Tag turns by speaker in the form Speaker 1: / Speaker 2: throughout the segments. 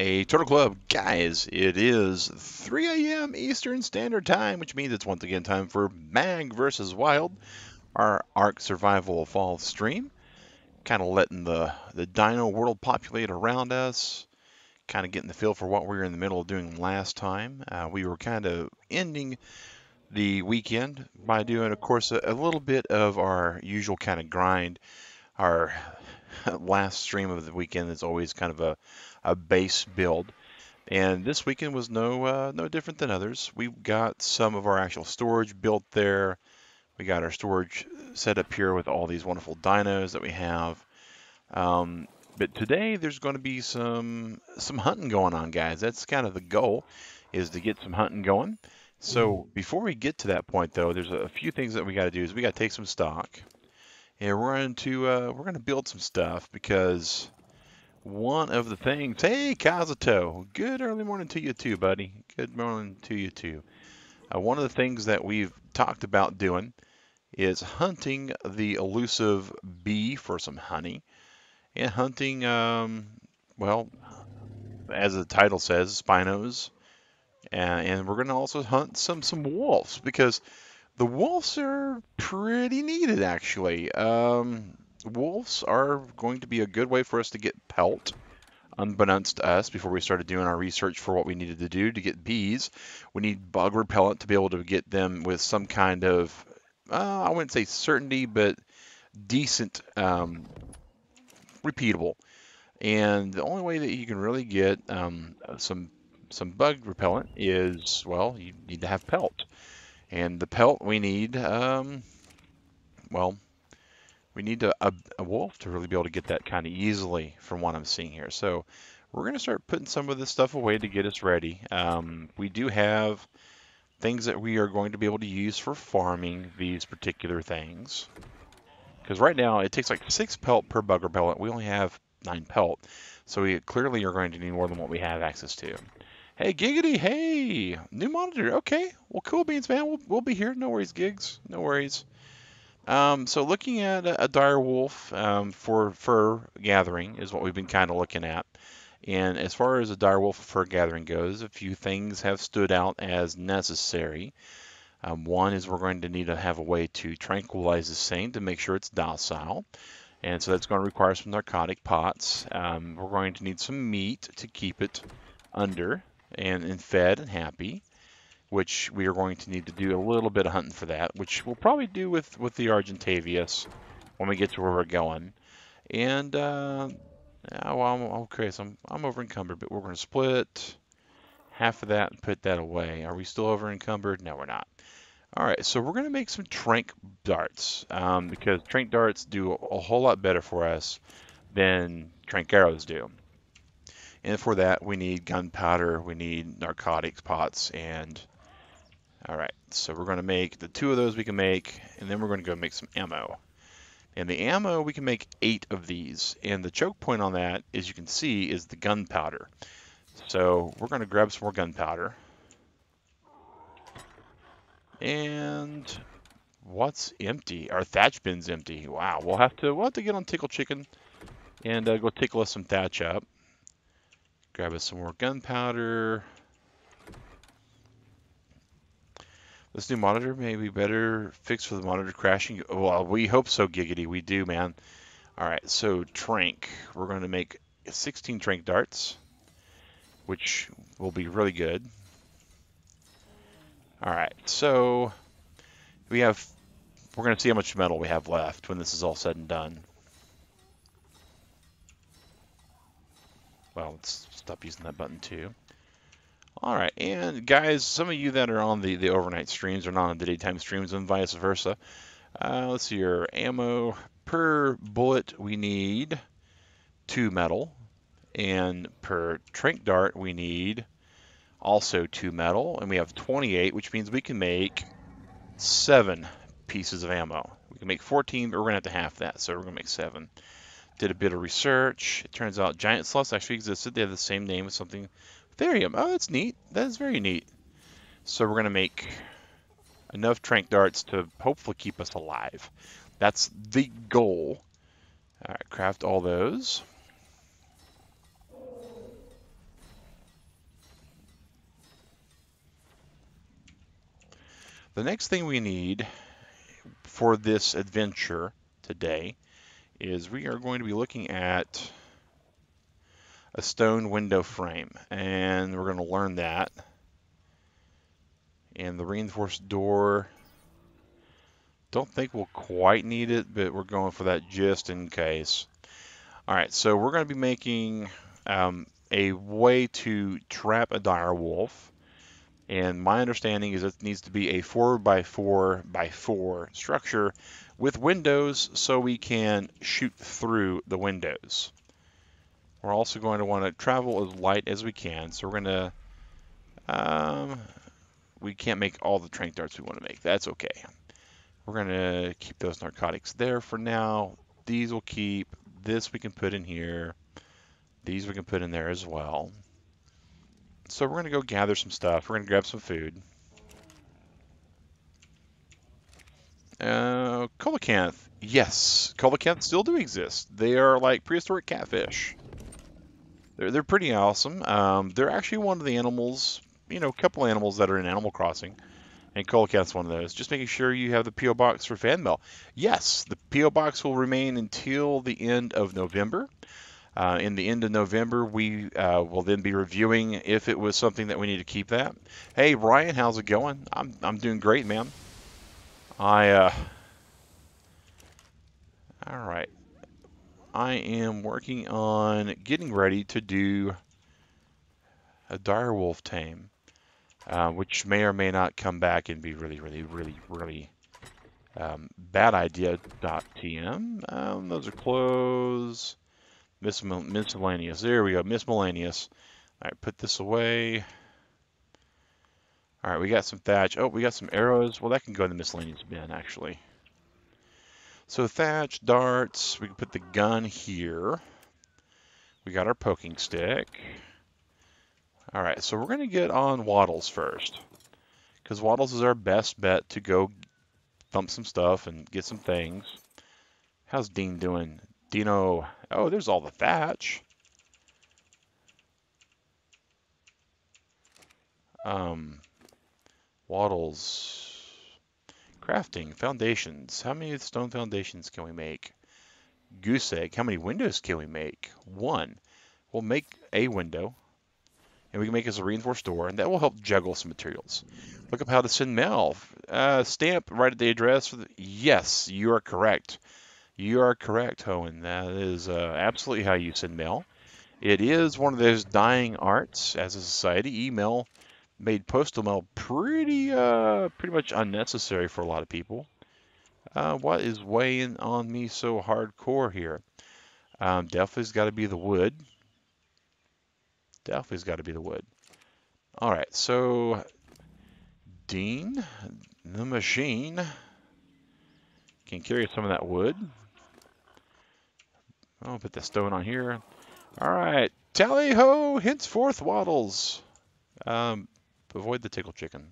Speaker 1: a Turtle Club. Guys, it is 3 a.m. Eastern Standard Time, which means it's once again time for Mag vs. Wild, our Ark Survival Evolved stream. Kind of letting the dino world populate around us, kind of getting the feel for what we were in the middle of doing last time. We were kind of ending the weekend by doing, of course, a little bit of our usual kind of grind. Our last stream of the weekend is always kind of a base build. And this weekend was no different than others. We got some of our actual storage built there. We got our storage set up here with all these wonderful dinos that we have. But today there's going to be some hunting going on, guys. That's kind of the goal, is to get some hunting going. So before we get to that point, though, there's a few things that we got to do. Is we got to take some stock, and we're going to build some stuff because one of the things, hey, Kazuto, good early morning to you too, buddy. Good morning to you too. One of the things that we've talked about doing is hunting the elusive bee for some honey and hunting, well, as the title says, spinos. And we're going to also hunt some wolves because the wolves are pretty needed, actually. Wolves are going to be a good way for us to get pelt, unbeknownst to us, before we started doing our research for what we needed to do to get bees. We need bug repellent to be able to get them with some kind of, I wouldn't say certainty, but decent, repeatable. And the only way that you can really get some bug repellent is, well, you need to have pelt. And the pelt we need, well, we need a wolf to really be able to get that kind of easily from what I'm seeing here. So we're going to start putting some of this stuff away to get us ready. We do have things that we are going to be able to use for farming these particular things. Because right now it takes like 6 pelt per bug repellent. We only have 9 pelt. So we clearly are going to need more than what we have access to. Hey, Giggity, hey, new monitor. Okay, well, cool beans, man. We'll be here. No worries, Gigs. No worries. So looking at a dire wolf for fur gathering is what we've been kind of looking at. And as far as a dire wolf fur gathering goes, a few things have stood out as necessary. One is we're going to need to have a way to tranquilize this thing to make sure it's docile. And so that's going to require some narcotic pots. We're going to need some meat to keep it under and fed and happy, which we are going to need to do a little bit of hunting for that, which we'll probably do with the Argentavius when we get to where we're going. And, okay, so I'm over encumbered, but we're going to split half of that and put that away. Are we still over encumbered? No, we're not. All right, so we're going to make some trank darts because trank darts do a whole lot better for us than trank arrows do. And for that, we need gunpowder, we need narcotics pots, and all right, so we're going to make the 2 of those we can make, and then we're going to go make some ammo. And the ammo, we can make 8 of these. And the choke point on that, as you can see, is the gunpowder. So we're going to grab some more gunpowder. And what's empty? Our thatch bin's empty. Wow, we'll have to get on Tickle Chicken and go tickle us some thatch up. Grab us some more gunpowder. This new monitor may be better fixed for the monitor crashing. Well, we hope so, Giggity. We do, man. All right, so trank. We're going to make 16 trank darts, which will be really good. All right, so we're going to see how much metal we have left when this is all said and done. Well, let's stop using that button too. All right, and guys, some of you that are on the overnight streams are not on the daytime streams and vice versa. Let's see here. Ammo per bullet, we need 2 metal. And per trank dart, we need also 2 metal. And we have 28, which means we can make 7 pieces of ammo. We can make 14, but we're going to have to half that, so we're going to make 7. Did a bit of research. It turns out giant sloths actually existed. They have the same name as something. Therium. Oh, that's neat. That is very neat. So we're going to make enough trank darts to hopefully keep us alive. That's the goal. All right, craft all those. The next thing we need for this adventure today is we are going to be looking at a stone window frame, and we're going to learn that. And the reinforced door, don't think we'll quite need it, but we're going for that just in case. All right, so we're going to be making a way to trap a dire wolf. And my understanding is it needs to be a 4 by 4 by 4 structure with windows so we can shoot through the windows. We're also going to want to travel as light as we can. So we're going to, we can't make all the trank darts we want to make. That's okay. We're going to keep those narcotics there for now. These will keep. This we can put in here. These we can put in there as well. So we're going to go gather some stuff. We're going to grab some food. Coelacanth. Yes, coelacanth still do exist. They are like prehistoric catfish. They're pretty awesome. They're actually one of the animals, a couple animals that are in Animal Crossing, and coelacanth's one of those. Just making sure you have the PO box for fan mail. Yes, the PO box will remain until the end of November. In the end of November, we will then be reviewing if it was something that we need to keep that. Hey, Ryan, how's it going? I'm doing great, man. All right. I am working on getting ready to do a direwolf tame, which may or may not come back and be really, really, really, really bad idea. .tm. Those are closed. Miscellaneous. There we go. Miscellaneous. All right, put this away. All right, we got some thatch. Oh, we got some arrows. Well, that can go in the miscellaneous bin, actually. So thatch, darts. We can put the gun here. We got our poking stick. All right, so we're going to get on Waddles first, because Waddles is our best bet to go thump some stuff and get some things. How's Dean doing? Dino, oh, there's all the thatch. Waddles, crafting, foundations. How many stone foundations can we make? Goose egg, how many windows can we make? One. We'll make a window, and we can make us a reinforced door, and that will help juggle some materials. Look up how to send mail. Stamp right at the address. Yes, you are correct. You are correct, Hohen. That is absolutely how you send mail. It is one of those dying arts as a society. Email made postal mail pretty much unnecessary for a lot of people. What is weighing on me so hardcore here? Definitely's got to be the wood. Definitely's got to be the wood. All right, so Dean, the machine, can carry some of that wood. I'll put the stone on here. All right, tally ho, henceforth Waddles. Avoid the tickle chicken.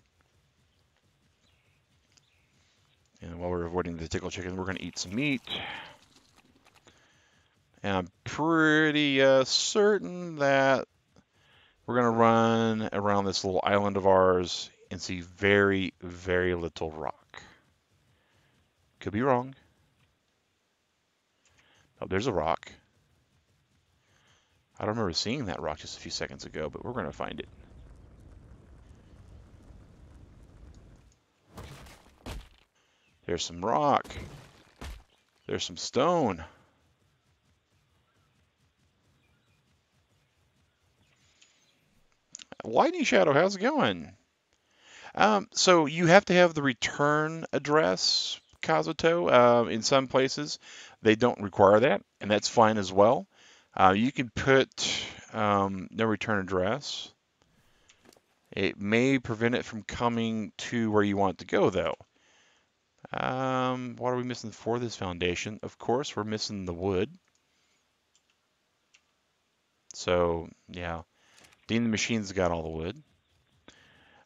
Speaker 1: And while we're avoiding the tickle chicken, we're going to eat some meat. And I'm pretty certain that we're going to run around this little island of ours and see very, very little rock. Could be wrong. Oh, there's a rock. I don't remember seeing that rock just a few seconds ago, but we're going to find it. There's some rock. There's some stone. Lightning Shadow, how's it going? So you have to have the return address, Kazuto. In some places, they don't require that, and that's fine as well. You can put no return address. It may prevent it from coming to where you want it to go, though. What are we missing for this foundation? Of course, we're missing the wood. So, yeah, Dean the Machine's got all the wood.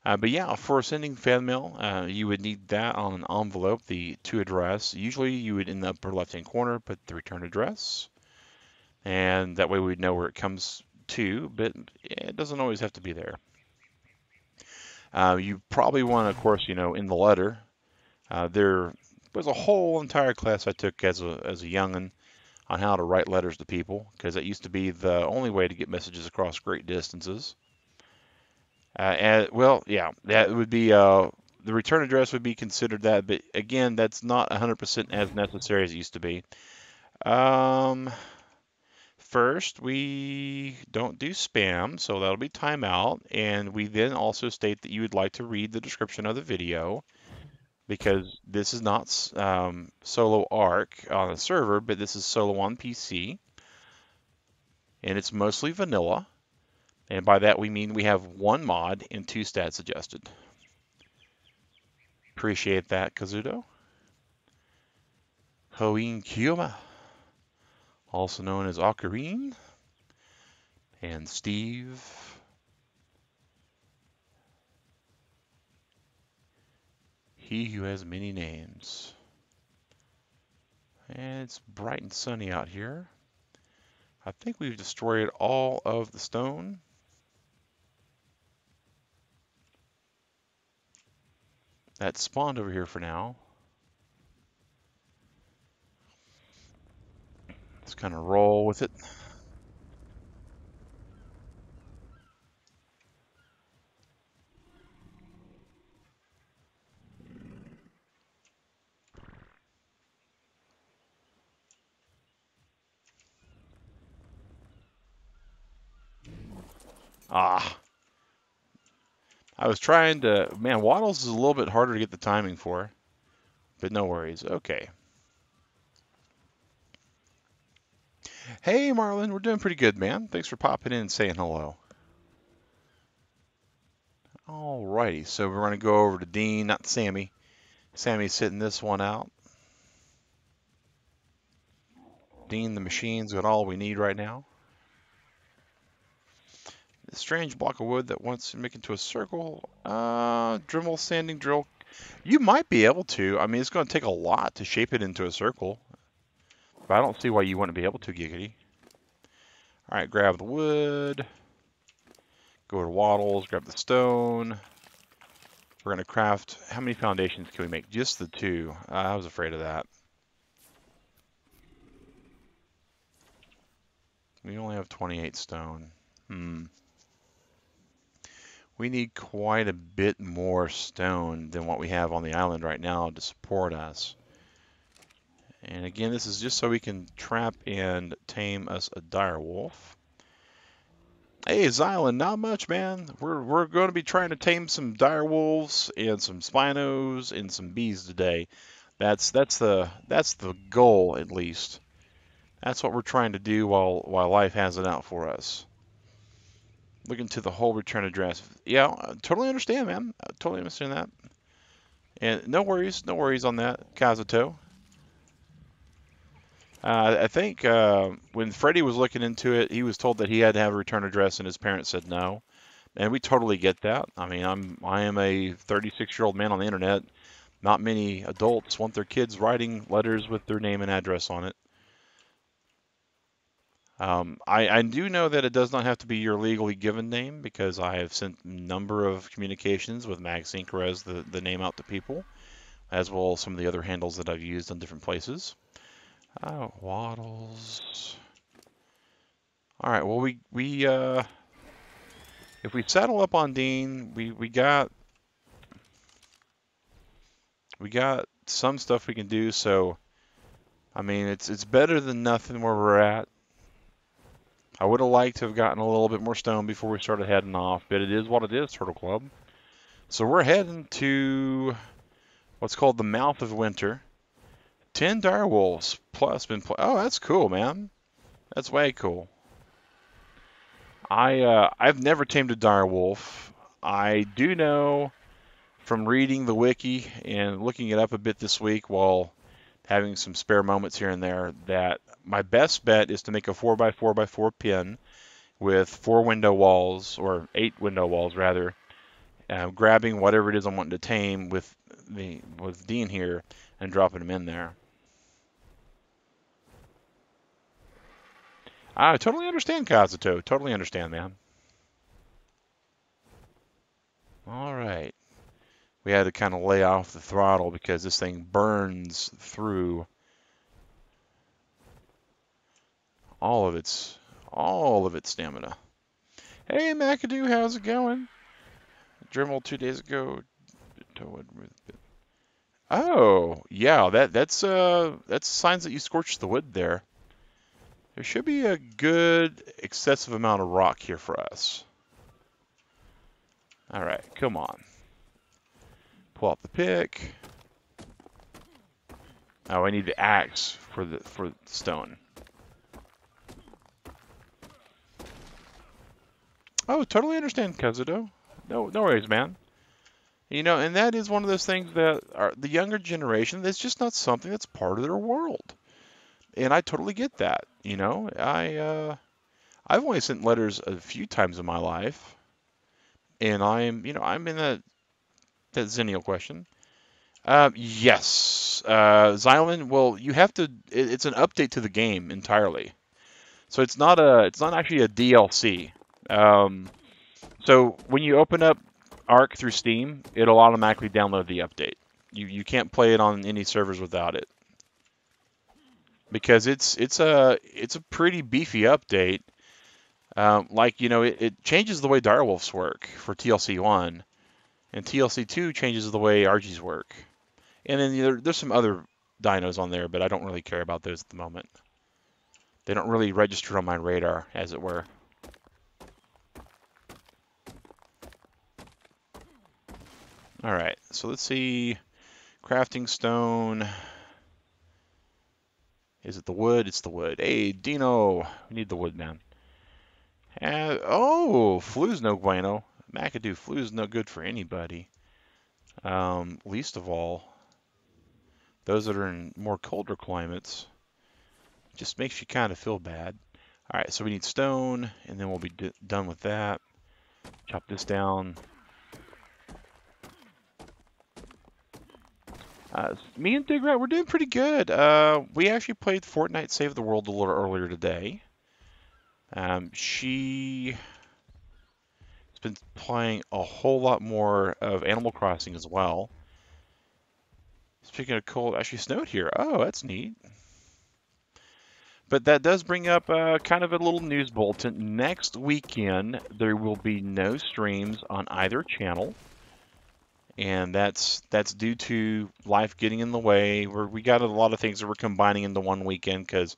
Speaker 1: But yeah, for sending fan mail, you would need that on an envelope, the to address. Usually you would in the upper left-hand corner put the return address, and that way we'd know where it comes to, but it doesn't always have to be there. You probably want to, of course, in the letter. There was a whole entire class I took as a youngin' on how to write letters to people, because it used to be the only way to get messages across great distances. Well, yeah, that would be the return address would be considered that, but again, that's not 100% as necessary as it used to be. Um, First, we don't do spam, so that'll be timeout, and we then also state that you would like to read the description of the video, because this is not solo ARC on a server, but this is solo on PC, and it's mostly vanilla. And by that we mean we have one mod and two stats adjusted. Appreciate that, Kazuto. Hoin Kyoma, also known as Ocarine, and Steve. He who has many names. And it's bright and sunny out here. I think we've destroyed all of the stone. That spawned over here for now. Let's kind of roll with it. Ah, I was trying to, man, Waddles is a little bit harder to get the timing for, but no worries. Okay. Hey, Marlon, we're doing pretty good, man. Thanks for popping in and saying hello. Alrighty, so we're going to go over to Dean, not Sammy. Sammy's sitting this one out. Dean, the machine's got all we need right now. A strange block of wood that wants to make into a circle. Dremel sanding drill. You might be able to. I mean, it's going to take a lot to shape it into a circle. But I don't see why you wouldn't be able to, Giggity. Alright, grab the wood. Go to Waddles, grab the stone. We're going to craft. How many foundations can we make? Just the two. I was afraid of that. We only have 28 stone. We need quite a bit more stone than what we have on the island right now to support us. And again, this is just so we can trap and tame us a direwolf. Hey, Xylan, not much, man. We're going to be trying to tame some direwolves and some spinos and some bees today. That's the goal, at least. That's what we're trying to do while life has it out for us. Looking to the whole return address. Yeah, I totally understand, man. I totally understand that. And no worries on that, Kazuto. I think when Freddie was looking into it, he was told that he had to have a return address, and his parents said no. And we totally get that. I mean, I am a 36-year-old man on the internet. Not many adults want their kids writing letters with their name and address on it. I do know that it does not have to be your legally given name, because I have sent a number of communications with MagSync or as the name out to people, as well as some of the other handles that I've used on different places. Waddles. All right. Well, if we settle up on Dean, we got some stuff we can do. So, I mean, it's better than nothing where we're at. I would have liked to have gotten a little bit more stone before we started heading off, but it is what it is, Turtle Club. So we're heading to what's called the Mouth of Winter. 10 direwolves plus been oh, that's cool, man. That's way cool. I've never tamed a direwolf. I do know from reading the wiki and looking it up a bit this week while having some spare moments here and there that my best bet is to make a 4x4x4 pin with 4 window walls, or 8 window walls rather, grabbing whatever it is I'm wanting to tame with Dean here and dropping him in there. I totally understand, Kazuto. Totally understand, man. All right. We had to kind of lay off the throttle because this thing burns through all of its all of its stamina. Hey, McAdoo, how's it going? Dremel 2 days ago. Oh, yeah, that's signs that you scorched the wood there. There should be a good excessive amount of rock here for us. All right, come on. Pull out the pick. Oh, I need the axe for the stone. Oh, totally understand, Kazuto. No worries, man. You know, and that is one of those things that are the younger generation, that's just not something that's part of their world. And I totally get that. You know, I've only sent letters a few times in my life, and I'm in that Zennial question. Yes, Xylan. Well, you have to. It's an update to the game entirely, so it's not actually a DLC. Um, so when you open up Arc through Steam, it'll automatically download the update. You can't play it on any servers without it because it's a pretty beefy update. Like it changes the way direwolves work for TLC 1, and TLC 2 changes the way RGs work. And then there's some other dinos on there, but I don't really care about those at the moment. They don't really register on my radar, as it were. All right, so let's see. Crafting stone. Is it the wood? It's the wood. Hey, Dino, we need the wood, man. Oh, flu's no bueno. McAdoo, flu's no good for anybody. Least of all, those that are in more colder climates. Just makes you kind of feel bad. All right, so we need stone, and then we'll be done with that. Chop this down. Me and Digrat, we're doing pretty good. We actually played Fortnite Save the World a little earlier today. She has been playing a whole lot more of Animal Crossing as well. Speaking of cold, actually snowed here. Oh, that's neat. But that does bring up kind of a little news bulletin. Next weekend, there will be no streams on either channel. And that's due to life getting in the way. We got a lot of things that we're combining into one weekend because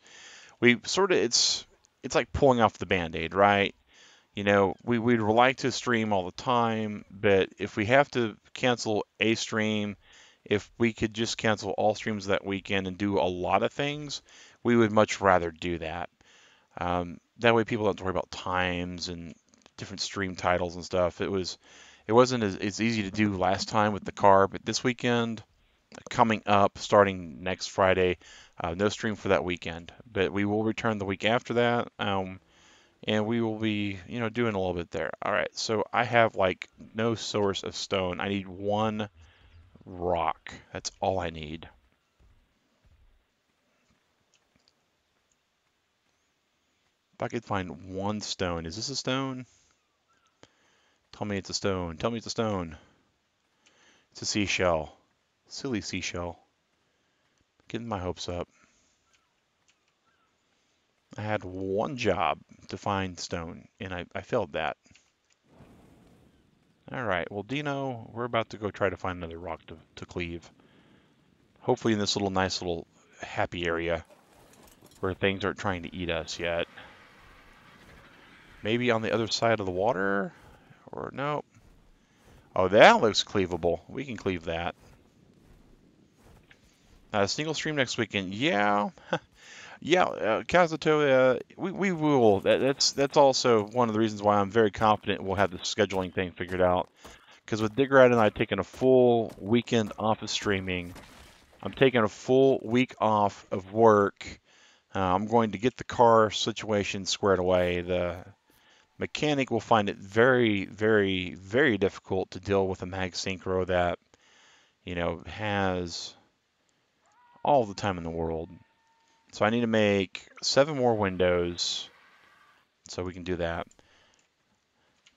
Speaker 1: we sort of it's like pulling off the band-aid, right? We'd like to stream all the time, but if we have to cancel a stream, if we could just cancel all streams that weekend and do a lot of things, we would much rather do that. That way people don't have to worry about times and different stream titles and stuff. It wasn't as easy to do last time with the car, but this weekend coming up, starting next Friday, no stream for that weekend. But we will return the week after that, and we will be, doing a little bit there. All right, so I have like no source of stone. I need one rock. That's all I need. If I could find one stone, is this a stone? Tell me it's a stone. Tell me it's a stone. It's a seashell. Silly seashell. Getting my hopes up. I had one job to find stone, and I failed that. All right, well, Dino, we're about to go try to find another rock to cleave. Hopefully in this nice little happy area where things aren't trying to eat us yet. Maybe on the other side of the water? Or no? Oh, that looks cleavable. We can cleave that. Single stream next weekend. Yeah. Yeah, Kazuto, we will. That's also one of the reasons why I'm very confident we'll have the scheduling thing figured out. Because with Digrat and I taking a full weekend off of streaming, I'm taking a full week off of work. I'm going to get the car situation squared away. The mechanic will find it very, very, very difficult to deal with a mag synchro that, has all the time in the world. So I need to make 7 more windows so we can do that.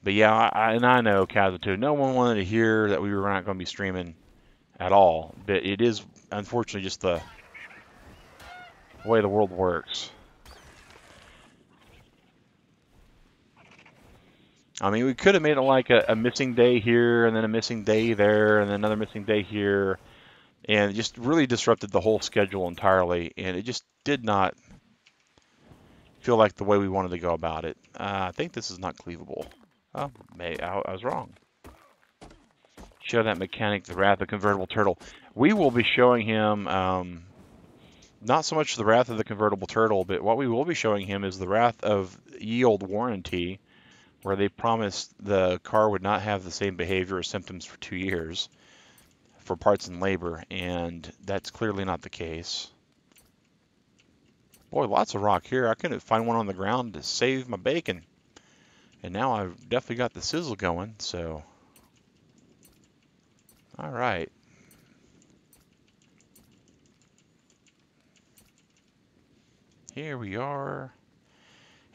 Speaker 1: But yeah, and I know Kazuto, no one wanted to hear that we were not going to be streaming at all. But it is unfortunately just the way the world works. I mean, we could have made it like a missing day here, and then a missing day there, and then another missing day here, and it just really disrupted the whole schedule entirely, and it just did not feel like the way we wanted to go about it. I think this is not cleavable. Oh, I was wrong. Show that mechanic the Wrath of the Convertible Turtle. We will be showing him not so much the Wrath of the Convertible Turtle, but what we will be showing him is the Wrath of Yield Warranty, where they promised the car would not have the same behavior or symptoms for 2 years for parts and labor, and that's clearly not the case. Boy, lots of rock here. I couldn't find one on the ground to save my bacon. And now I've definitely got the sizzle going, so. All right. Here we are.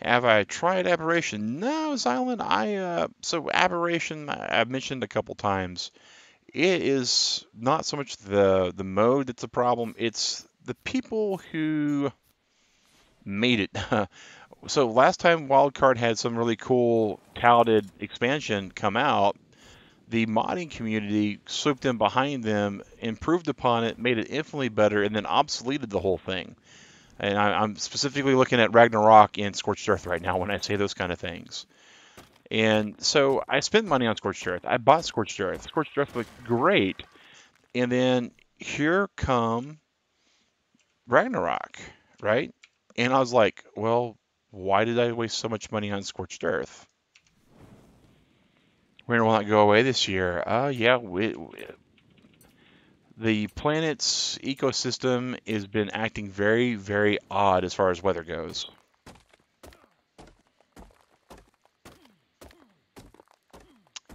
Speaker 1: Have I tried Aberration? No, Xylan. So Aberration, I've mentioned a couple times. It is not so much the mode that's a problem. It's the people who made it. So last time Wildcard had some really cool touted expansion come out, the modding community swooped in behind them, improved upon it, made it infinitely better, and then obsoleted the whole thing. And I'm specifically looking at Ragnarok and Scorched Earth right now when I say those kind of things. And so I spent money on Scorched Earth. I bought Scorched Earth. Scorched Earth looked great. And then here come Ragnarok, right? And I was like, well, why did I waste so much money on Scorched Earth? Winter will not go away this year. Yeah, the planet's ecosystem has been acting very, very odd as far as weather goes.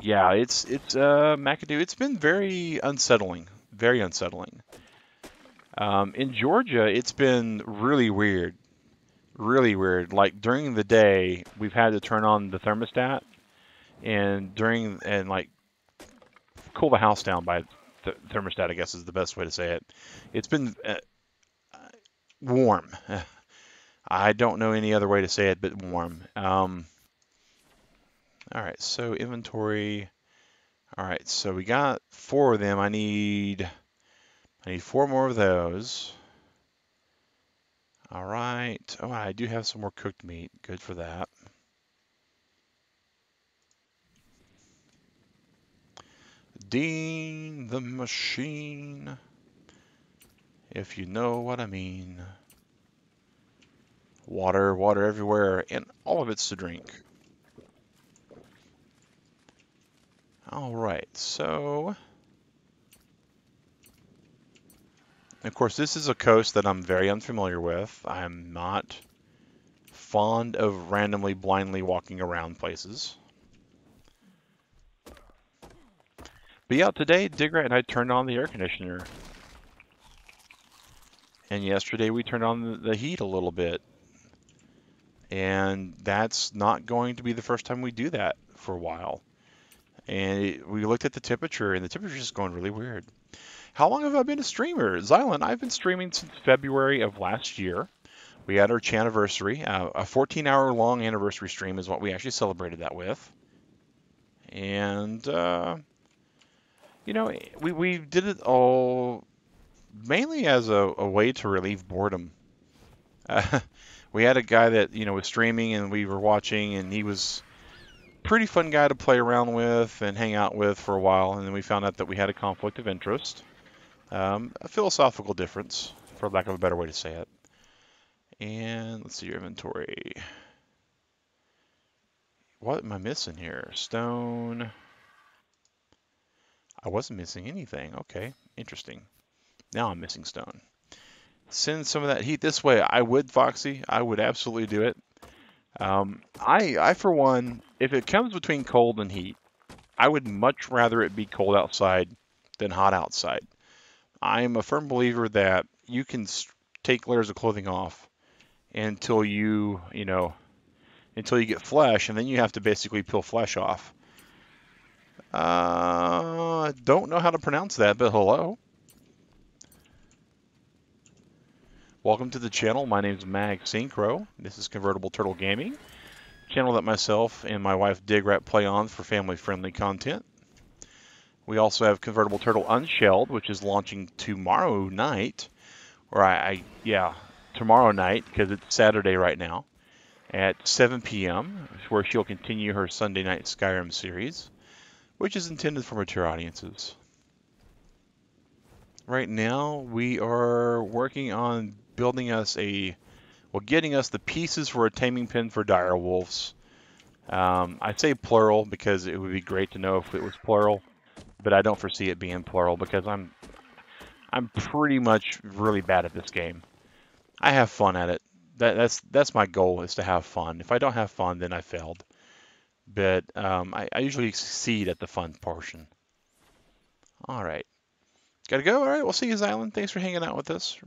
Speaker 1: Yeah, it's McAdoo. It's been very unsettling, very unsettling. In Georgia, it's been really weird, really weird. Like during the day, we've had to turn on the thermostat, and like cool the house down by thermostat, I guess is the best way to say it. It's been warm. I don't know any other way to say it but warm. All right, so inventory. All right, so we got 4 of them. I need 4 more of those. All right. Oh, I do have some more cooked meat. Good for that. Dean the machine, if you know what I mean. Water, water everywhere, and all of it's to drink. All right, so of course this is a coast that I'm very unfamiliar with. I'm not fond of randomly blindly walking around places. But yeah, today Digger and I turned on the air conditioner. And yesterday we turned on the heat a little bit. And that's not going to be the first time we do that for a while. And we looked at the temperature, and the temperature is going really weird. How long have I been a streamer? Xylan, I've been streaming since February of last year. We had our anniversary. A 14-hour long anniversary stream is what we actually celebrated that with. And, you know, we did it all mainly as a way to relieve boredom. We had a guy that, you know, was streaming and we were watching, and he was a pretty fun guy to play around with and hang out with for a while. And then we found out that we had a conflict of interest, a philosophical difference, for lack of a better way to say it. And let's see your inventory. What am I missing here? Stone. I wasn't missing anything. Okay, interesting. Now I'm missing stone. Send some of that heat this way. I would, Foxy. I would absolutely do it. I for one, if it comes between cold and heat, I would much rather it be cold outside than hot outside. I'm a firm believer that you can take layers of clothing off until you know, until you get flesh, and then you have to basically peel flesh off. I don't know how to pronounce that, but hello. Welcome to the channel. My name is Mag Synchro. This is Convertible Turtle Gaming, channel that myself and my wife Digrat play on for family-friendly content. We also have Convertible Turtle Unshelled, which is launching tomorrow night, or tomorrow night, because it's Saturday right now, at 7 p.m., where she'll continue her Sunday Night Skyrim series, which is intended for mature audiences. Right now, we are working on building us getting us the pieces for a taming pen for dire wolves. I say plural because it would be great to know if it was plural, but I don't foresee it being plural because I'm pretty much really bad at this game. I have fun at it. That's my goal, is to have fun. If I don't have fun, then I failed. But I usually succeed at the fun portion. All right. Gotta go. All right. We'll see you, Zylan. Thanks for hanging out with us.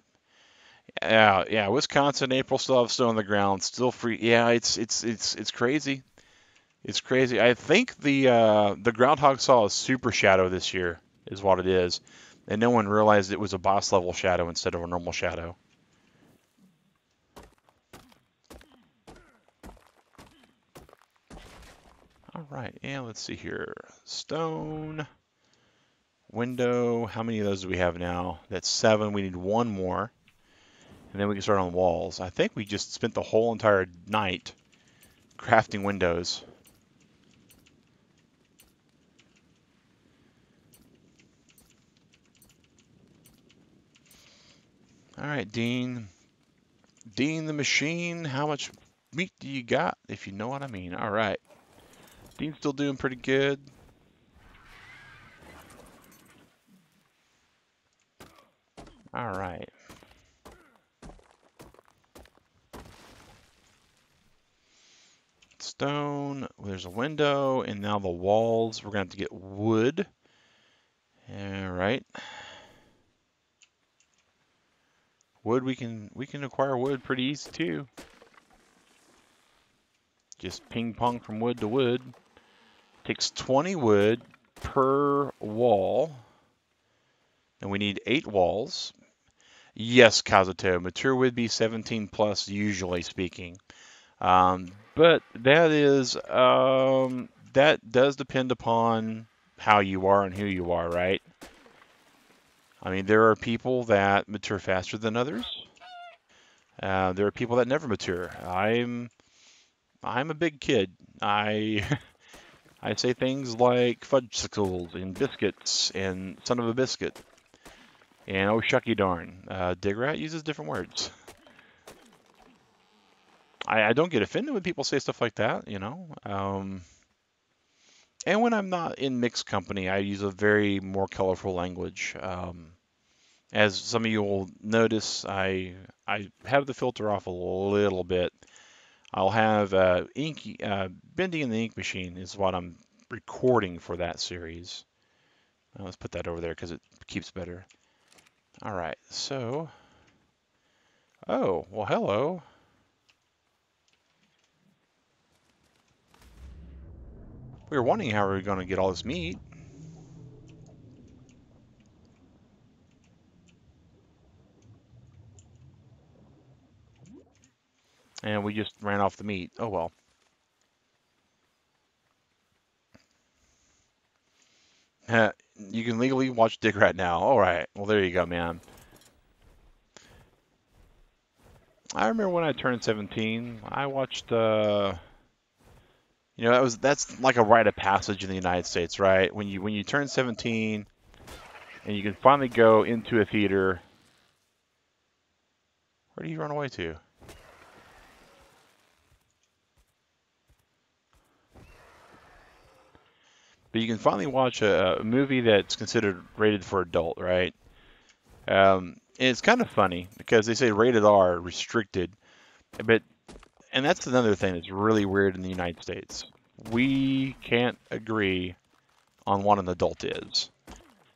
Speaker 1: Yeah. Wisconsin, April, still have snow on the ground, still free. Yeah, it's crazy. It's crazy. I think the groundhog saw a super shadow this year, is what it is, and no one realized it was a boss level shadow instead of a normal shadow. All right. And let's see here. Stone. Window, how many of those do we have now? That's 7. We need 1 more. And then we can start on walls. I think we just spent the whole entire night crafting windows. All right, Dean. Dean the machine, how much meat do you got, if you know what I mean? All right. Dean's still doing pretty good. All right. Stone, there's a window, and now the walls, we're going to have to get wood. All right. Wood, we can acquire wood pretty easy too. Just ping pong from wood to wood. Takes 20 wood per wall. And we need 8 walls. Yes, Kazuto, mature would be 17 plus, usually speaking. But that is, that does depend upon how you are and who you are, right? I mean, there are people that mature faster than others. There are people that never mature. I'm a big kid. I say things like fudgesicles and biscuits and son of a biscuit. And oh shucky darn. Digrat uses different words. I don't get offended when people say stuff like that, you know. And when I'm not in mixed company, I use a very more colorful language. As some of you will notice, I have the filter off a little bit. I'll have Bending in the Ink Machine is what I'm recording for that series. Let's put that over there because it keeps better. All right, so, oh, well, hello. We were wondering how we were going to get all this meat. And we just ran off the meat. Oh, well. You can legally watch Dick right now. All right. Well, there you go, man. I remember when I turned 17, I watched, you know, that's like a rite of passage in the United States, right? When you turn 17 and you can finally go into a theater. Where do you run away to? But you can finally watch a movie that's considered rated for adult, right? And it's kind of funny because they say rated R, restricted, and that's another thing that's really weird in the United States. We can't agree on what an adult is.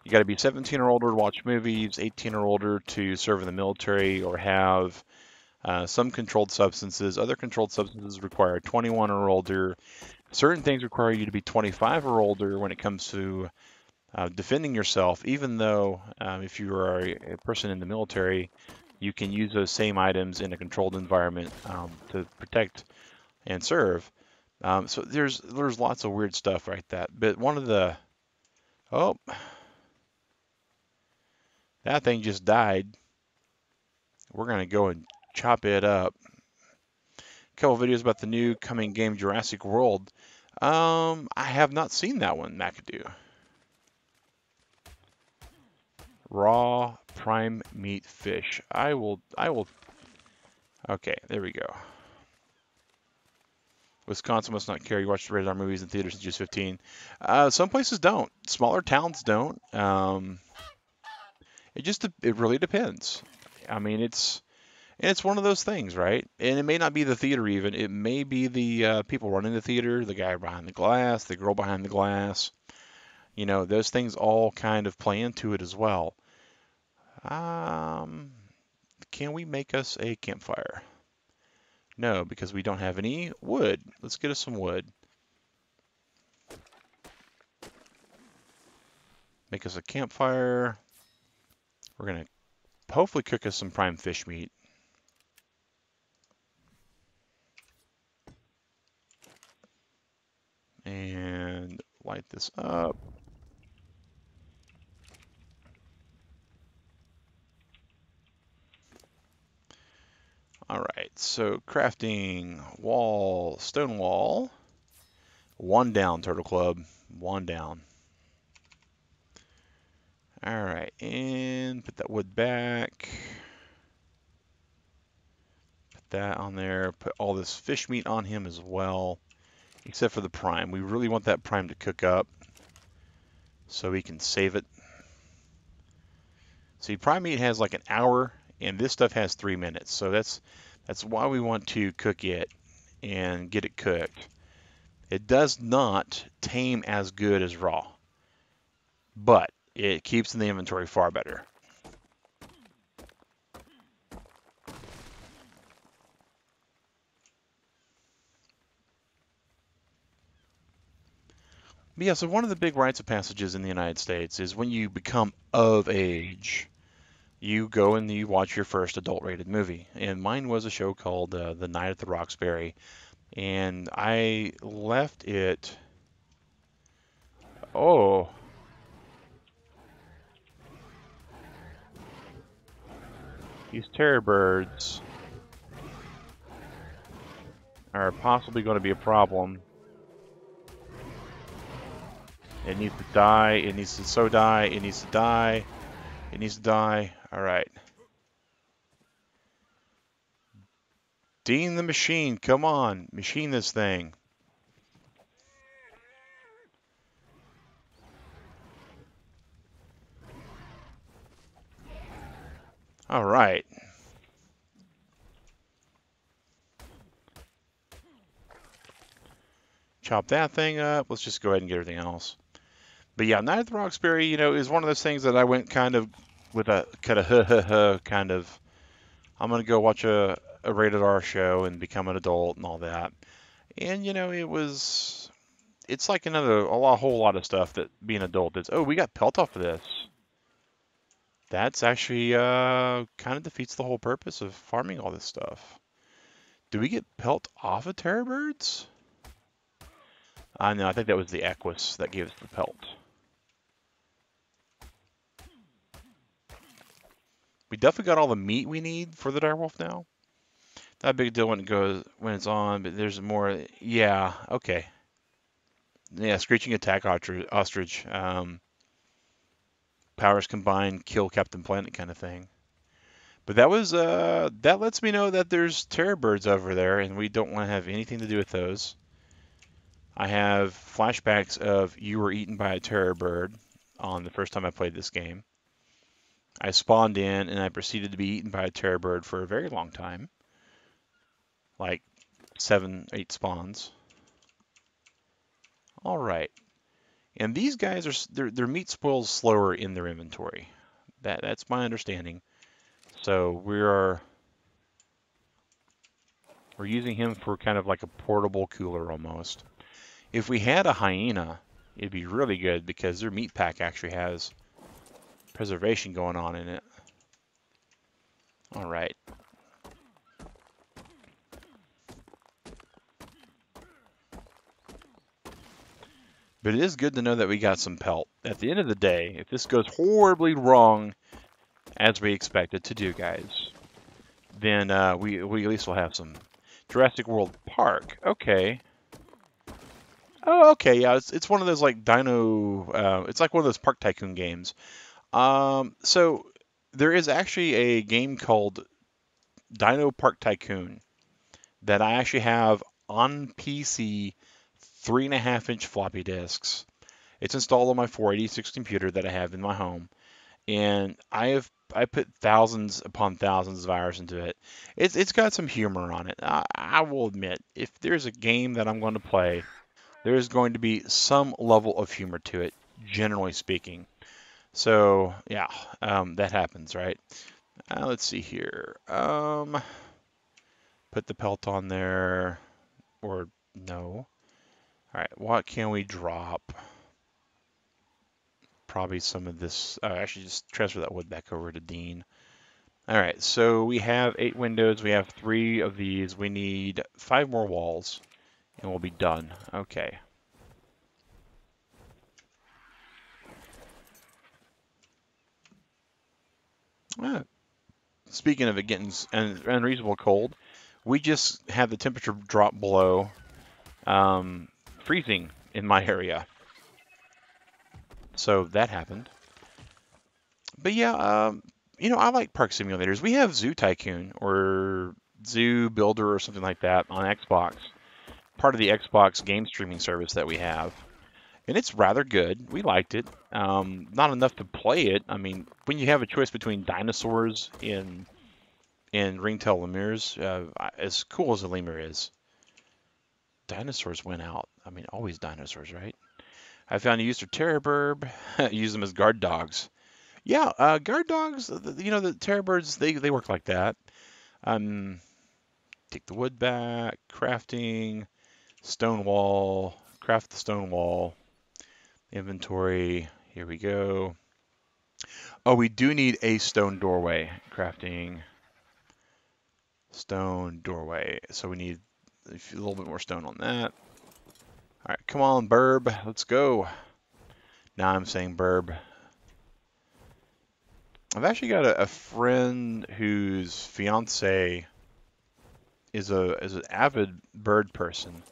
Speaker 1: You got to be 17 or older to watch movies, 18 or older to serve in the military or have Some controlled substances, other controlled substances require 21 or older. Certain things require you to be 25 or older when it comes to defending yourself, even though if you are a person in the military, you can use those same items in a controlled environment to protect and serve. So there's lots of weird stuff like that. But one of the oh, that thing just died. We're gonna go and chop it up. A couple videos about the new coming game Jurassic World. I have not seen that one, McAdoo. Raw prime meat fish. I will. Okay, there we go. Wisconsin must not care. You watch the rated R movies in theaters since you was 15. Some places don't. Smaller towns don't. It really depends. I mean, it's one of those things, right? And it may not be the theater even. It may be the people running the theater, the guy behind the glass, the girl behind the glass. You know, those things all kind of play into it as well. Um, can we make us a campfire? No, because we don't have any wood. Let's get us some wood. Make us a campfire. We're going to hopefully cook us some prime fish meat. And light this up. All right, so crafting wall, stone wall. One down, Turtle Club. One down. All right, and put that wood back. Put that on there. Put all this fish meat on him as well, except for the prime. We really want that prime to cook up so we can save it. See, prime meat has like an hour, and this stuff has 3 minutes. So that's why we want to cook it and get it cooked. It does not tame as good as raw, but it keeps in the inventory far better. But yeah, so one of the big rites of passages in the United States is when you become of age, you go and you watch your first adult-rated movie. And mine was a show called The Night at the Roxbury, and I left it. Oh, these terror birds are possibly going to be a problem. It needs to die. It needs to so die. It needs to die. It needs to die. All right. Dean the machine, come on. Machine this thing. All right. Chop that thing up. Let's just go ahead and get everything else. But yeah, Night at the Roxbury, you know, is one of those things that I went kind of with a kind of kind of. I'm gonna go watch a rated R show and become an adult and all that. And you know, it's like a whole lot of stuff that being an adult is. Oh, we got pelt off of this. That's actually kind of defeats the whole purpose of farming all this stuff. Do we get pelt off of terror birds? No, I think that was the equus that gave us the pelt. We definitely got all the meat we need for the direwolf now. Not a big deal when when it's on, but there's more. Yeah, okay. Yeah, screeching attack ostrich. Powers combined, kill Captain Planet kind of thing. But that lets me know that there's terror birds over there, and we don't want to have anything to do with those. I have flashbacks of you were eaten by a terror bird on the first time I played this game. I spawned in and I proceeded to be eaten by a terror bird for a very long time, like 7, 8 spawns. All right, and these guys are their meat spoils slower in their inventory. That's my understanding. So we are We're using him for kind of like a portable cooler almost. If we had a hyena, it'd be really good because their meat pack actually has preservation going on in it. All right. But it is good to know that we got some pelt. At the end of the day, if this goes horribly wrong, as we expect it to do, guys, then we at least will have some. Jurassic World Park. Okay. Oh, okay. Yeah, it's one of those like Dino. It's like one of those Park Tycoon games. So there is actually a game called Dino Park Tycoon that I actually have on PC, 3.5-inch floppy disks. It's installed on my 486 computer that I have in my home, and I put thousands upon thousands of hours into it. It's got some humor on it. I will admit, if there's a game that I'm going to play, there's going to be some level of humor to it, generally speaking. So yeah, that happens, right? Let's see here. Put the pelt on there, or no. All right, what can we drop? Probably some of this. Actually, just transfer that wood back over to Dean. All right, so we have 8 windows. We have 3 of these. We need 5 more walls, and we'll be done. Okay. Ah, speaking of it getting unreasonable cold, we just had the temperature drop below um, freezing in my area. So that happened. But yeah, I like park simulators. We have Zoo Tycoon or Zoo Builder or something like that on Xbox, part of the Xbox game streaming service that we have. And it's rather good. We liked it. Not enough to play it. I mean, when you have a choice between dinosaurs and ringtail lemurs, as cool as a lemur is, dinosaurs went out. I mean, always dinosaurs, right? I found a use for terror burb. Use them as guard dogs. Yeah, guard dogs. The terror birds. They work like that. Um, Take the wood back. Crafting. Stone wall. Craft the stone wall. Inventory. Here we go. Oh, we do need a stone doorway. Crafting stone doorway. So we need a little bit more stone on that. All right, come on, burb. Let's go. Now I'm saying burb. I've actually got a friend whose fiance is an avid bird person,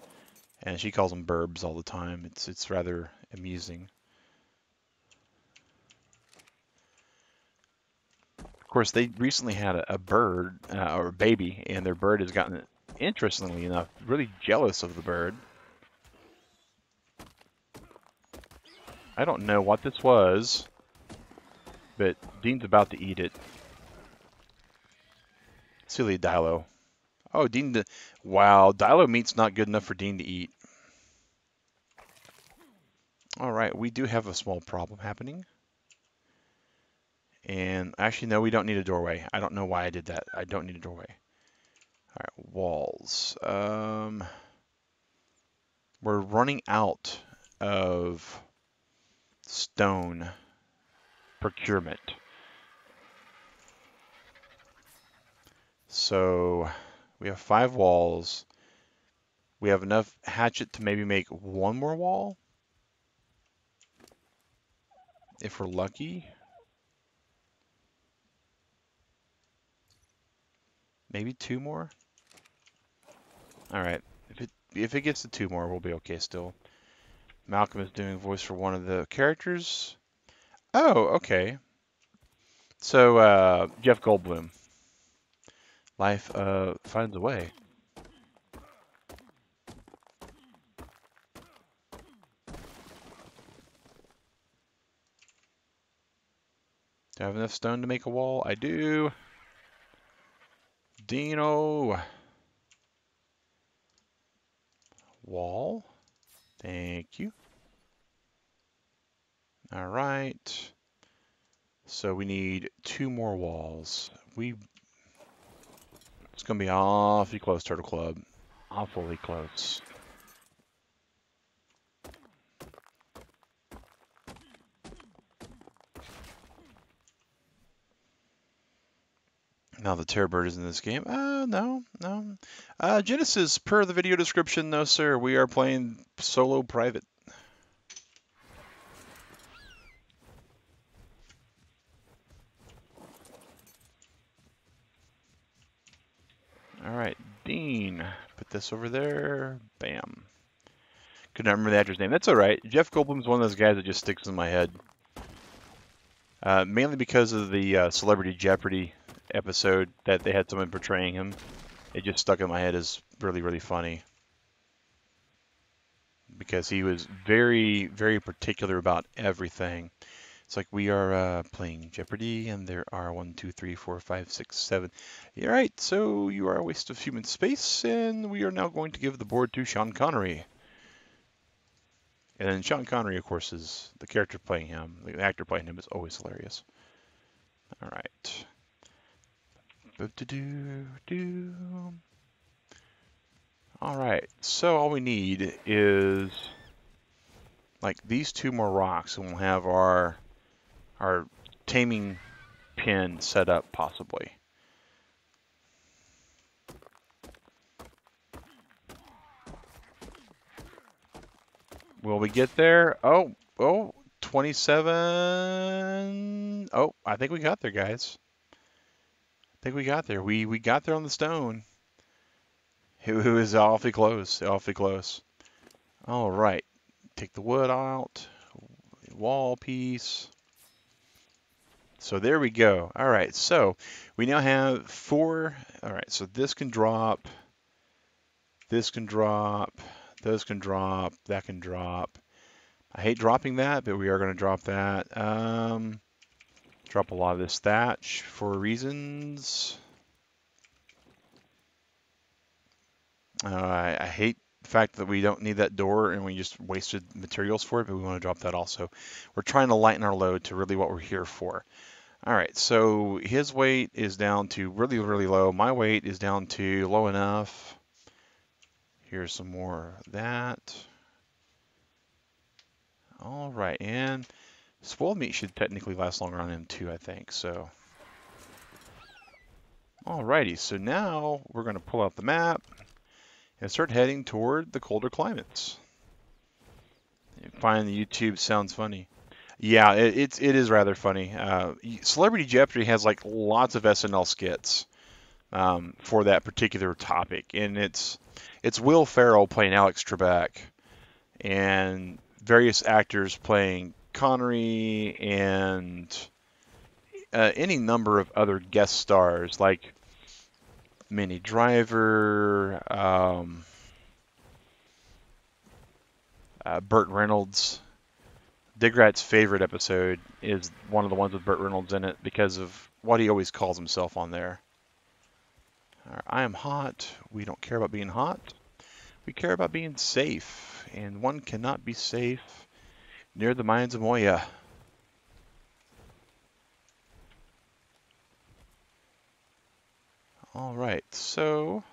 Speaker 1: and she calls them burbs all the time. It's rather amusing. Of course, they recently had a bird or a baby, and their bird has gotten, interestingly enough, really jealous of the bird. I don't know what this was, but Dean's about to eat it. Silly Dilo. Oh, Dean, wow, Dilo meat's not good enough for Dean to eat. All right, we do have a small problem happening. And actually, no, we don't need a doorway. I don't know why I did that. I don't need a doorway. All right, walls. We're running out of stone procurement. So we have 5 walls. We have enough hatchet to maybe make 1 more wall, if we're lucky. Maybe 2 more. All right. If it gets to 2 more, we'll be okay still. Malcolm is doing voice for one of the characters. Oh, okay. So Jeff Goldblum. Life finds a way. Do I have enough stone to make a wall? I do. Dino. Wall. Thank you. All right. So we need 2 more walls. It's going to be awfully close, Turtle Club. Awfully close. Now the Terror Bird is in this game. No. Genesis, per the video description, no sir. We are playing solo private. Alright, Dean. Put this over there. Bam. Could not remember the actor's name. That's alright. Jeff Goldblum's one of those guys that just sticks in my head. Mainly because of the Celebrity Jeopardy episode that they had someone portraying him. It just stuck in my head as really, really funny. Because he was very, very particular about everything. It's like we are playing Jeopardy, and there are 1, 2, 3, 4, 5, 6, 7. All right, so you are a waste of human space, and we are now going to give the board to Sean Connery. And then Sean Connery, of course, is the character playing him. The actor playing him is always hilarious. All right. All right, so all we need is like these 2 more rocks, and we'll have our taming pin set up, possibly. Will we get there? Oh, 27. Oh, I think we got there, guys. I think we got there. We got there on the stone. Who is awfully close, awfully close. All right, take the wood out. Wall piece. So there we go. All right, so we now have 4. All right, so this can drop. This can drop. Those can drop. That can drop. I hate dropping that, but we are going to drop that. Drop a lot of this thatch for reasons. I hate the fact that we don't need that door and we just wasted materials for it, but we want to drop that also. We're trying to lighten our load to really what we're here for. All right, so his weight is down to really, really low. My weight is down to low enough. Here's some more of that. All right, and spoiled meat should technically last longer on him too, I think, so. Alrighty, so now we're going to pull out the map and start heading toward the colder climates. Find the YouTube sounds funny. Yeah, it is rather funny. Celebrity Jeopardy has like lots of SNL skits for that particular topic, and it's Will Ferrell playing Alex Trebek, and various actors playing Connery, and any number of other guest stars like Minnie Driver, Burt Reynolds. Digrat's favorite episode is one of the ones with Burt Reynolds in it because of what he always calls himself on there. I am hot. We don't care about being hot. We care about being safe, and one cannot be safe near the mines of Moya. All right, so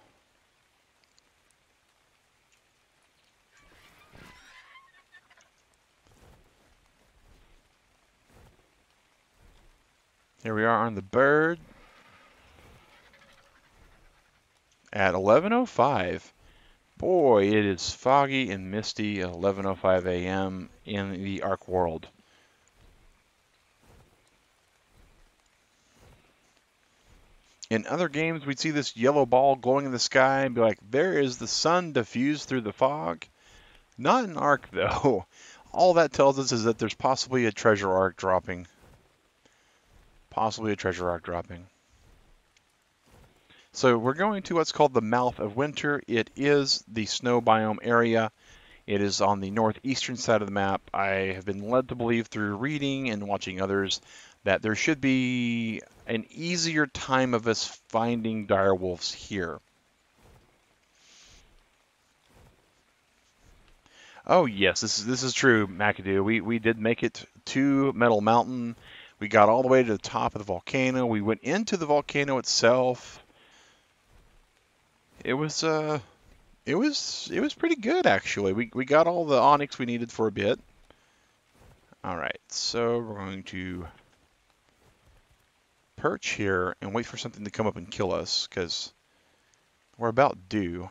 Speaker 1: here we are on the bird at 11:05. Boy, it is foggy and misty at 11:05 a.m. in the Ark world. In other games, we'd see this yellow ball glowing in the sky and be like, there is the sun diffused through the fog. Not in Ark, though. All that tells us is that there's possibly a treasure ark dropping. Possibly a treasure ark dropping. So we're going to what's called the Mouth of Winter. It is the snow biome area. It is on the northeastern side of the map. I have been led to believe through reading and watching others that there should be an easier time of us finding direwolves here. Oh yes, this is true, McAdoo. We did make it to Metal Mountain. We got all the way to the top of the volcano. We went into the volcano itself. It was it was pretty good actually. We got all the onyx we needed for a bit. All right, so we're going to perch here and wait for something to come up and kill us because we're about due.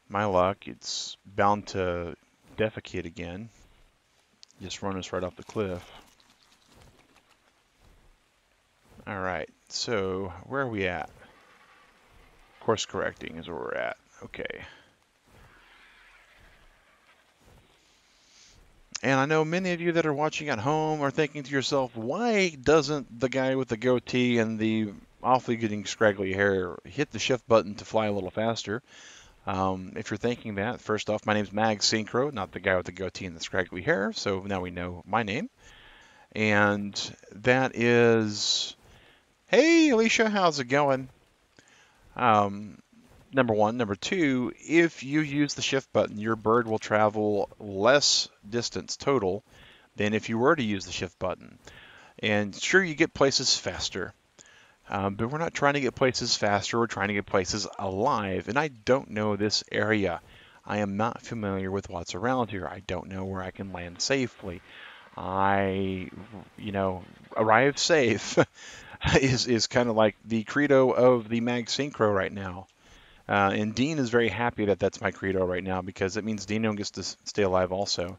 Speaker 1: My luck, it's bound to defecate again. Just run us right off the cliff. All right, so where are we at? Course correcting is where we're at. Okay. And I know many of you that are watching at home are thinking to yourself, why doesn't the guy with the goatee and the awfully getting scraggly hair hit the shift button to fly a little faster? If you're thinking that, first off, my name's Mag Synchro, not the guy with the goatee and the scraggly hair, so now we know my name. And that is, hey Alicia, how's it going? Um, Number one. Number two, if you use the shift button, your bird will travel less distance total than if you were to use the shift button. And sure, you get places faster, but we're not trying to get places faster, we're trying to get places alive. And I don't know this area. I am not familiar with what's around here. I don't know where I can land safely. I, arrive safe is kind of like the credo of the Mag Synchro right now. And Dean is very happy that that's my credo right now because it means Dino gets to stay alive also.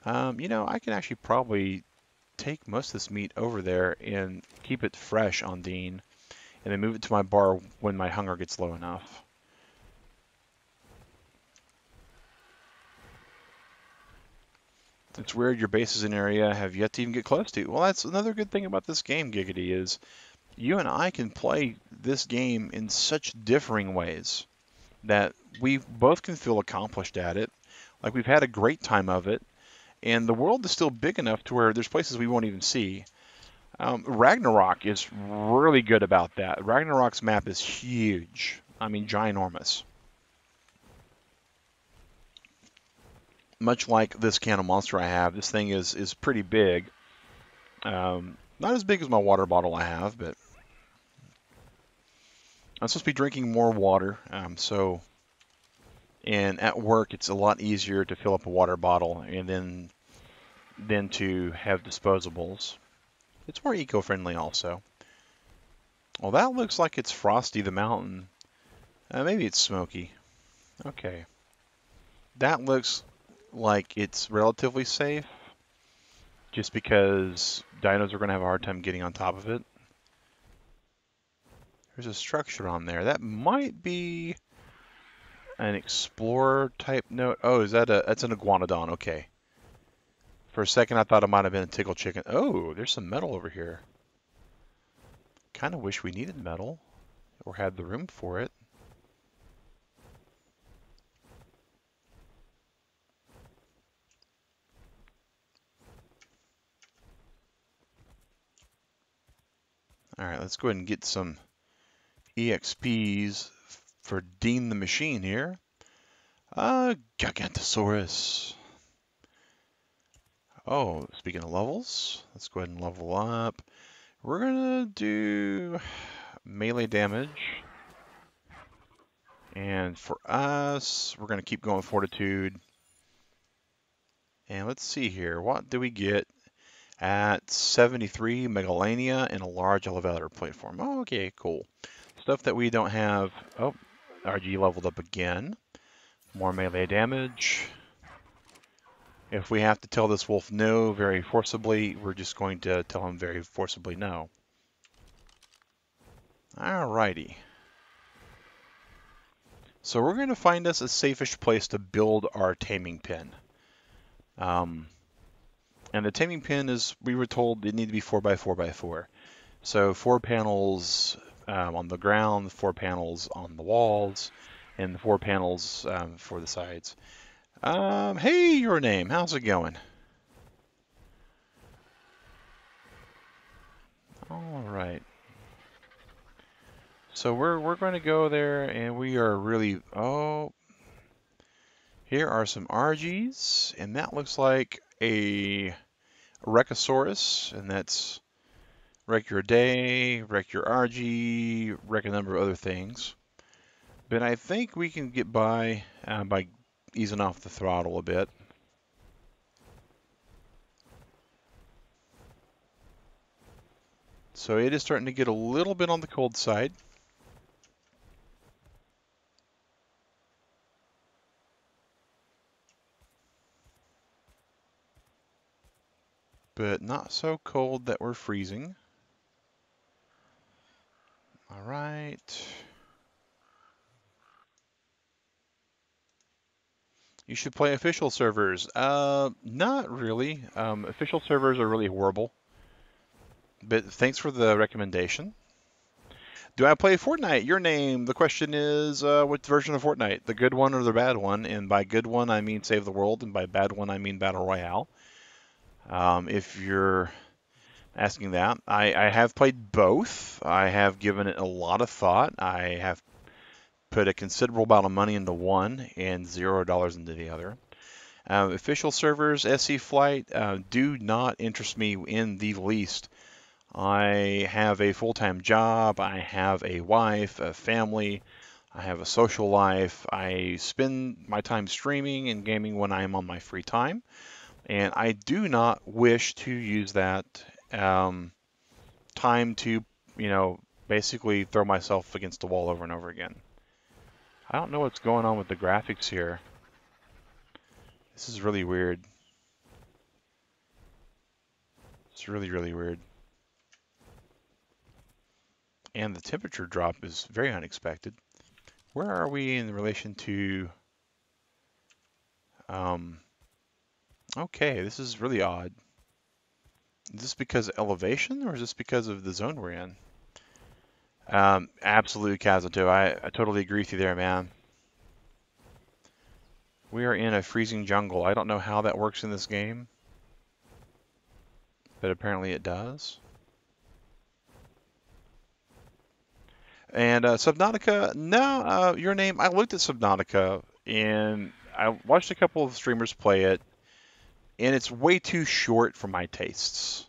Speaker 1: I can actually probably take most of this meat over there and keep it fresh on Dean and then move it to my bar when my hunger gets low enough. It's weird your base is an area I have yet to even get close to. Well, that's another good thing about this game, Giggity, is you and I can play this game in such differing ways that we both can feel accomplished at it, like we've had a great time of it, and the world is still big enough to where there's places we won't even see. Ragnarok is really good about that. Ragnarok's map is huge. I mean, ginormous. Much like this can of monster I have, this thing is pretty big. Not as big as my water bottle I have, but I'm supposed to be drinking more water. And at work, it's a lot easier to fill up a water bottle and then to have disposables. It's more eco-friendly also. Well, that looks like it's Frosty the Mountain. Maybe it's Smoky. Okay. That looks like it's relatively safe, just because dinos are going to have a hard time getting on top of it. There's a structure on there. That might be an explorer type note. Oh, that's an iguanodon. Okay. For a second, I thought it might have been a tickle chicken. Oh, there's some metal over here. Kind of wish we needed metal or had the room for it. All right, let's go ahead and get some EXPs for Dean the Machine here. Gigantosaurus. Oh, speaking of levels, let's go ahead and level up. We're gonna do melee damage. And for us, we're gonna keep going Fortitude. And let's see here, what do we get at 73 Megalania and a large elevator platform? Oh, okay, cool. Stuff that we don't have. Oh, RG leveled up again. More melee damage. If we have to tell this wolf no very forcibly, we're just going to tell him very forcibly no. Alrighty. So we're going to find us a safe-ish place to build our taming pen. And the taming pen is, we were told it needed to be 4x4x4. So 4 panels on the ground, 4 panels on the walls, and 4 panels for the sides. Hey, your name, how's it going? All right. So we're going to go there, and we are really, oh, Here are some RGs, and that looks like a Wreckosaurus, and that's wreck your day, wreck your RG, wreck a number of other things. But I think we can get by easing off the throttle a bit. So it is starting to get a little bit on the cold side. But not so cold that we're freezing. All right. You should play official servers. Not really. Official servers are really horrible. But thanks for the recommendation. Do I play Fortnite? Your name. The question is, what version of Fortnite? The good one or the bad one? And by good one, I mean Save the World, and by bad one, I mean Battle Royale. If you're asking that, I have played both. I have given it a lot of thought. I have put a considerable amount of money into one and $0 into the other. Official servers, SE Flight, do not interest me in the least. I have a full-time job, I have a wife, a family, I have a social life. I spend my time streaming and gaming when I am on my free time, and I do not wish to use that time to, basically throw myself against the wall over and over again. I don't know what's going on with the graphics here. This is really weird. It's really, really weird. And the temperature drop is very unexpected. Where are we in relation to... okay, this is really odd. Is this because of elevation, or is this because of the zone we're in? Absolute Kazuto. I totally agree with you there, man. We are in a freezing jungle. I don't know how that works in this game, but apparently it does. And Subnautica, no, your name. I looked at Subnautica and I watched a couple of streamers play it, and it's way too short for my tastes.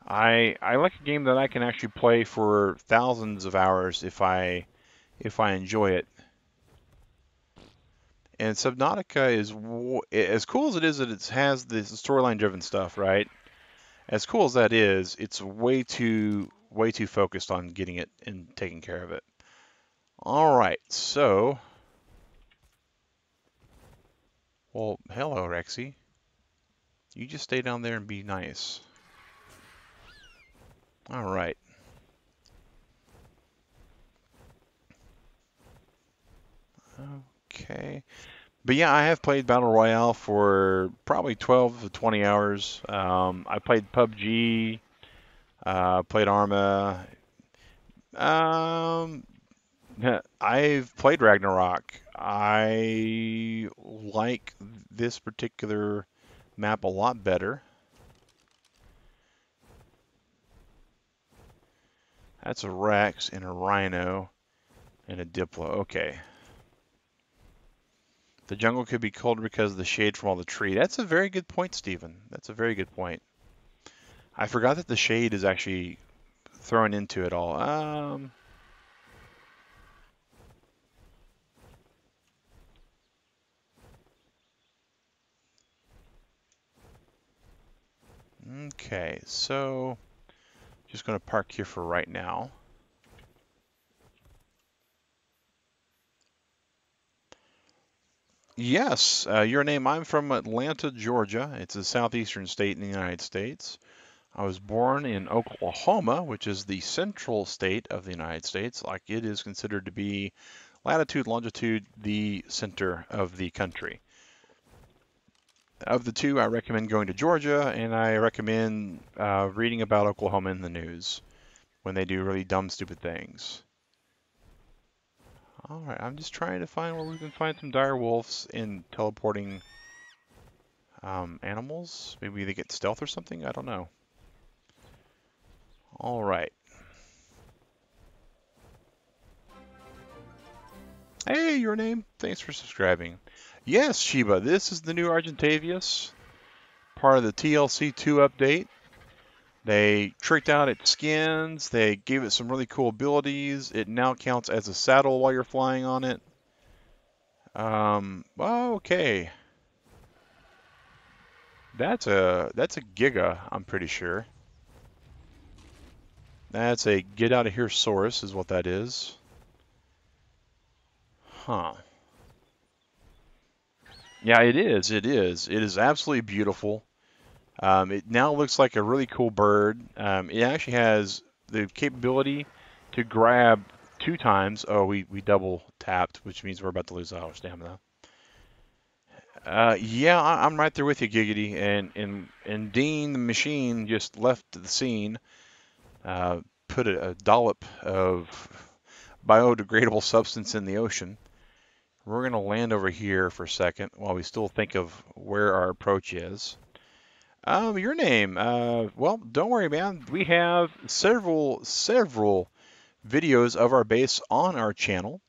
Speaker 1: I like a game that I can actually play for thousands of hours if I enjoy it. And Subnautica is as cool as it is that it has this storyline driven stuff, right? As cool as that is, it's way too focused on getting it and taking care of it. All right, so, well, hello, Rexy. You just stay down there and be nice. All right. Okay. But yeah, I have played Battle Royale for probably 12 to 20 hours. I played PUBG, played Arma. Um, I've played Ragnarok. I like this particular map a lot better. That's a Rex and a Rhino and a Diplo. Okay. The jungle could be colder because of the shade from all the tree. That's a very good point, Stephen. That's a very good point. I forgot that the shade is actually thrown into it all. Okay, so just going to park here for right now. Yes, your name. I'm from Atlanta, Georgia. It's a southeastern state in the United States. I was born in Oklahoma, which is the central state of the United States. Like, it is considered to be latitude, longitude, the center of the country. Of the two, I recommend going to Georgia, and I recommend reading about Oklahoma in the news when they do really dumb, stupid things. All right, I'm just trying to find where we can find some dire wolves in teleporting animals. Maybe they get stealth or something. I don't know. All right. Hey, your name. Thanks for subscribing. Yes, Sheba, this is the new Argentavius, part of the TLC2 update. They tricked out its skins, they gave it some really cool abilities. It now counts as a saddle while you're flying on it. Oh, okay. That's a Giga, I'm pretty sure. That's a get out of here Saurus is what that is. Huh. Yeah, it is. It is. It is absolutely beautiful. It now looks like a really cool bird. It actually has the capability to grab 2 times. Oh, we double tapped, which means we're about to lose our stamina. Yeah, I'm right there with you, Giggity. And Dean the machine just left the scene. Put a dollop of biodegradable substance in the ocean. We're going to land over here for a second while we still think of where our approach is. Your name. Well, don't worry, man. We have several videos of our base on our channel.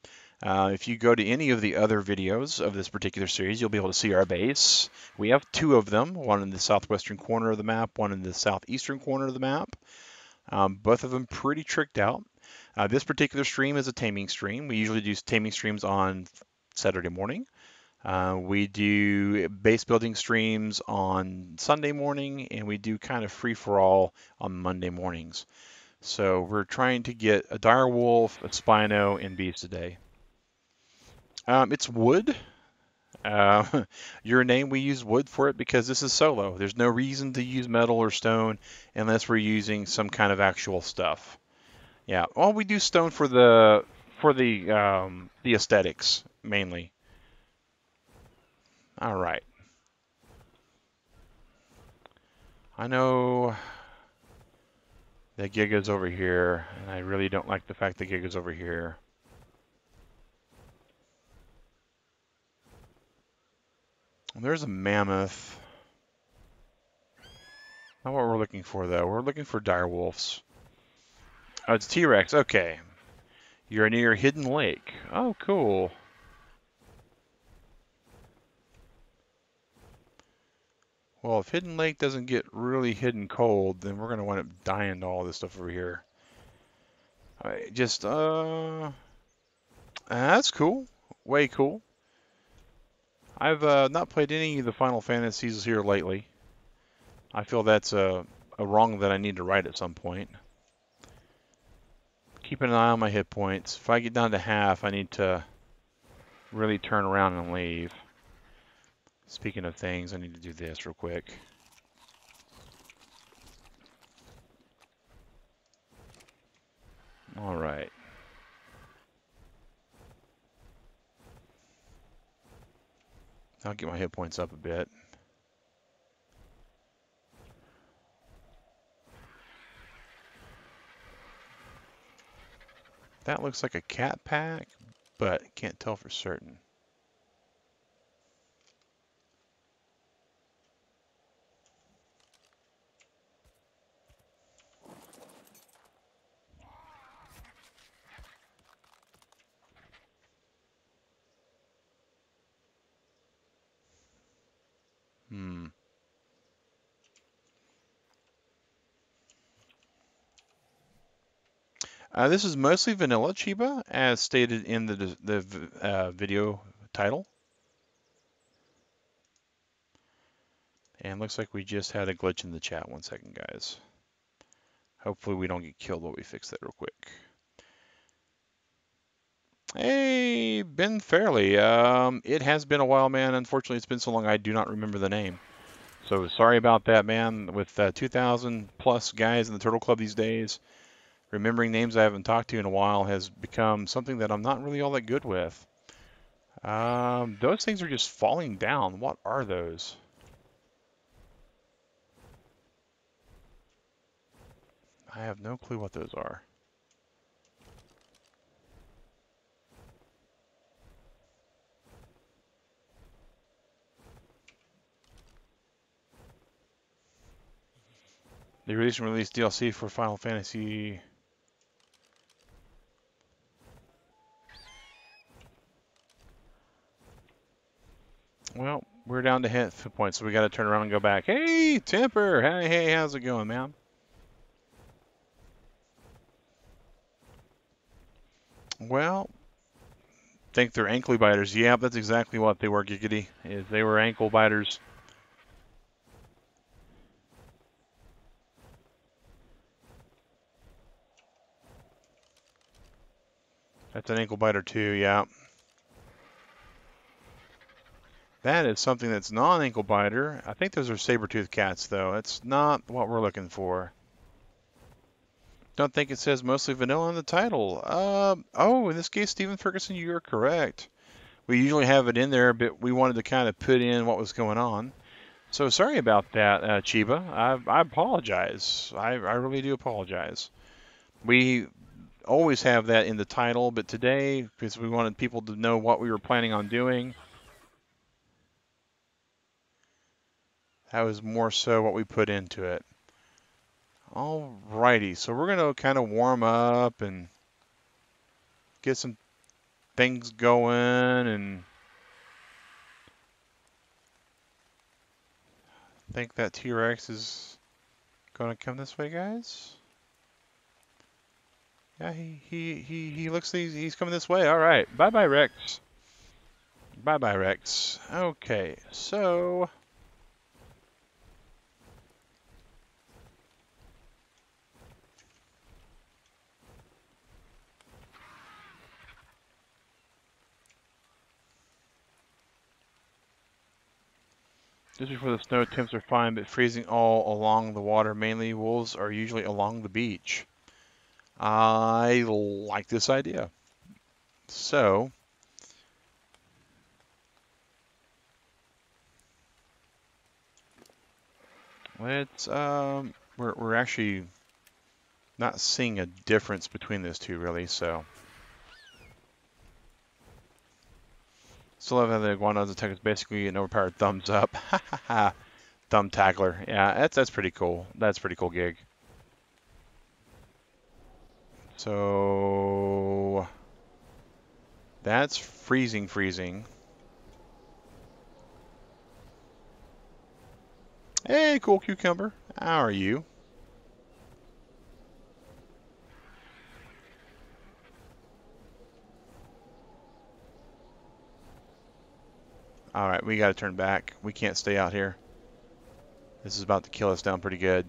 Speaker 1: If you go to any of the other videos of this particular series, you'll be able to see our base. We have 2 of them, one in the southwestern corner of the map, one in the southeastern corner of the map. Both of them pretty tricked out. This particular stream is a taming stream. We usually do taming streams on Saturday morning. We do base building streams on Sunday morning, and we do kind of free for all on Monday mornings. So we're trying to get a dire wolf, a spino, and beast today. It's wood. Your name, we use wood for it because this is solo. There's no reason to use metal or stone unless we're using some kind of actual stuff. Yeah, well, we do stone for the aesthetics mainly. All right. I know that Giga's over here, and I really don't like the fact that Giga's over here. There's a mammoth. Not what we're looking for, though. We're looking for dire wolves. Oh, it's T-Rex. Okay. You're near Hidden Lake. Oh, cool. Well, if Hidden Lake doesn't get really hidden cold, then we're going to wind up dying to all this stuff over here. All right, just, that's cool. Way cool. I've not played any of the Final Fantasies here lately. I feel that's a wrong that I need to right at some point. Keeping an eye on my hit points. If I get down to half, I need to really turn around and leave. Speaking of things, I need to do this real quick. All right. I'll get my hit points up a bit. That looks like a cat pack, but can't tell for certain. This is mostly vanilla Chiba, as stated in the video title. And looks like we just had a glitch in the chat. 1 second, guys. Hopefully we don't get killed while we fix that real quick. Hey, Ben Fairley. It has been a while, man. Unfortunately, it's been so long I do not remember the name. So sorry about that, man. With 2,000 plus guys in the Turtle Club these days, remembering names I haven't talked to in a while has become something that I'm not really all that good with. Those things are just falling down. What are those? I have no clue what those are. They released DLC for Final Fantasy. we're down to hit points, so we got to turn around and go back. Hey, Temper! Hey, how's it going, man? Well, think they're ankle biters. Yeah, that's exactly what they were, Giggity. Is they were ankle biters. That's an ankle biter too, yeah. That is something that's non-ankle biter. I think those are saber-toothed cats, though. That's not what we're looking for. Don't think it says mostly vanilla in the title. Oh, in this case, Stephen Ferguson, you're correct. We usually have it in there, but we wanted to kind of put in what was going on. So sorry about that, Chiba. I apologize. I really do apologize. We always have that in the title, but today, because we wanted people to know what we were planning on doing, that was more so what we put into it. Alrighty, so we're going to kind of warm up and get some things going, and I think that T-Rex is going to come this way, guys. Yeah, he looks he's coming this way. All right, bye-bye, Rex. Bye-bye, Rex. Okay, so just before the snow, temps are fine, but freezing all along the water. Mainly, wolves are usually along the beach. I like this idea. So let's we're actually not seeing a difference between those two really. So still have the iguanas attack is basically an overpowered thumbs up. Thumb tackler. Yeah, that's pretty cool. That's a pretty cool gig. So that's freezing. Hey, cool cucumber. How are you? All right, we got to turn back. We can't stay out here. This is about to kill us down pretty good.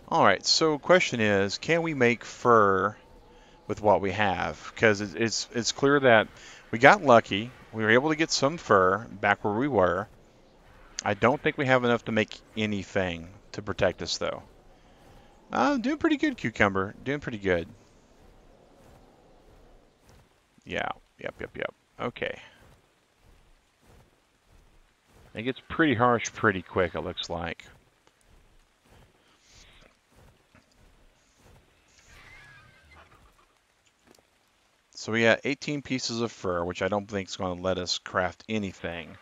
Speaker 1: All right, so question is, can we make fur with what we have? Because it's clear that we got lucky. We were able to get some fur back where we were. I don't think we have enough to make anything to protect us, though. Doing pretty good, cucumber. Doing pretty good. Yeah. Yep. Okay. It gets pretty harsh pretty quick, it looks like. So we got 18 pieces of fur, which I don't think is going to let us craft anything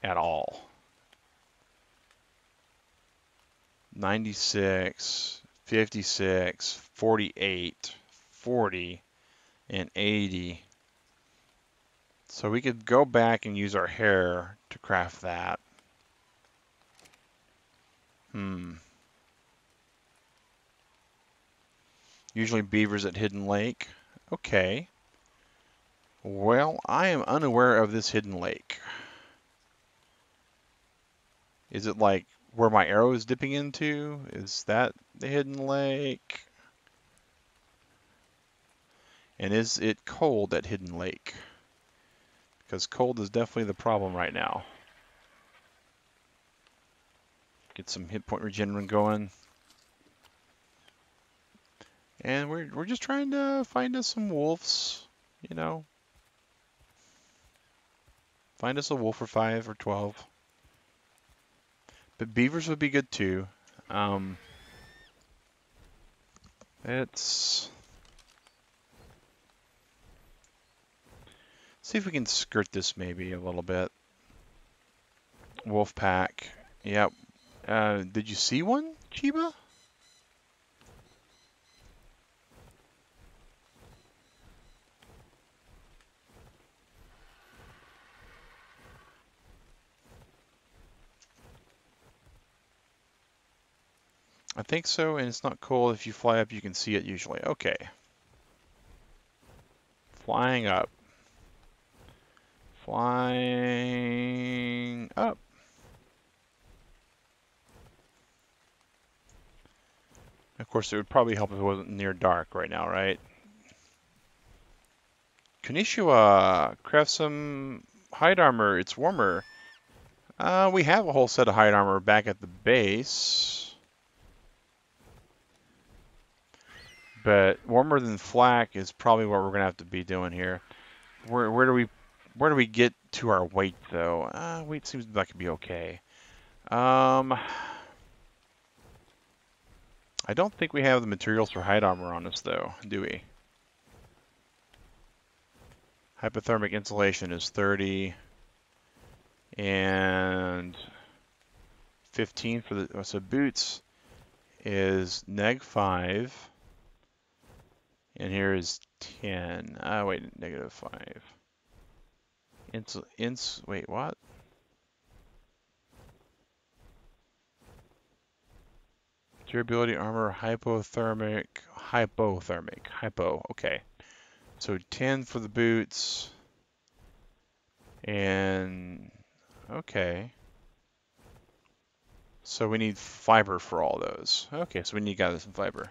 Speaker 1: at all. 96, 56, 48, 40, and 80. So we could go back and use our hair to craft that. Usually beavers at Hidden Lake. Okay. Well, I am unaware of this hidden lake. Is it like where my arrow is dipping into? Is that the hidden lake? And is it cold at Hidden Lake? Because cold is definitely the problem right now. Get some hit point regeneration going. And we're just trying to find us some wolves, you know. Find us a wolf for 5 or 12. But beavers would be good too. Let's see if we can skirt this maybe a little bit. Wolf pack. Yep. Did you see one, Chiba? I think so, and it's not cool. If you fly up, you can see it usually. Okay. Flying up. Flying up. Of course, it would probably help if it wasn't near dark right now, right? Konnichiwa, craft some hide armor. It's warmer. We have a whole set of hide armor back at the base. But warmer than flak is probably what we're gonna have to be doing here. Where do we get to our weight though? Weight seems like it'd be okay. I don't think we have the materials for hide armor on us though, do we? Hypothermic insulation is 30 and 15 for the so boots is -5 and here is 10. Wait, -5. Wait, what? Durability armor, hypo. Okay. So 10 for the boots. And okay. So we need fiber for all those. Okay, so we need to gather some fiber.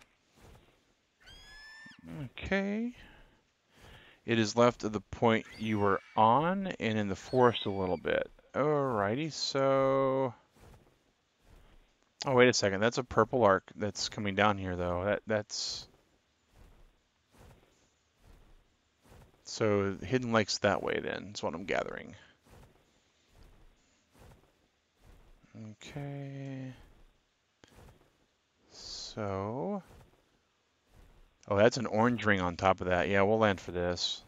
Speaker 1: Okay. It is left of the point you were on and in the forest a little bit. Alrighty, so oh, wait a second. That's a purple arc that's coming down here, though. That's so Hidden Lake's that way. Then is what I'm gathering. Okay. So, oh, that's an orange ring on top of that. Yeah, we'll land for this.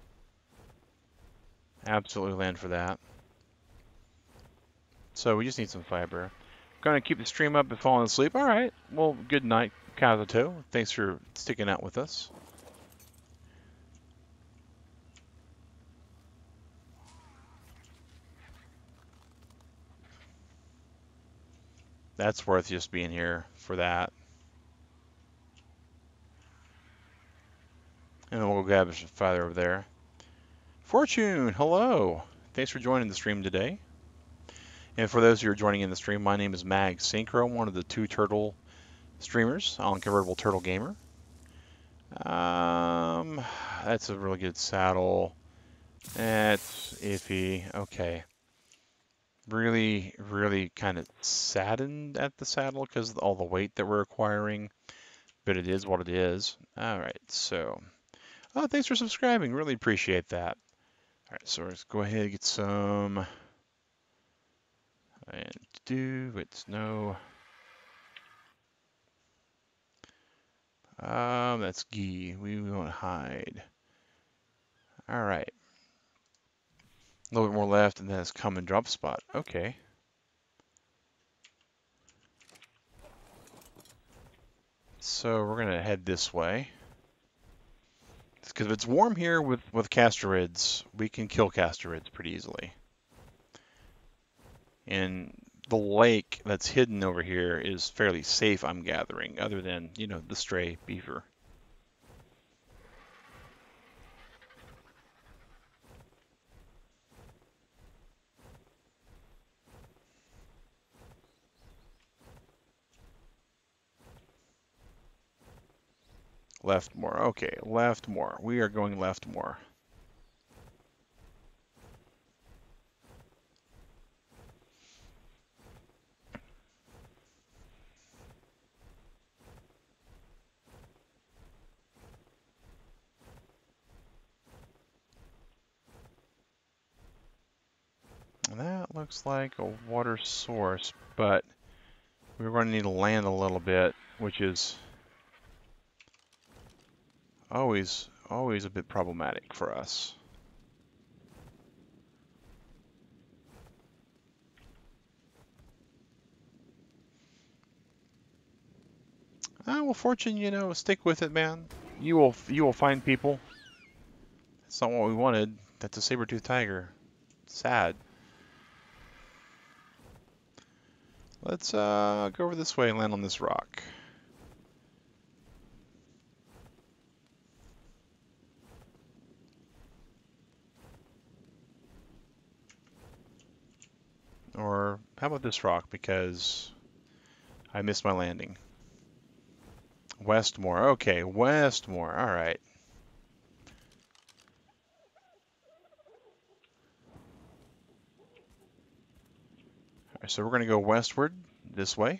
Speaker 1: Absolutely land for that. So we just need some fiber. Gonna keep the stream up and falling asleep. All right. Well, good night, Kazuto. Thanks for sticking out with us. That's worth just being here for that. And then we'll go grab some fiber over there. Fortune, hello. Thanks for joining the stream today. And for those who are joining in the stream, my name is Mag Synchro, one of the 2 turtle streamers on Convertible Turtle Gamer. That's a really good saddle. That's iffy. Okay. Really, really kind of saddened at the saddle because of all the weight that we're acquiring, but it is what it is. All right, so, oh, thanks for subscribing. Really appreciate that. All right, so let's go ahead and get some, and it's no, that's ghee. We won't hide. All right. A little bit more left, and then it's come and drop spot. Okay. So we're gonna head this way. Because if it's warm here with castorids, we can kill castorids pretty easily. And the lake that's hidden over here is fairly safe, I'm gathering, other than, you know, the stray beaver. Left more. Okay, left more. We are going left more. That looks like a water source, but we're going to need to land a little bit, which is always a bit problematic for us. Well, Fortune, you know, stick with it, man. You will find people. That's not what we wanted. That's a saber-toothed tiger. Sad. Let's go over this way and land on this rock. Or how about this rock? Because I missed my landing. Westmore. Okay, Westmore. All right. All right, so we're going to go westward this way.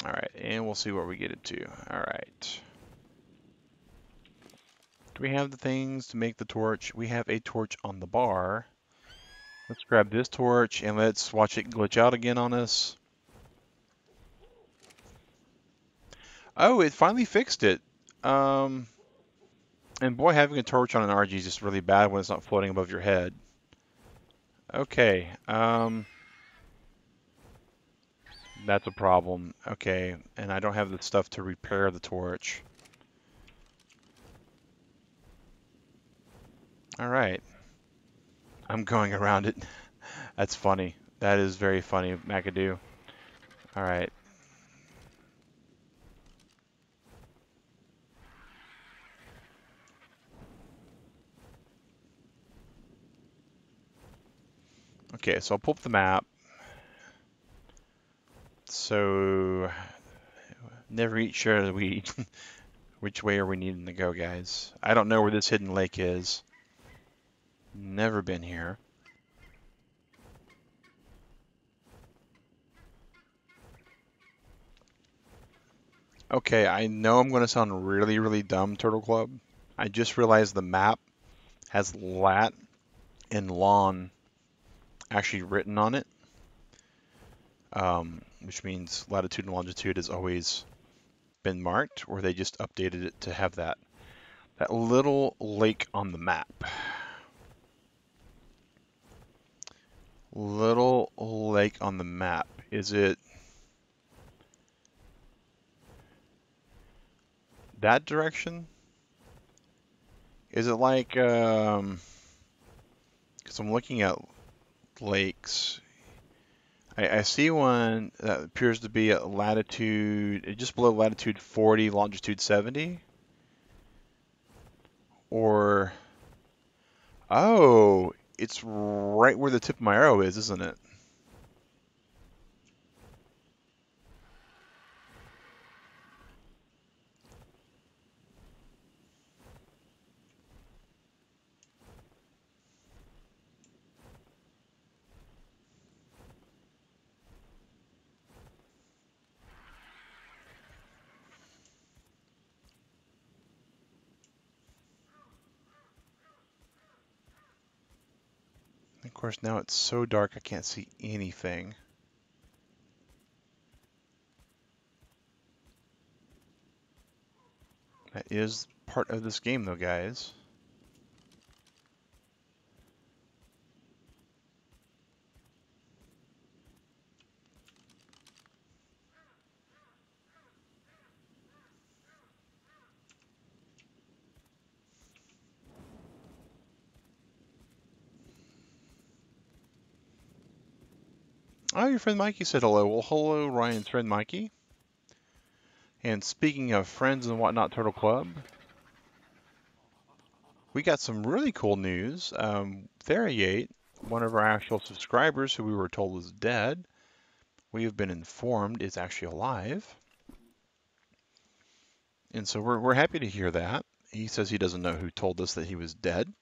Speaker 1: All right, and we'll see where we get it to. All right. Do we have the things to make the torch? We have a torch on the bar. Let's grab this torch and let's watch it glitch out again on us. Oh, it finally fixed it. And boy, having a torch on an RG is just really bad when it's not floating above your head. Okay, that's a problem. Okay, and I don't have the stuff to repair the torch. All right. I'm going around it. That's funny. That is very funny, McAdoo. All right. Okay, so I'll pull up the map. So, never eat, share we eat. Which way are we needing to go, guys? I don't know where this hidden lake is. Never been here. Okay, I know I'm going to sound really, really dumb, Turtle Club. I just realized the map has lat and lon actually written on it, which means latitude and longitude has always been marked, or they just updated it to have that little lake on the map. Little lake on the map. Is it that direction? Is it like, because I'm looking at lakes. I see one that appears to be at latitude, just below latitude 40, longitude 70. Or, oh, it's right where the tip of my arrow is, isn't it? Of course, now it's so dark I can't see anything. That is part of this game, though, guys. Oh, your friend Mikey said hello. Well, hello, Ryan's friend Mikey. And speaking of friends and whatnot, Turtle Club, we got some really cool news. Theriate, one of our actual subscribers who we were told was dead, we have been informed is actually alive. And so we're happy to hear that. He says he doesn't know who told us that he was dead.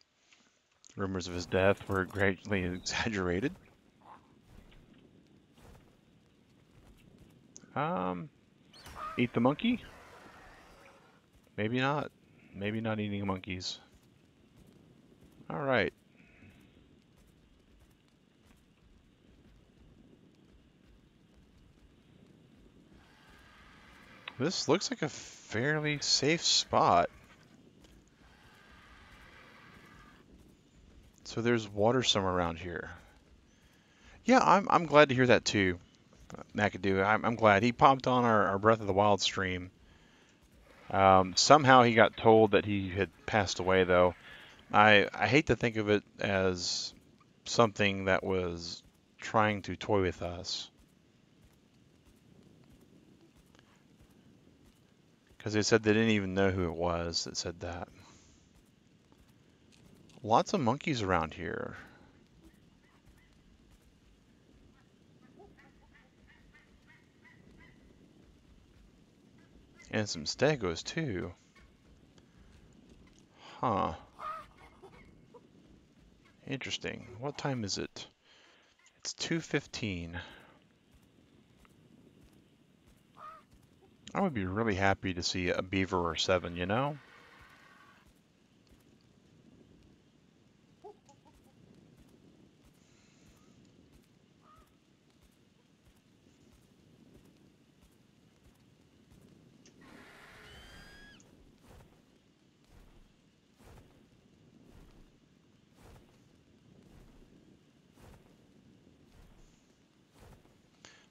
Speaker 1: Rumors of his death were greatly exaggerated. Eat the monkey? Maybe not. Maybe not eating monkeys. All right. This looks like a fairly safe spot. So there's water somewhere around here. Yeah, I'm glad to hear that too, McAdoo. I'm glad. He popped on our Breath of the Wild stream. Somehow he got told that he had passed away, though. I hate to think of it as something that was trying to toy with us. Because they said they didn't even know who it was that said that. Lots of monkeys around here. And some stegos too. Huh. Interesting. What time is it? It's 2:15. I would be really happy to see a beaver or 7, you know?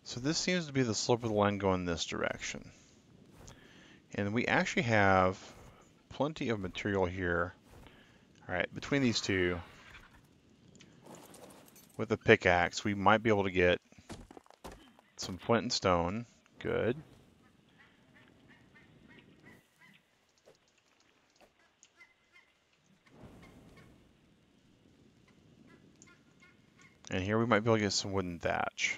Speaker 1: So this seems to be the slope of the line going this direction. And we actually have plenty of material here. All right, between these two, with a pickaxe, we might be able to get some flint and stone. Good. And here we might be able to get some wooden thatch.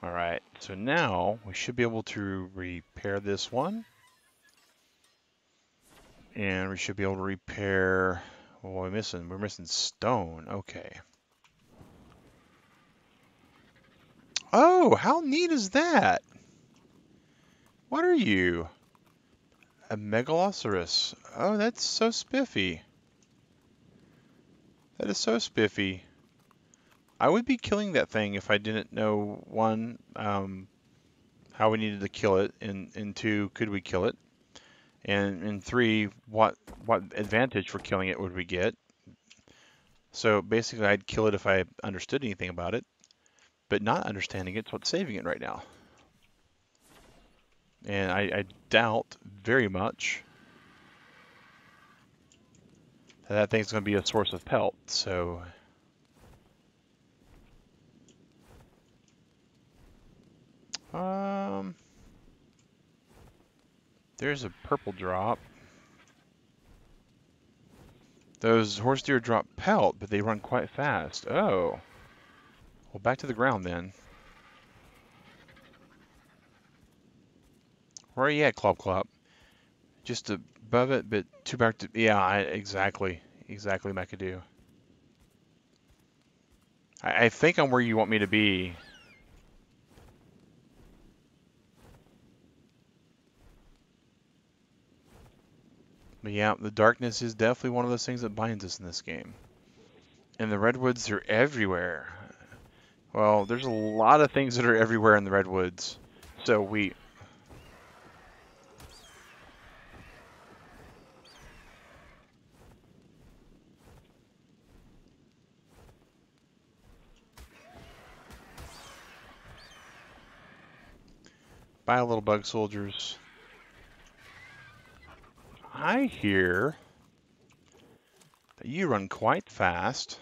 Speaker 1: All right, so now we should be able to repair this one. And we should be able to repair, what are we missing? We're missing stone, okay. Oh, how neat is that? What are you? A megalosaurus. Oh, that's so spiffy. That is so spiffy. I would be killing that thing if I didn't know, one, how we needed to kill it, and two, could we kill it? And three, what advantage for killing it would we get? So basically, I'd kill it if I understood anything about it, but not understanding it's what's saving it right now. And I doubt very much that thing's going to be a source of pelt, so... There's a purple drop. Those horse deer drop pelt, but they run quite fast. Oh. Well, back to the ground then. Where are you at, Clop Clop? Just above it, but too back to... Yeah, exactly. Exactly, McAdoo. I think I'm where you want me to be. But yeah, the darkness is definitely one of those things that binds us in this game. And the redwoods are everywhere. Well, there's a lot of things that are everywhere in the redwoods. So we... Bye, little bug soldiers. I hear that you run quite fast.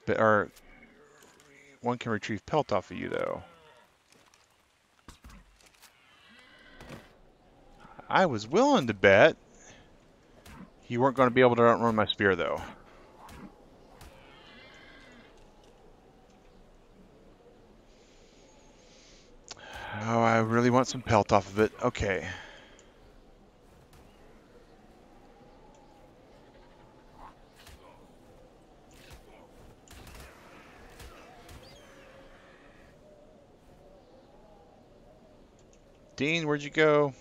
Speaker 1: But one can retrieve pelt off of you, though. I was willing to bet you weren't going to be able to outrun my spear, though. Oh, I really want some pelt off of it. Okay. Dean, where'd you go?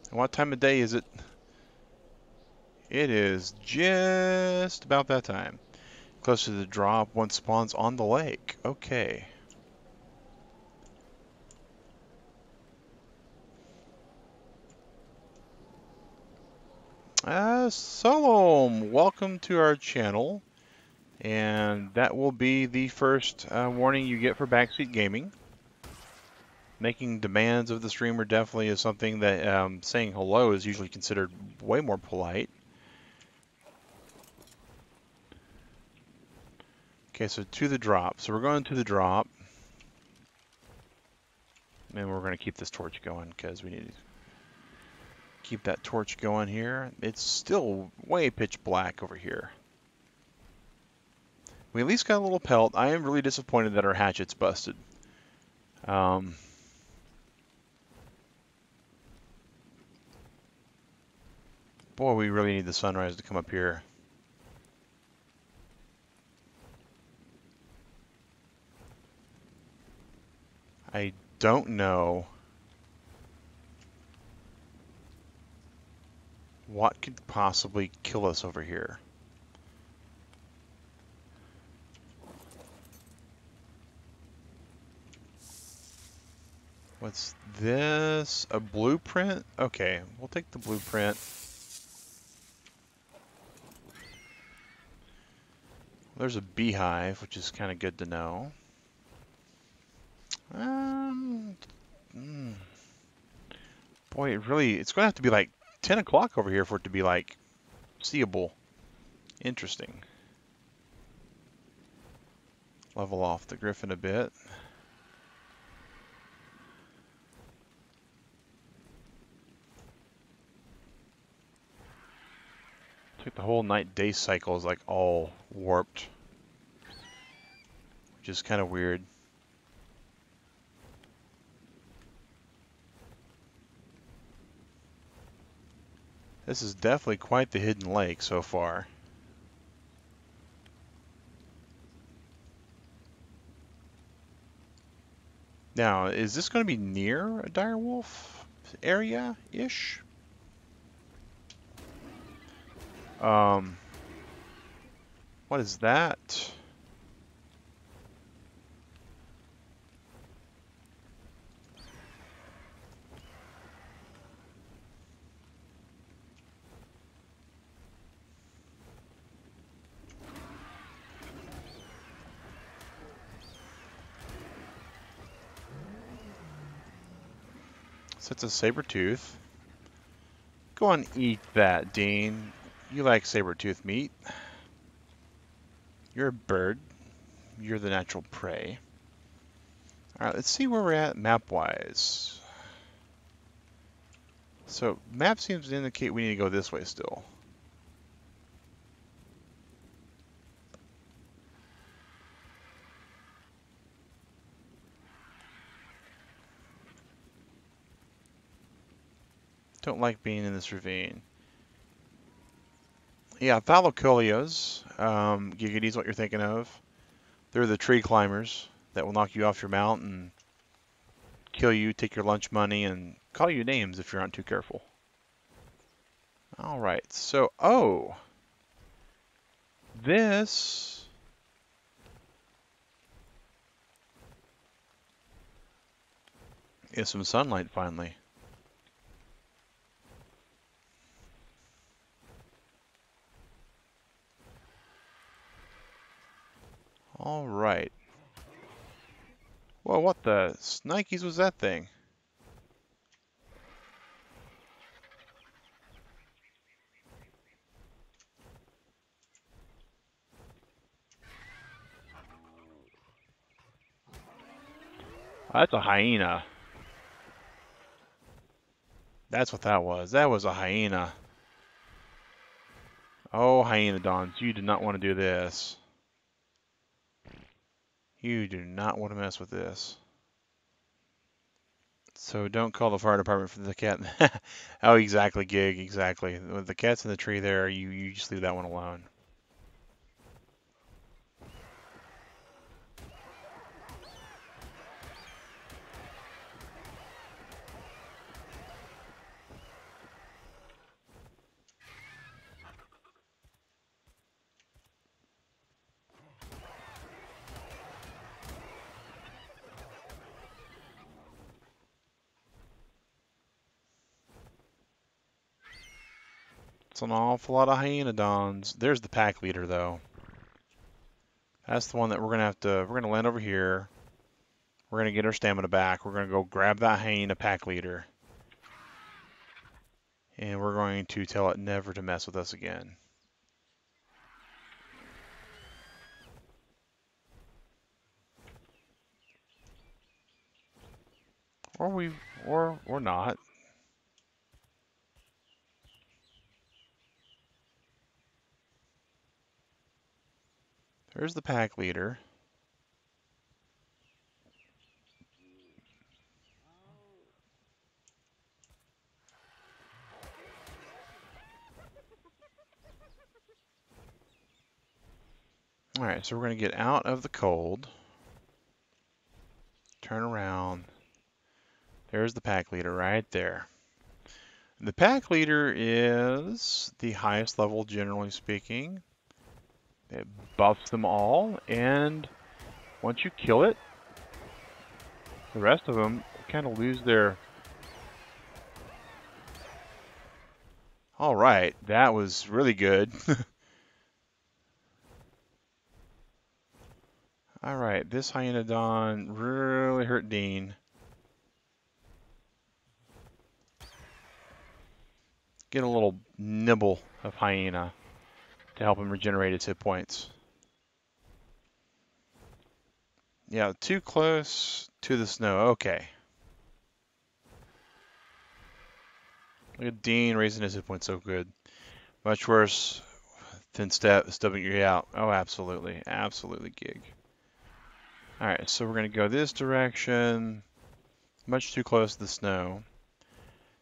Speaker 1: And what time of day is it? It is just about that time. Close to the drop, one spawns on the lake. Okay. Solom, welcome to our channel. And that will be the first warning you get for Backseat Gaming. Making demands of the streamer definitely is something that saying hello is usually considered way more polite. Okay, so to the drop. So we're going to the drop. And we're going to keep this torch going because we need to keep that torch going here. It's still way pitch black over here. We at least got a little pelt. I am really disappointed that our hatchet's busted. Boy, we really need the sunrise to come up here. I don't know what could possibly kill us over here. What's this? A blueprint? Okay, we'll take the blueprint. There's a beehive, which is kind of good to know. Boy, it's going to have to be like 10 o'clock over here for it to be like seeable. Interesting. Level off the griffin a bit. It's like the whole night-day cycle is like all warped, which is kind of weird. This is definitely quite the hidden lake so far. Now, is this going to be near a direwolf area-ish? What is that? So it's a saber-tooth. Go on, eat that, Dean. You like saber-tooth meat. You're a bird. You're the natural prey. Alright, let's see where we're at map-wise. So, map seems to indicate we need to go this way still. Don't like being in this ravine. Yeah, thalocolios, Giggity is what you're thinking of. They're the tree climbers that will knock you off your mount and kill you, take your lunch money, and call you names if you aren't too careful. Alright, so, this is some sunlight finally. Alright. Well, what the snikes was that thing? That's a hyena. That's what that was. That was a hyena. Oh, hyenodons, you do not want to do this. You do not want to mess with this. So don't call the fire department for the cat. Oh, exactly, Gig, exactly. With the cat's in the tree there, you just leave that one alone. It's an awful lot of hyenodons. There's the pack leader, though. That's the one that we're gonna land over here. We're gonna get our stamina back. We're gonna go grab that hyena pack leader. And we're going to tell it never to mess with us again. Or not. There's the pack leader. All right, so we're going to get out of the cold. Turn around. There's the pack leader right there. The pack leader is the highest level, generally speaking. It buffs them all, and once you kill it, the rest of them kind of lose their... All right, that was really good. All right, this Hyenodon really hurt Dean. Get a little nibble of Hyena to help him regenerate his hit points. Yeah, too close to the snow. Okay. Look at Dean raising his hit points so good. Much worse than stubbing your out. Oh, absolutely. Absolutely, Gig. Alright, so we're going to go this direction. Much too close to the snow.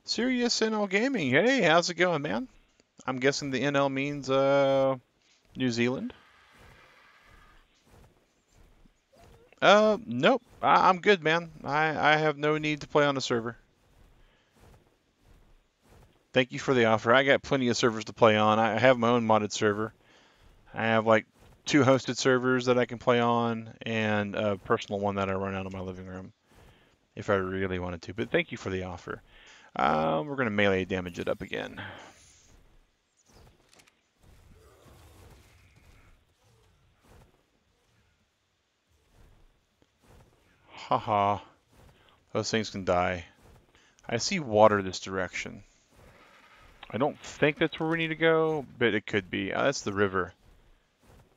Speaker 1: Serious NL Gaming. Hey, how's it going, man? I'm guessing the NL means New Zealand. Nope. I'm good, man. I have no need to play on a server. Thank you for the offer. I got plenty of servers to play on. I have my own modded server. I have like 2 hosted servers that I can play on and a personal one that I run out of my living room if I really wanted to. But thank you for the offer. We're going to melee damage it up again. Haha. Those things can die. I see water this direction. I don't think that's where we need to go, but it could be. That's the river.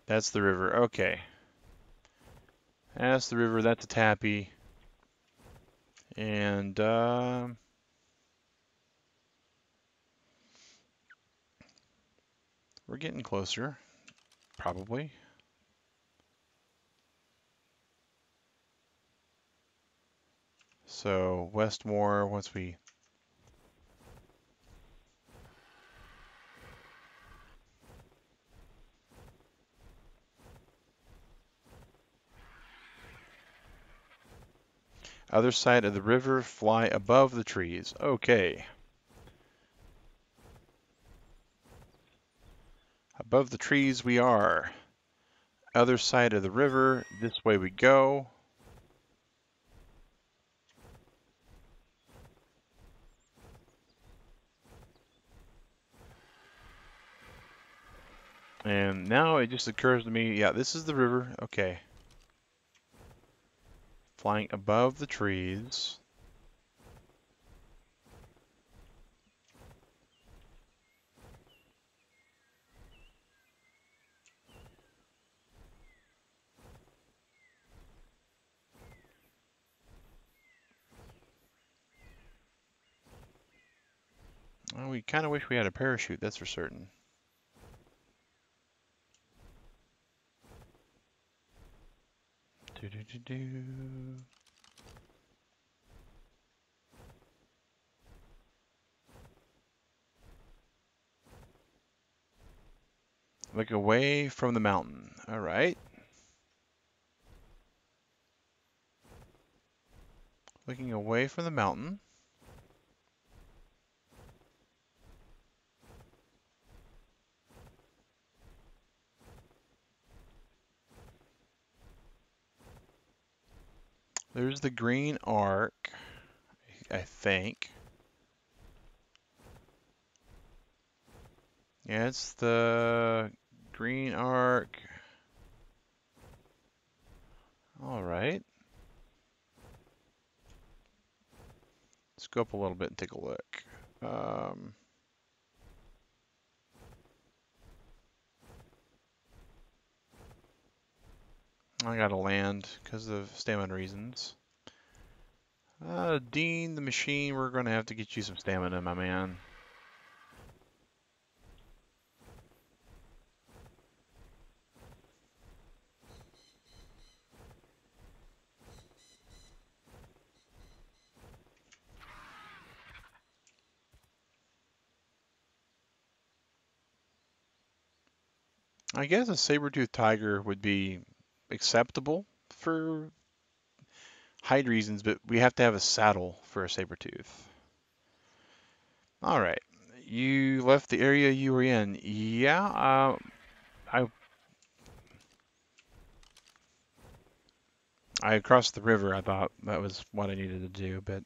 Speaker 1: That's the river. Okay. That's the river. That's a tappy. And, we're getting closer. Probably. So, Westmore, once we... Other side of the river, fly above the trees. Okay. Above the trees we are. Other side of the river, this way we go. And now it just occurs to me, yeah, this is the river. Okay. Flying above the trees. Well, we kind of wish we had a parachute, that's for certain. Do-do-do-do. Look away from the mountain. All right. Looking away from the mountain. There's the green arc, I think. Yeah, it's the green arc. All right. Let's go up a little bit and take a look. I gotta land because of stamina reasons. Dean, the machine, we're going to have to get you some stamina, my man. I guess a saber-toothed tiger would be acceptable for hide reasons, but we have to have a saddle for a saber-tooth. All right. You left the area you were in. Yeah, I crossed the river. I thought that was what I needed to do, but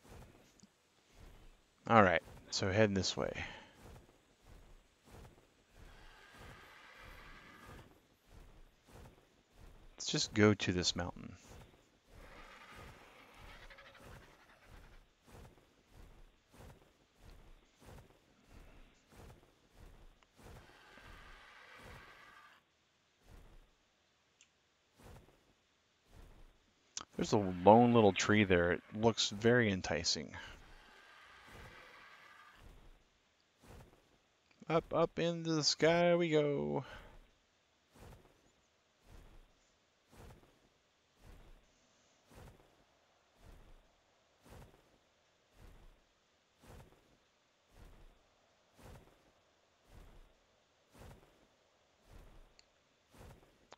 Speaker 1: all right. So heading this way. Let's just go to this mountain. There's a lone little tree there. It looks very enticing. Up into the sky we go.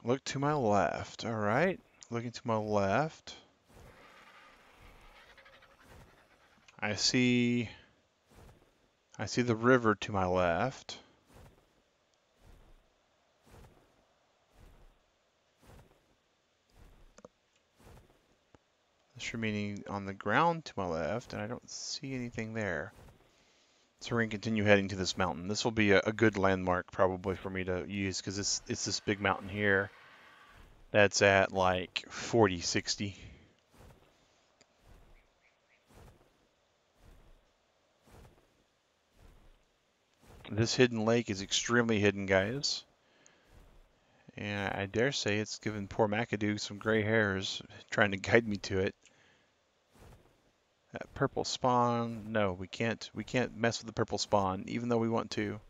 Speaker 1: Look to my left. All right. Looking to my left. I see the river to my left. This remaining on the ground to my left, and I don't see anything there. So we're going to continue heading to this mountain. This will be a good landmark probably for me to use because it's this big mountain here that's at like 40, 60. This hidden lake is extremely hidden, guys. And I dare say it's given poor McAdoo some gray hairs trying to guide me to it. That purple spawn, no, we can't mess with the purple spawn, even though we want to.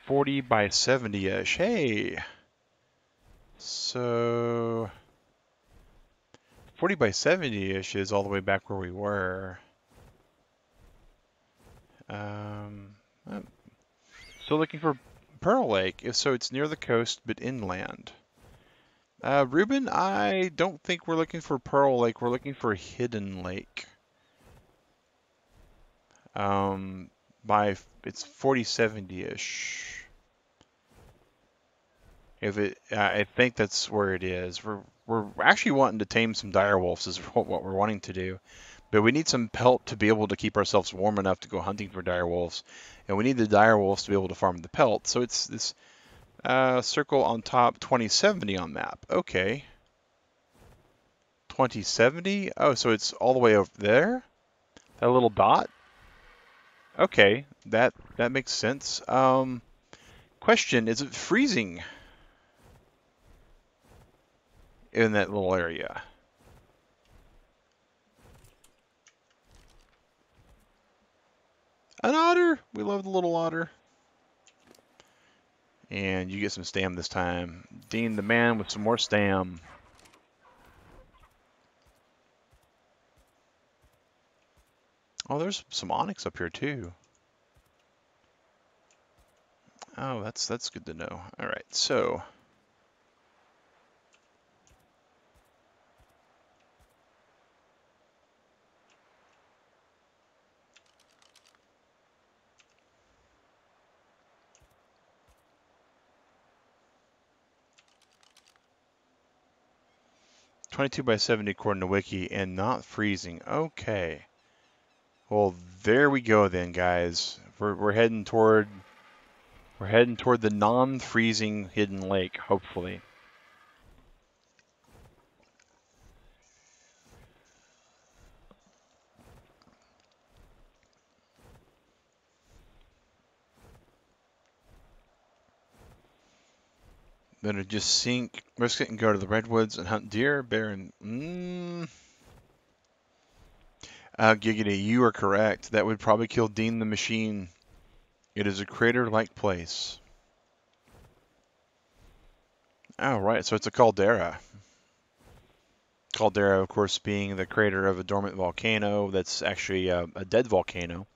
Speaker 1: 40 by 70-ish. Hey! So 40 by 70-ish is all the way back where we were. I'm still looking for Pearl Lake. So it's near the coast, but inland. Ruben, I don't think we're looking for Pearl Lake. We're looking for Hidden Lake. It's 4070-ish. I think that's where it is. We're actually wanting to tame some direwolves is what we're wanting to do, but we need some pelt to be able to keep ourselves warm enough to go hunting for direwolves, and we need the direwolves to be able to farm the pelt. So it's this circle on top, 2070 on map. Okay, 2070. Oh, so it's all the way over there. That little dot. Okay, that makes sense. Question: is it freezing in that little area? An otter! We love the little otter. And you get some stam this time. Dean the man with some more stam. Oh, there's some onyx up here too. Oh, that's good to know. All right, so 22 by 70 according to Wiki, and not freezing. Okay. Well, there we go then, guys. We're heading toward the non-freezing hidden lake, hopefully. Better just sink, risk it, and go to the redwoods and hunt deer, bear, and Giggity, you are correct. That would probably kill Dean the Machine. It is a crater-like place. Oh, right, so it's a caldera. Caldera, of course, being the crater of a dormant volcano that's actually a dead volcano.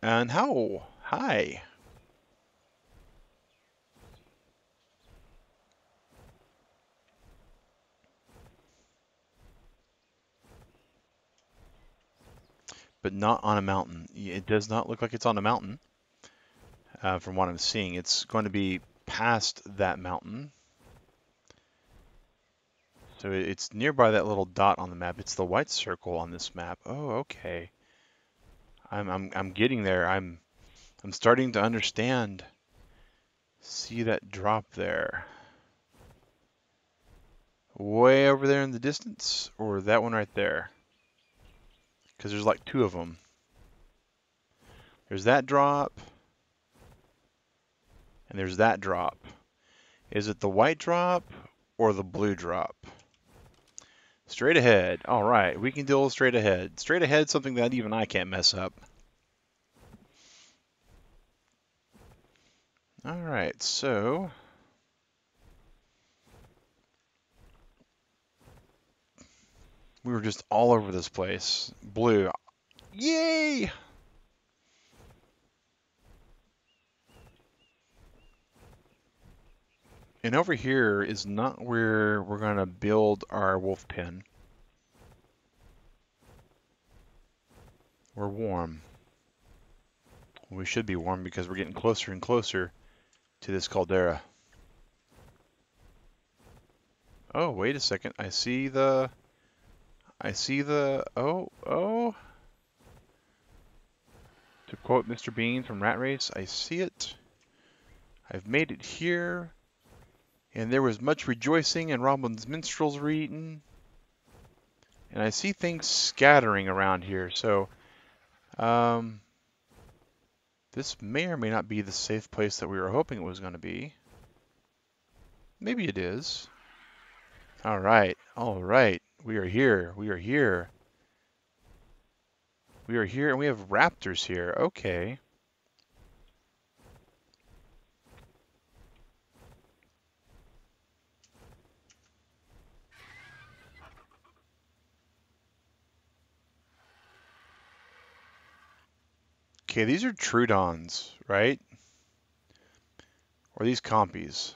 Speaker 1: And how? Hi. But not on a mountain. It does not look like it's on a mountain. From what I'm seeing, it's going to be past that mountain. So it's nearby that little dot on the map. It's the white circle on this map. Oh, okay. I'm getting there. I'm starting to understand. See that drop there? Way over there in the distance, or that one right there? Because there's like two of them. There's that drop, and there's that drop. Is it the white drop or the blue drop? Straight ahead. All right, we can deal with straight ahead. Straight ahead, something that even I can't mess up. All right, so we were just all over this place. Blue. Yay! And over here is not where we're going to build our wolf pen. We're warm. We should be warm because we're getting closer and closer to this caldera. Oh, wait a second. I see the, oh. To quote Mr. Bean from Rat Race, I see it. I've made it here. And there was much rejoicing, and Robin's minstrels were eaten. And I see things scattering around here, so this may or may not be the safe place that we were hoping it was going to be. Maybe it is. All right, we are here, we are here. We are here, and we have raptors here, okay. Okay, these are Trudons, right? Or these compies.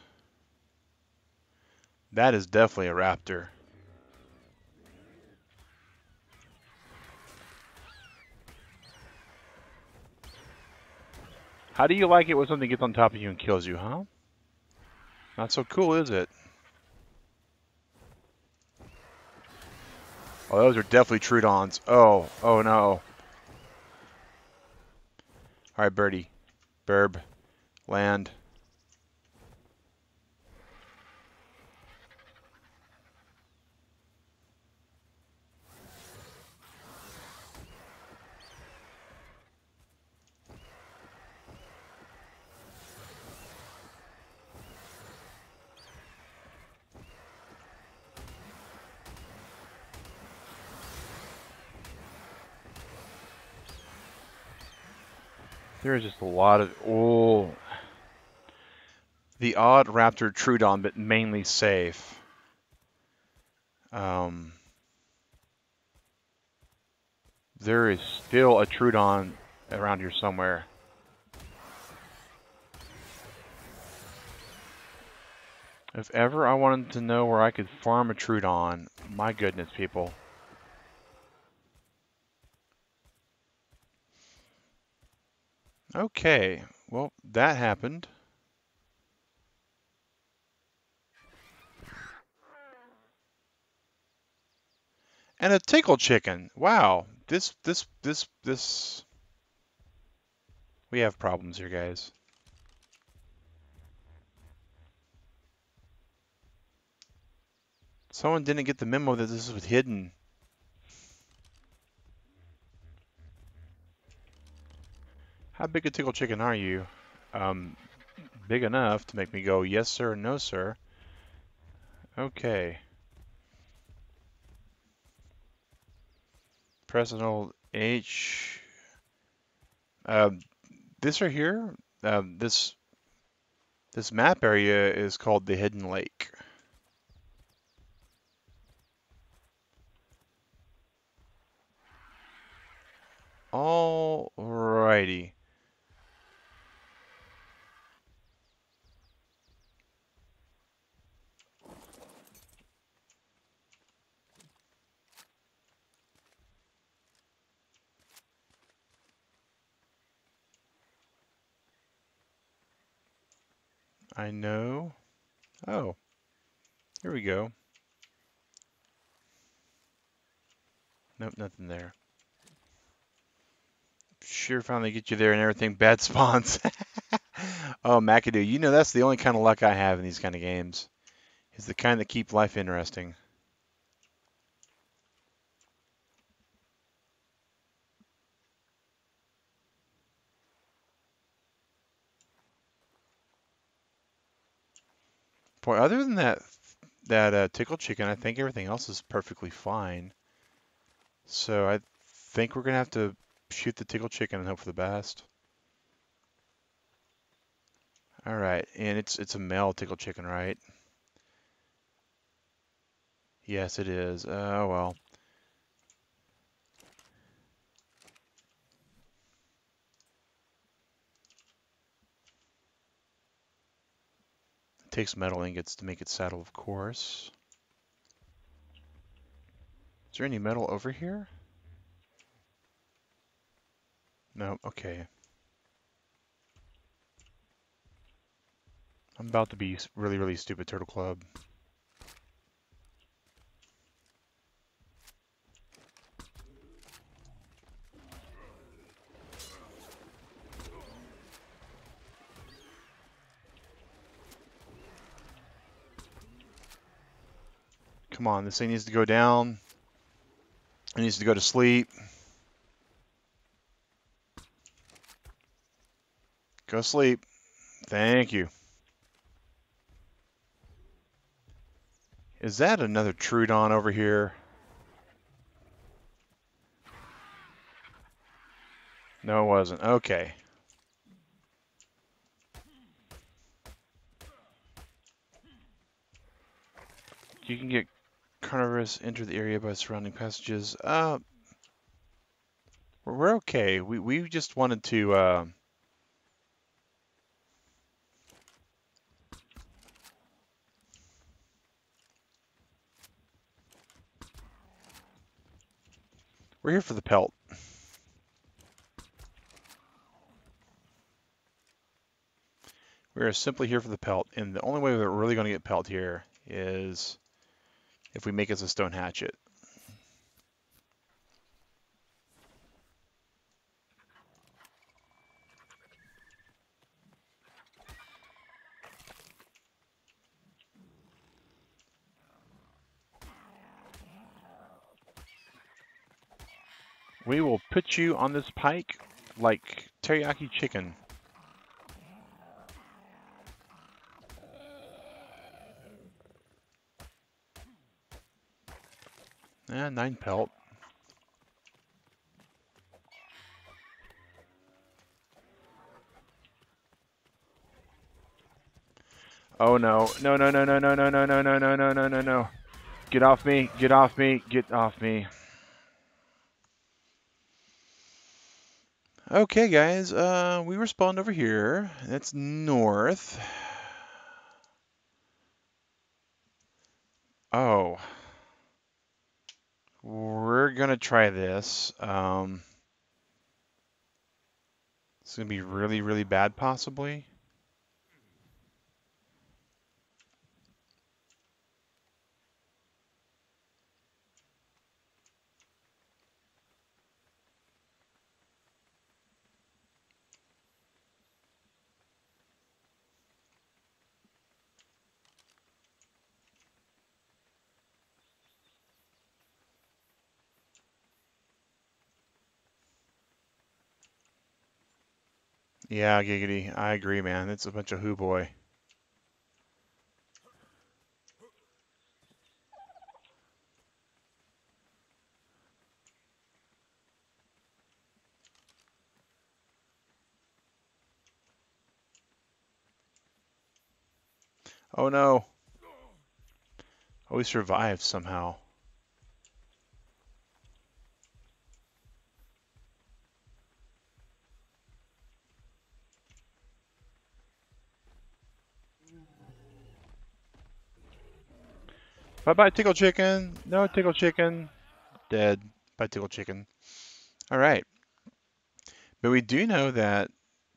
Speaker 1: That is definitely a raptor. How do you like it when something gets on top of you and kills you, huh? Not so cool, is it? Oh, those are definitely Trudons. Oh, oh no. Alright, birdie. Burb. Land. There is just a lot of... Oh. The odd raptor Trudon, but mainly safe. There is still a Trudon around here somewhere. If ever I wanted to know where I could farm a Trudon, my goodness, people. Okay, well, that happened. And a tickle chicken. Wow, this. We have problems here, guys. Someone didn't get the memo that this was hidden. How big a tickle chicken are you? Um, Big enough to make me go, yes, sir, no, sir. Okay. Press and hold H. Um, this right here, this map area is called the Hidden Lake. Alrighty. I know. Oh, here we go. Nope, nothing there. Sure finally get you there and everything. Bad spawns. Oh, McAdoo, you know that's the only kind of luck I have in these kind of games. Is the kind that keep life interesting. Boy, other than that tickle chicken, I think everything else is perfectly fine. So I think we're gonna have to shoot the tickle chicken and hope for the best. All right, and it's a male tickle chicken, right? Yes, it is. Oh well. It takes metal ingots to make its saddle, of course. Is there any metal over here? No. Okay. I'm about to be really, really stupid, Turtle Club. Come on, this thing needs to go down. It needs to go to sleep. Go sleep. Thank you. Is that another Trudon over here? No, it wasn't. Okay. You can get carnivorous, enter the area by surrounding passages. We're okay. We just wanted to. We're here for the pelt. We are simply here for the pelt, and the only way we're really going to get pelt here is if we make us a stone hatchet. We will put you on this pike like teriyaki chicken. Eh, 9 pelt. Oh no. No, no, no, no, no, no, no, no, no, no, no, no, no, no. Get off me. Get off me. Get off me. Okay, guys. We respawned over here. That's north. Oh. We're gonna try this. It's gonna be really, really bad, possibly. Yeah, giggity. I agree, man. It's a bunch of hoo boy. Oh no. Oh, we survived somehow. Bye bye, Tickle Chicken. No, Tickle Chicken. Dead. Bye, Tickle Chicken. All right. But we do know that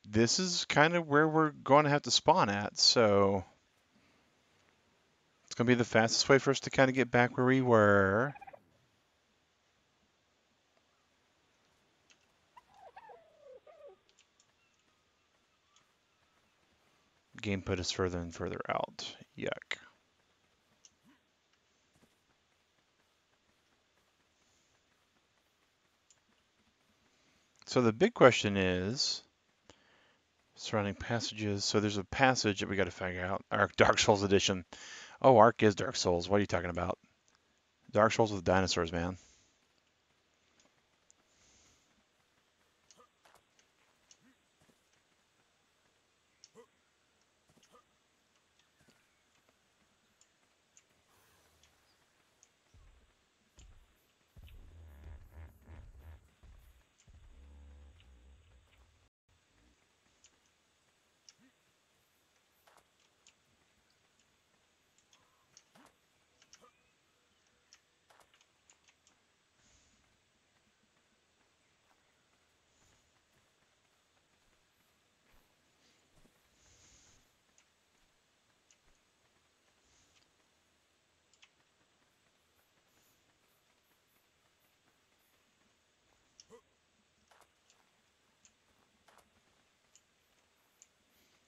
Speaker 1: this is kind of where we're going to have to spawn at, so it's going to be the fastest way for us to kind of get back where we were. Game put us further and further out. Yuck. So the big question is surrounding passages. So there's a passage that we got to figure out. Ark Dark Souls edition. Oh, Ark is Dark Souls. What are you talking about? Dark Souls with dinosaurs, man.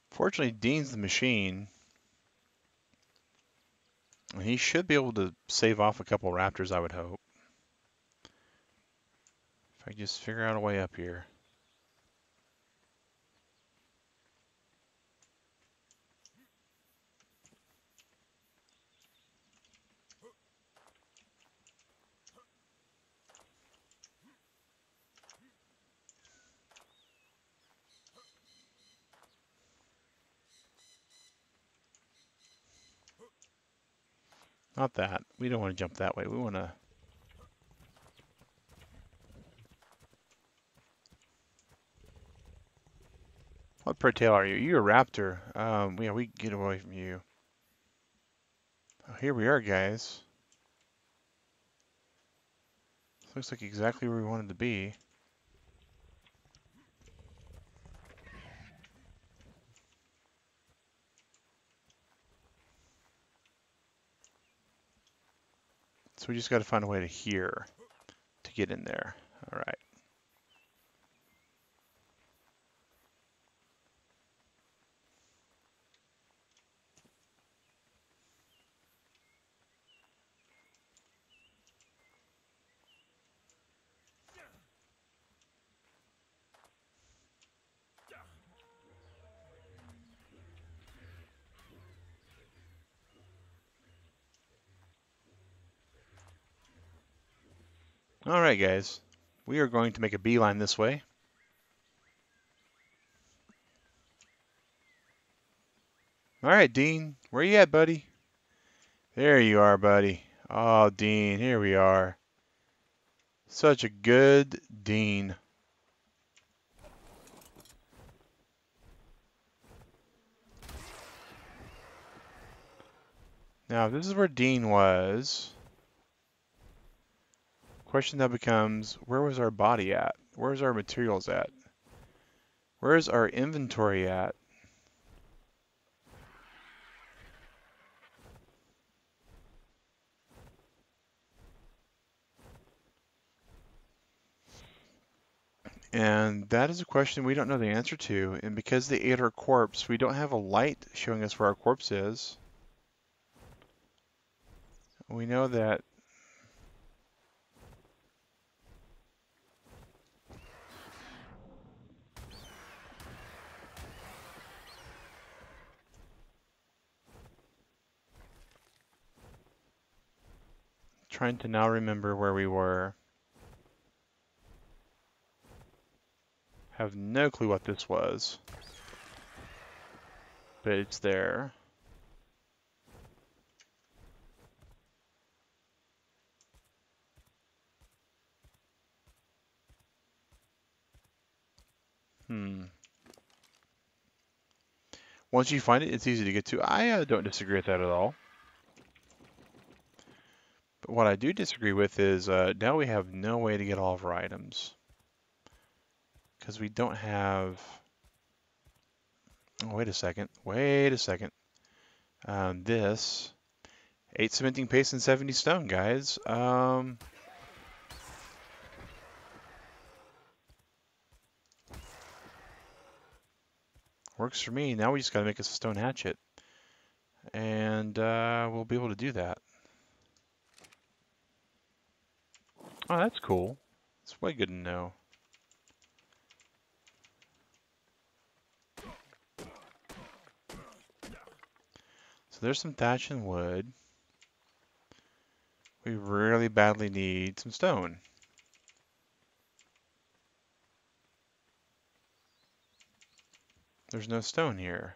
Speaker 1: Fortunately, Dean's the machine. And he should be able to save off a couple raptors, I would hope. If I just figure out a way up here. Not that. We don't want to jump that way. We want to... What pray tale are you? You're a raptor. Yeah, we can get away from you. Oh, here we are, guys. Looks like exactly where we wanted to be. So we just got to find a way to here to get in there. All right. All right, guys. We are going to make a beeline this way. All right, Dean. Where you at, buddy? There you are, buddy. Oh, Dean. Here we are. Such a good Dean. Now, if this is where Dean was, question now becomes, where was our body at? Where's our materials at? Where's our inventory at? And that is a question we don't know the answer to. And because they ate our corpse, we don't have a light showing us where our corpse is. We know that. Trying to now remember where we were. Have no clue what this was. But it's there. Once you find it, it's easy to get to. I don't disagree with that at all. But what I do disagree with is now we have no way to get all of our items. Because we don't have... Oh, wait a second. Wait a second. This... 8 cementing paste and 70 stone, guys. Works for me. Now we just gotta make us a stone hatchet. And we'll be able to do that. Oh, that's cool. It's way good to know. So there's some thatch and wood. We really badly need some stone. There's no stone here.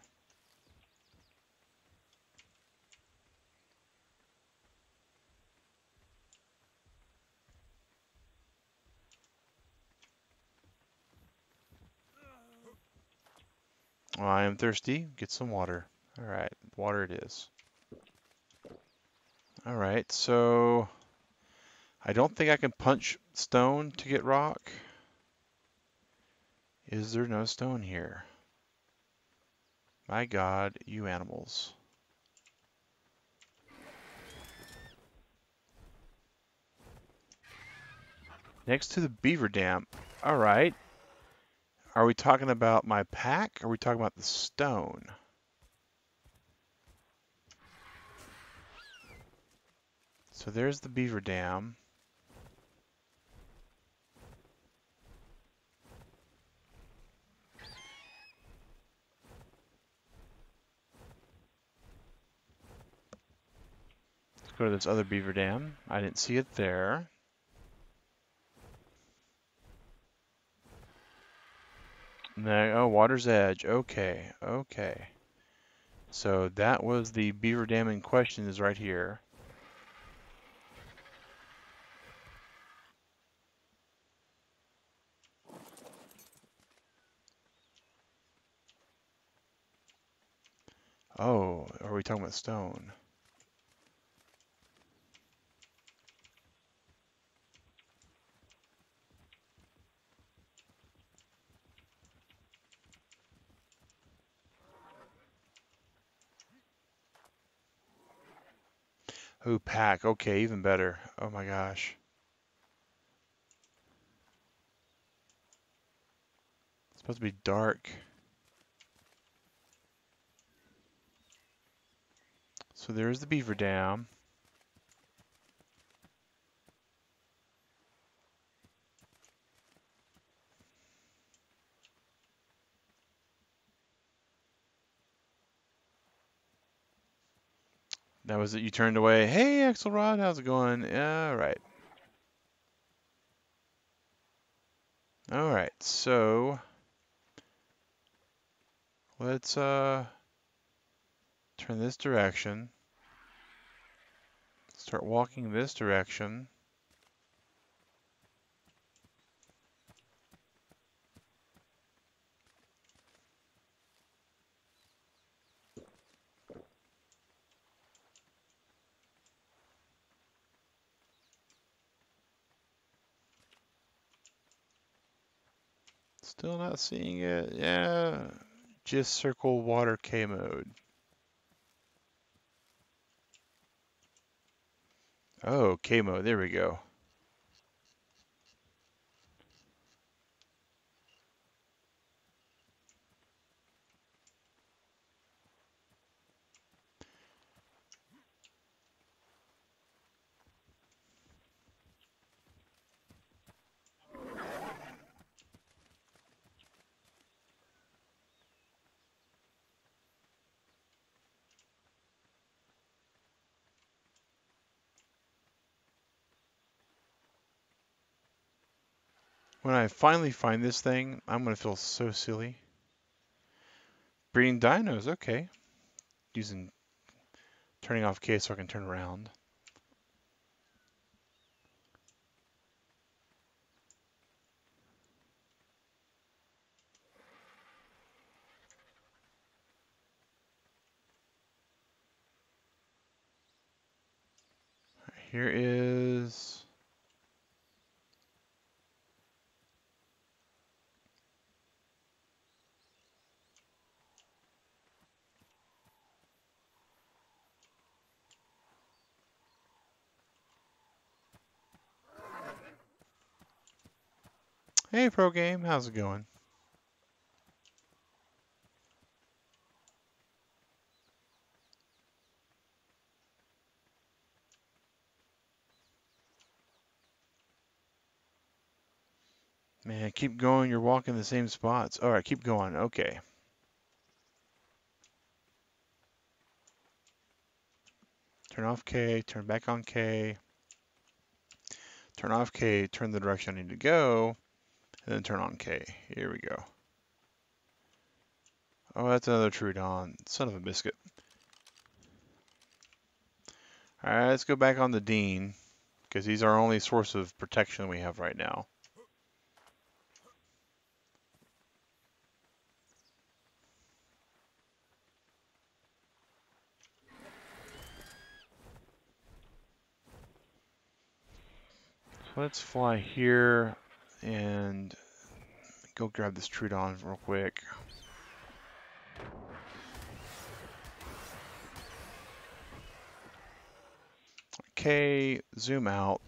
Speaker 1: Well, I am thirsty. Get some water. Alright, water it is. Alright, so... I don't think I can punch stone to get rock. Is there no stone here? My God, you animals. Next to the beaver dam. Alright. Are we talking about my pack? Or are we talking about the stone? So there's the beaver dam. Let's go to this other beaver dam. I didn't see it there. No, oh, water's edge. Okay, okay. So that was the beaver dam in question, is right here. Oh, are we talking about stone? Oh, pack. Okay, even better. Oh my gosh. It's supposed to be dark. So there's the beaver dam. That was it. You turned away. Hey, Axelrod, how's it going? All right. All right. So let's turn this direction. Start walking this direction. Still not seeing it. Yeah. Just circle water K mode. Oh, K mode. There we go. When I finally find this thing, I'm gonna feel so silly. Breeding dinos, okay. Using turning off K so I can turn around. Here is Hey pro game, how's it going? Man, keep going, you're walking the same spots. Alright, keep going, okay. Turn off K, turn back on K. Turn off K, turn the direction I need to go, and then turn on K. Here we go. Oh, that's another Trudon. Son of a biscuit. Alright, let's go back on the Dean, because he's our only source of protection we have right now. So let's fly here and go grab this Trudon real quick. Okay, zoom out.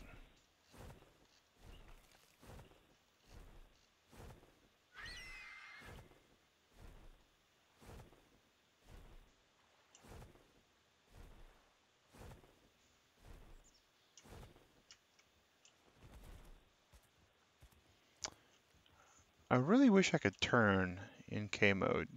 Speaker 1: I really wish I could turn in K mode.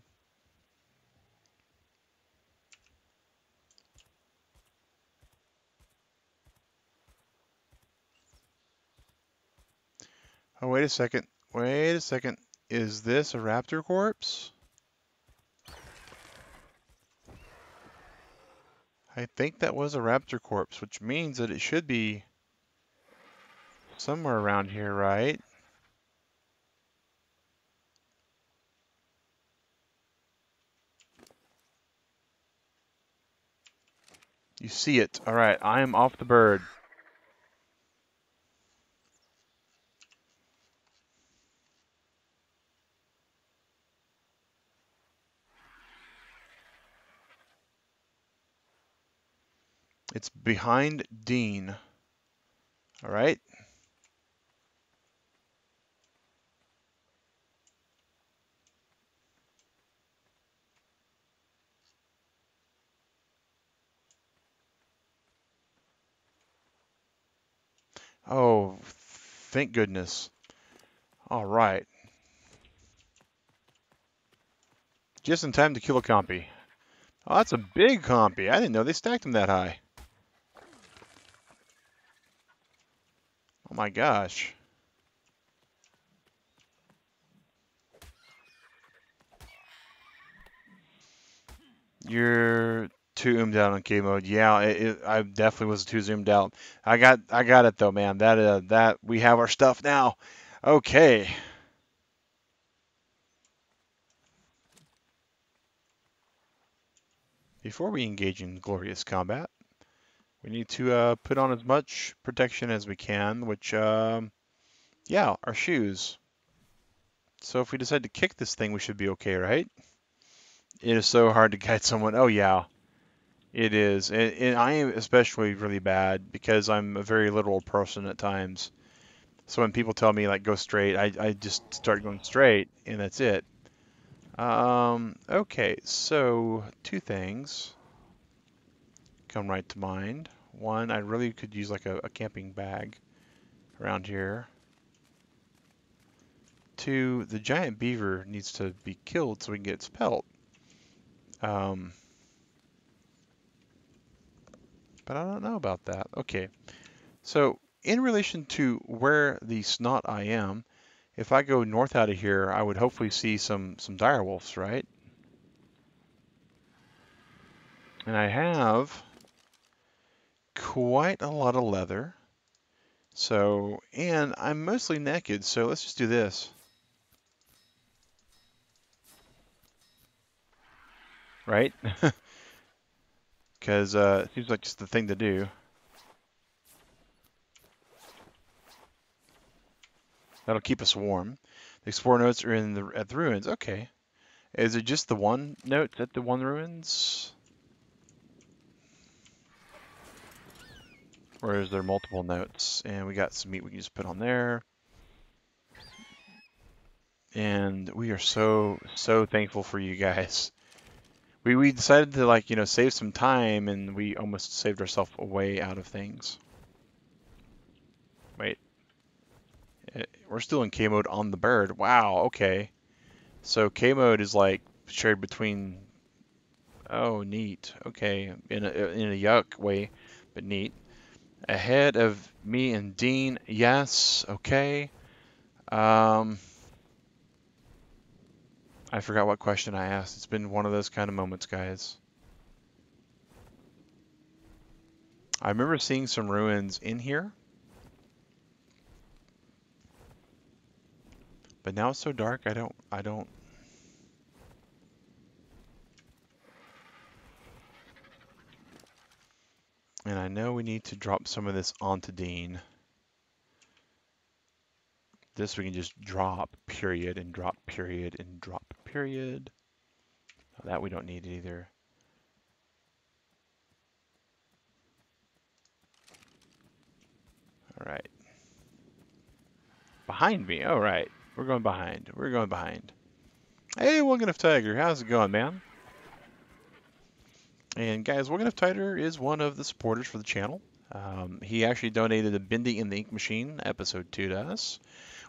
Speaker 1: Oh, wait a second. Wait a second. Is this a raptor corpse? I think that was a raptor corpse, which means that it should be somewhere around here, right? You see it. All right, I am off the bird. It's behind Dean. All right. Oh, thank goodness. All right. Just in time to kill a compy. Oh, that's a big compy. I didn't know they stacked them that high. Oh my gosh. You're too zoomed out on K mode. Yeah, I definitely was too zoomed out. I got it though, man. That we have our stuff now. Okay. Before we engage in glorious combat, we need to put on as much protection as we can, which yeah, our shoes. So if we decide to kick this thing, we should be okay, right? It is so hard to guide someone. Oh yeah, it is. And I am especially really bad because I'm a very literal person at times. So when people tell me like go straight, I just start going straight and that's it. Okay, so two things come right to mind. One, I really could use like a camping bag around here. Two, the giant beaver needs to be killed so we can get its pelt. Um, but I don't know about that. Okay, so in relation to where the snot I am, if I go north out of here, I would hopefully see some dire wolves, right? And I have quite a lot of leather. So, and I'm mostly naked, so let's just do this. Right? Because it seems like just the thing to do. That'll keep us warm. The explorer notes are at the ruins. Okay. Is it just the one note at the one ruins? Or is there multiple notes? And we got some meat we can just put on there. And we are so thankful for you guys. We decided to, like, you know, save some time, and we almost saved ourselves a way out of things. Wait. We're still in K mode on the bird. Wow, okay. So K mode is like shared between. Oh, neat. Okay, in a yuck way, but neat. Ahead of me and Dean. Yes. Okay. I forgot what question I asked. It's been one of those kind of moments, guys. I remember seeing some ruins in here, but now it's so dark. I don't. And I know we need to drop some of this onto Dean. This we can just drop, period, and drop, period, and drop, period. That we don't need either. All right. Behind me. All right. We're going behind. We're going behind. Hey, Welcome to Tiger. How's it going, man? And guys, Welcome to Tiger is one of the supporters for the channel. He actually donated a Bindi in the Ink Machine episode 2 to us.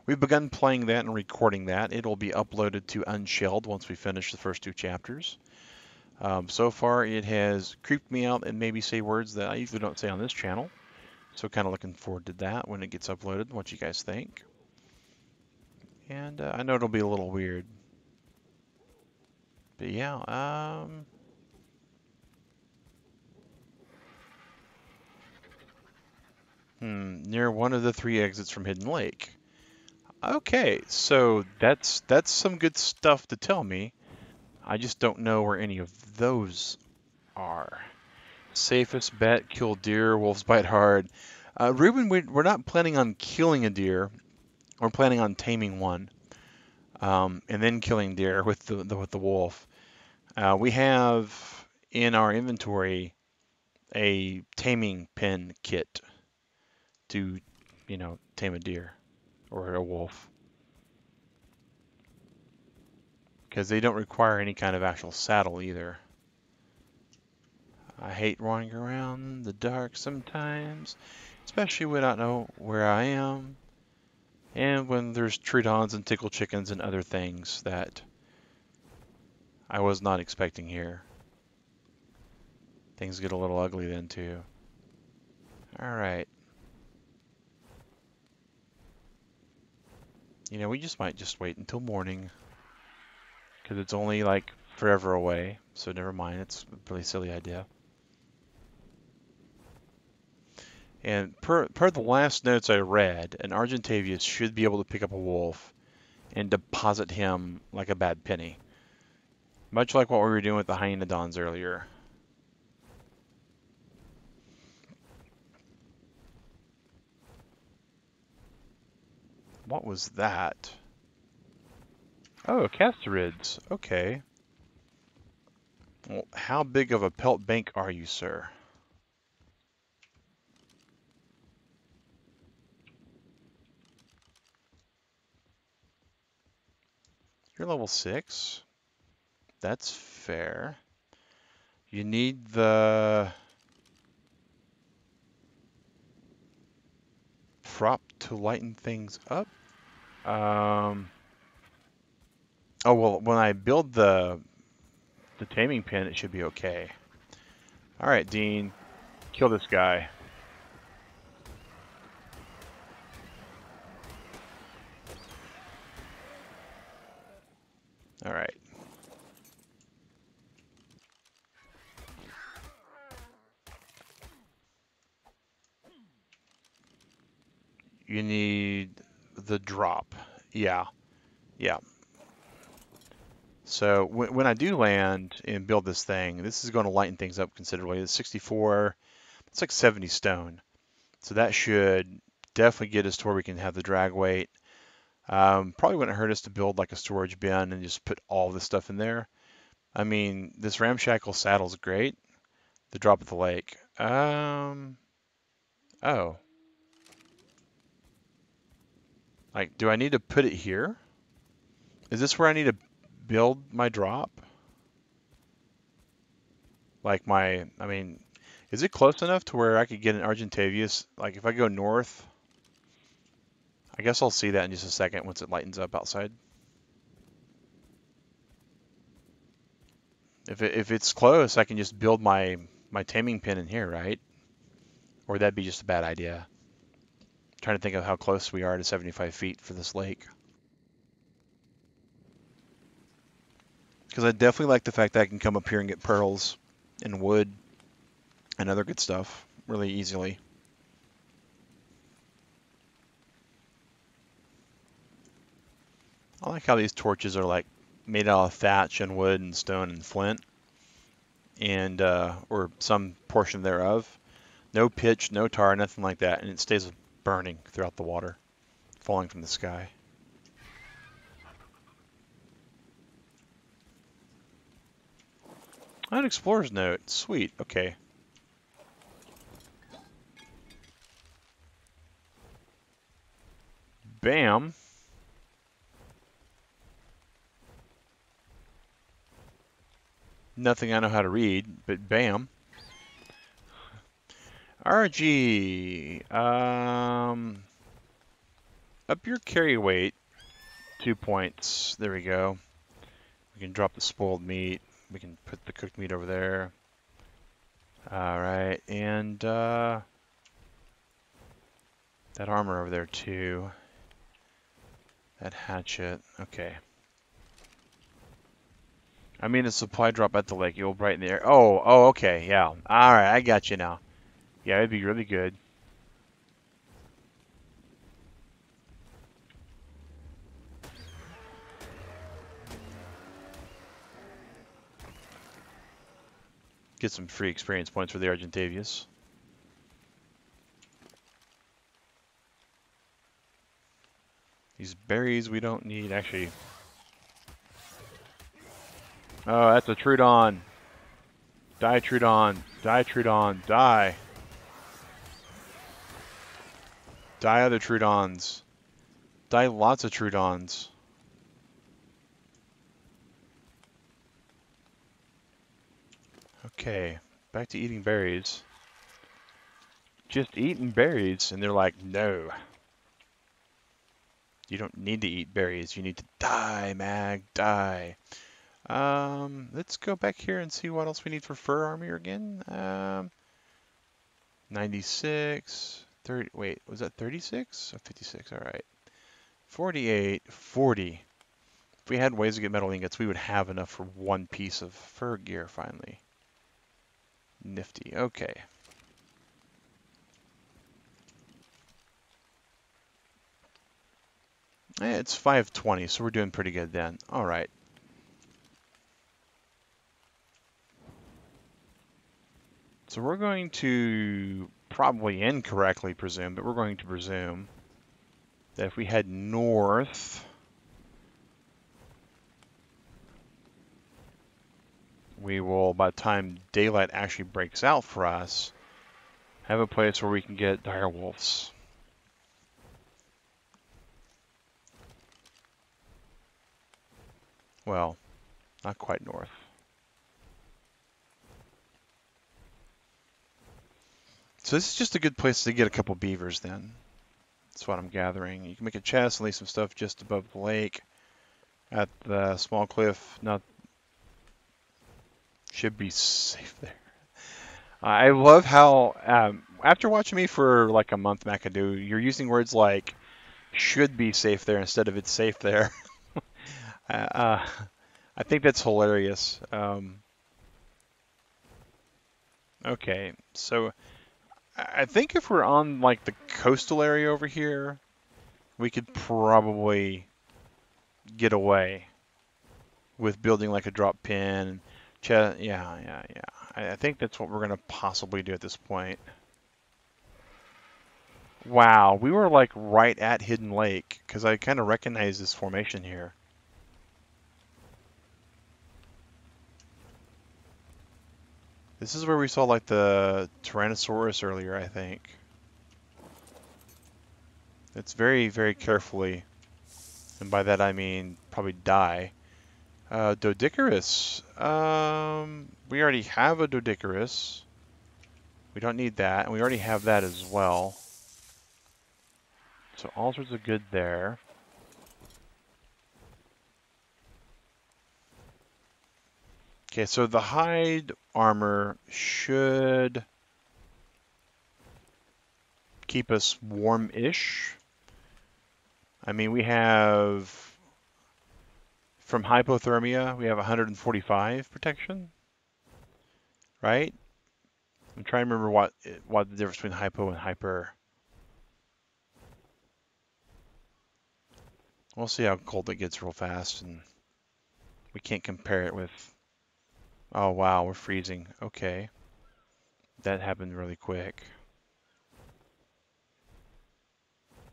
Speaker 1: We've begun playing that and recording that. It'll be uploaded to Unshelled once we finish the first 2 chapters. So far, it has creeped me out and maybe say words that I usually don't say on this channel. So kind of looking forward to that when it gets uploaded, what you guys think. And I know it'll be a little weird. But yeah, near one of the 3 exits from Hidden Lake. Okay, so that's some good stuff to tell me. I just don't know where any of those are. Safest bet, kill deer, wolves bite hard. Ruben, we're not planning on killing a deer. We're planning on taming one, and then killing deer with the wolf. We have in our inventory a taming pin kit to, you know, tame a deer or a wolf, because they don't require any kind of actual saddle either. I hate wandering around in the dark sometimes, especially when I don't know where I am, and when there's tritons and tickle chickens and other things that I was not expecting here. Things get a little ugly then too. Alright. You know, we just might just wait until morning, because it's only like forever away, so never mind, it's a really silly idea. And per the last notes I read, an Argentavius should be able to pick up a wolf and deposit him like a bad penny. Much like what we were doing with the Hyenodons earlier. What was that? Oh, Castarids. Okay. Well, how big of a pelt bank are you, sir? You're level 6. That's fair. You need the prop to lighten things up. Oh, well, when I build the taming pin, it should be okay. All right, Dean, kill this guy. You need the drop. Yeah, yeah. So when I do land and build this thing, this is going to lighten things up considerably. It's 64, it's like 70 stone. So that should definitely get us to where we can have the drag weight. Probably wouldn't hurt us to build like a storage bin and just put all this stuff in there. I mean, this ramshackle saddle is great. The drop at the lake. Oh, like, do I need to put it here? Is this where I need to build my drop? Like I mean, is it close enough to where I could get an Argentavius? Like if I go north, I guess I'll see that in just a second once it lightens up outside. If it's close, I can just build my taming pen in here, right? Or would that be just a bad idea? I'm trying to think of how close we are to 75 feet for this lake. Because I definitely like the fact that I can come up here and get pearls and wood and other good stuff really easily. I like how these torches are like made out of thatch and wood and stone and flint, and or some portion thereof. No pitch, no tar, nothing like that, and it stays burning throughout the water, falling from the sky. An explorer's note, sweet. Okay. Bam. Nothing I know how to read, but bam. RG. Up your carry weight 2 points. There we go. We can drop the spoiled meat. We can put the cooked meat over there. All right, and that armor over there too. That hatchet. Okay. I mean, a supply drop at the lake. You'll brighten the air. Oh, okay, yeah. All right, I got you now. Yeah, it'd be really good. Get some free experience points for the Argentavius. These berries we don't need, actually. Oh, that's a Trudon. Die, Trudon. Die, Trudon. Die. Die, other Trudons. Die, lots of Trudons. Okay, back to eating berries. Just eating berries, and they're like, no. You don't need to eat berries. You need to die, Mag, die. Let's go back here and see what else we need for fur armor again. 96, 30, wait, was that 36? Oh, 56, all right. 48, 40. If we had ways to get metal ingots, we would have enough for one piece of fur gear finally. Nifty, okay. It's 520, so we're doing pretty good then. All right. So we're going to probably incorrectly presume, but we're going to presume that if we head north, we will, by the time daylight actually breaks out for us, have a place where we can get dire wolves. Well, not quite north. So this is just a good place to get a couple beavers then. That's what I'm gathering. You can make a chest and leave some stuff just above the lake at the small cliff. Not should be safe there. I love how after watching me for like a month, McAdoo, you're using words like should be safe there instead of it's safe there. I think that's hilarious. Okay, so I think if we're on like the coastal area over here, we could probably get away with building like a drop pin. Yeah, yeah, yeah. I think that's what we're going to possibly do at this point. Wow, we were like right at Hidden Lake because I kind of recognize this formation here. This is where we saw like the Tyrannosaurus earlier, I think. It's very, very carefully, and by that I mean probably die. Doedicurus. We already have a Doedicurus. We don't need that, and we already have that as well. So all sorts of good there. Okay, so the hide armor should keep us warm-ish. I mean, we have, from hypothermia, we have 145 protection, right? I'm trying to remember what the difference between hypo and hyper. We'll see how cold it gets real fast, and we can't compare it with, oh wow, we're freezing. Okay, that happened really quick.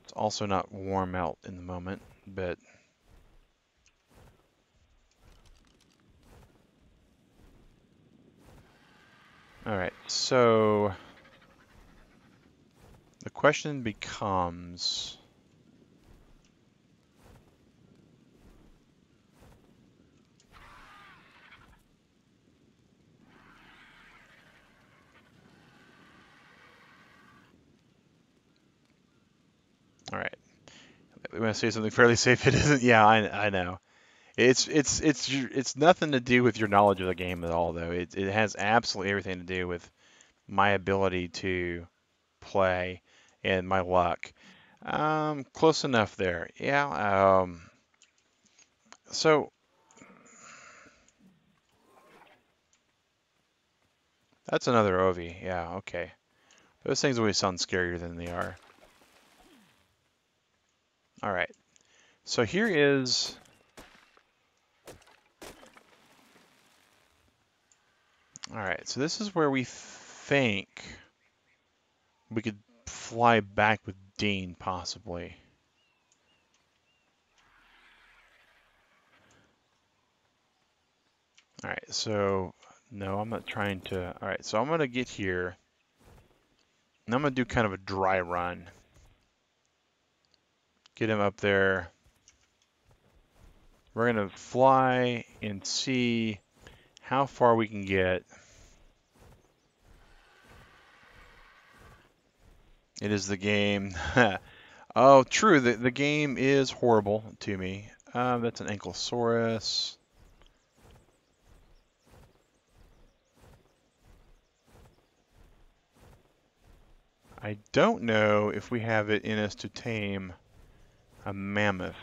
Speaker 1: It's also not warm out in the moment, but all right, so the question becomes, all right, we want to say something fairly safe. It isn't. Yeah, I know. It's nothing to do with your knowledge of the game at all, though. It has absolutely everything to do with my ability to play and my luck. Close enough there. Yeah. So that's another Ovi. Yeah. Okay. Those things always sound scarier than they are. All right. So here is. All right. So this is where we think we could fly back with Dean, possibly. All right. So no, I'm not trying to. All right. So I'm gonna get here. And I'm going to do kind of a dry run. Get him up there. We're going to fly and see how far we can get. It is the game. Oh, true. The game is horrible to me. That's an Ankylosaurus. I don't know if we have it in us to tame a mammoth.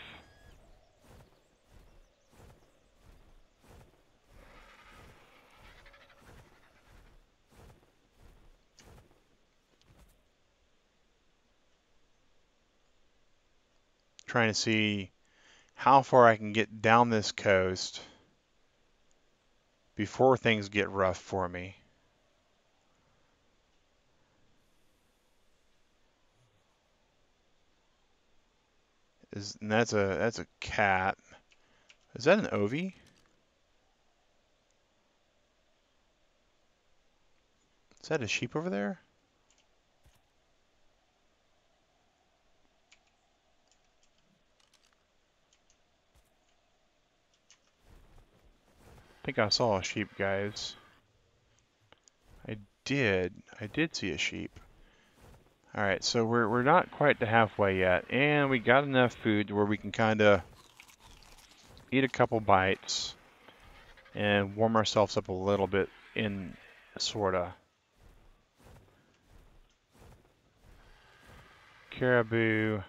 Speaker 1: Trying to see how far I can get down this coast before things get rough for me. And that's a cat. Is that an Ovi? Is that a sheep over there? I think I saw a sheep, guys. I did see a sheep. All right, so we're not quite to halfway yet, and we got enough food where we can kind of eat a couple bites and warm ourselves up a little bit in sorta. Caribou.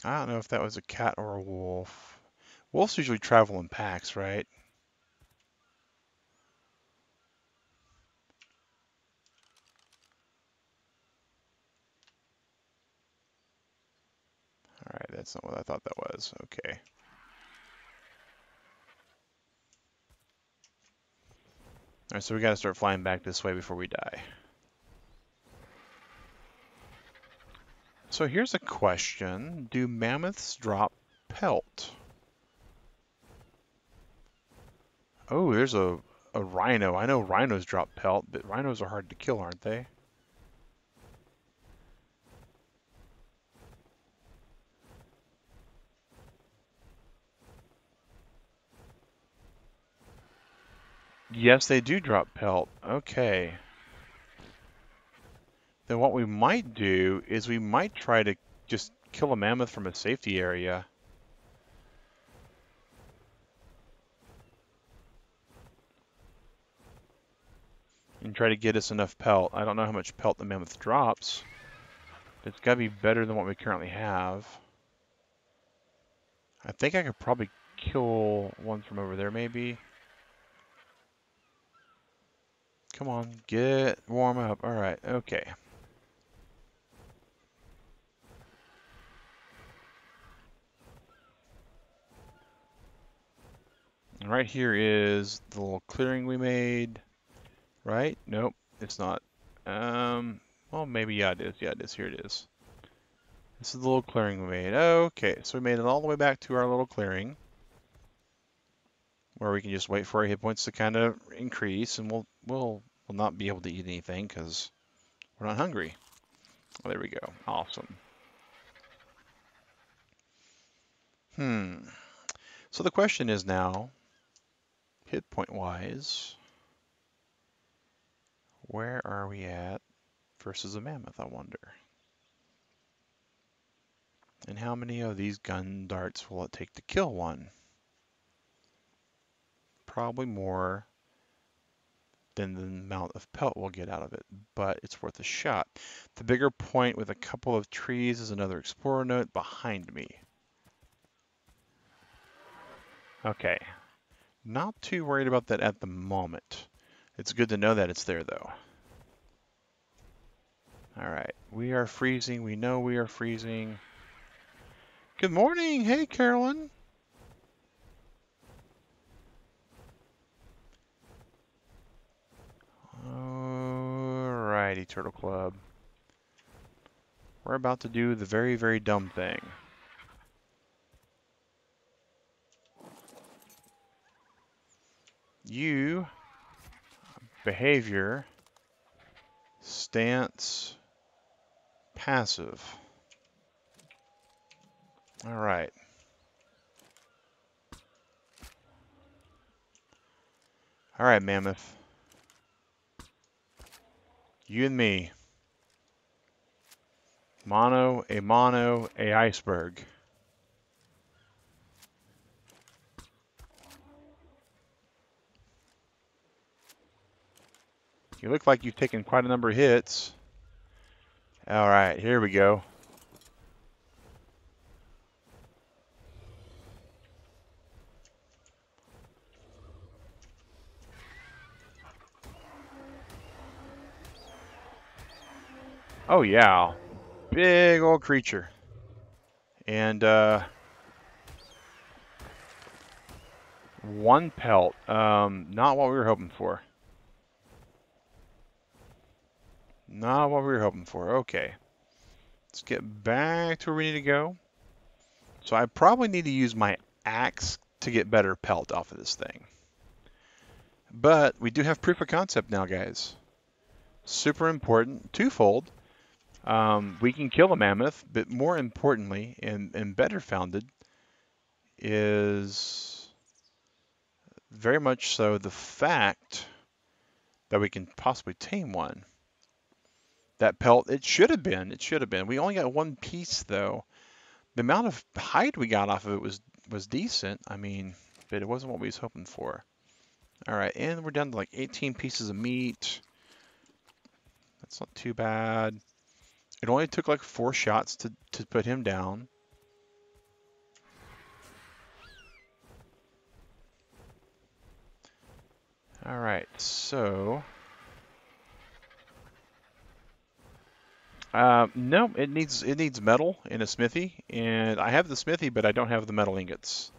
Speaker 1: I don't know if that was a cat or a wolf. Wolves usually travel in packs, right? All right, that's not what I thought that was. Okay. All right, so we got to start flying back this way before we die. So here's a question. Do mammoths drop pelt? Oh, there's a rhino. I know rhinos drop pelt, but rhinos are hard to kill, aren't they? Yes, they do drop pelt. Okay. Then what we might do is we might try to just kill a mammoth from a safety area. And try to get us enough pelt. I don't know how much pelt the mammoth drops. But it's got to be better than what we currently have. I think I could probably kill one from over there, maybe. Come on, get warm up. All right, okay. And right here is the little clearing we made. Right? Nope, it's not. Well, maybe, yeah, it is. Yeah, it is. Here it is. This is the little clearing we made. Okay, so we made it all the way back to our little clearing, where we can just wait for our hit points to kind of increase, and we'll not be able to eat anything because we're not hungry. Well, there we go. Awesome. So the question is now, hit point wise, where are we at versus a mammoth, I wonder? And how many of these gun darts will it take to kill one? Probably more than the amount of pelt we'll get out of it, but it's worth a shot. The bigger point with a couple of trees is another explorer note behind me. Okay, not too worried about that at the moment. It's good to know that it's there though. All right, we are freezing. We know we are freezing. Good morning. Hey, Carolyn. Alrighty, Turtle Club. We're about to do the very, very dumb thing. You, behavior, stance, passive. Alright. Alright, Mammoth. You and me. Mono, a iceberg. You look like you've taken quite a number of hits. Alright, here we go. Oh yeah, big old creature. And one pelt. Not what we were hoping for. Not what we were hoping for. Okay. Let's get back to where we need to go. So I probably need to use my axe to get better pelt off of this thing. But we do have proof of concept now, guys. Super important, twofold. We can kill a mammoth, but more importantly, and better founded, is very much so the fact that we can possibly tame one. That pelt, it should have been. We only got one piece though. The amount of hide we got off of it was decent. I mean, but it wasn't what we was hoping for. All right, and we're down to like 18 pieces of meat. That's not too bad. It only took like 4 shots to put him down. All right, so no, it needs metal in a smithy, and I have the smithy, but I don't have the metal ingots.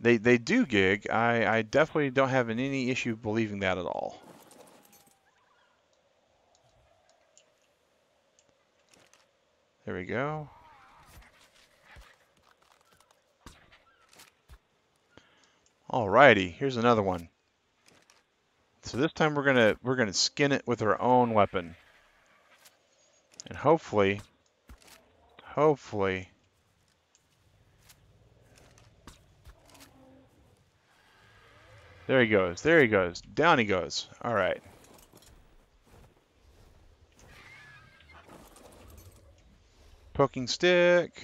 Speaker 1: They do gig. I definitely don't have any issue believing that at all. There we go. Alrighty, here's another one. So this time we're gonna skin it with our own weapon, and hopefully, there he goes. There he goes. Down he goes. All right. Poking stick.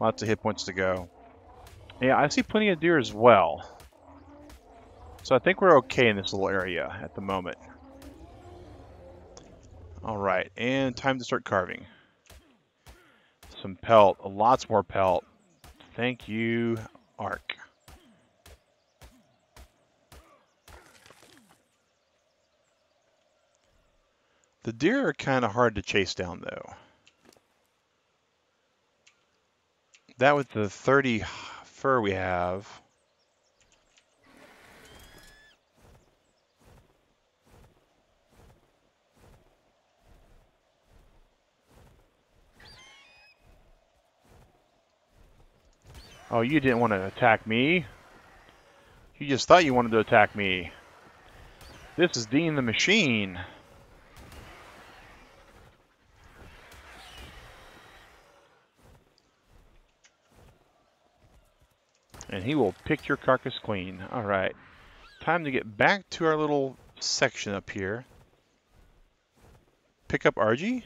Speaker 1: Lots of hit points to go. Yeah, I see plenty of deer as well. So I think we're okay in this little area at the moment. All right, and time to start carving. Some pelt, lots more pelt. Thank you, Ark. The deer are kind of hard to chase down, though. That with the 30 fur we have. Oh, you didn't want to attack me. You just thought you wanted to attack me. This is Dean the Machine. And he will pick your carcass clean. All right. Time to get back to our little section up here. Pick up RG?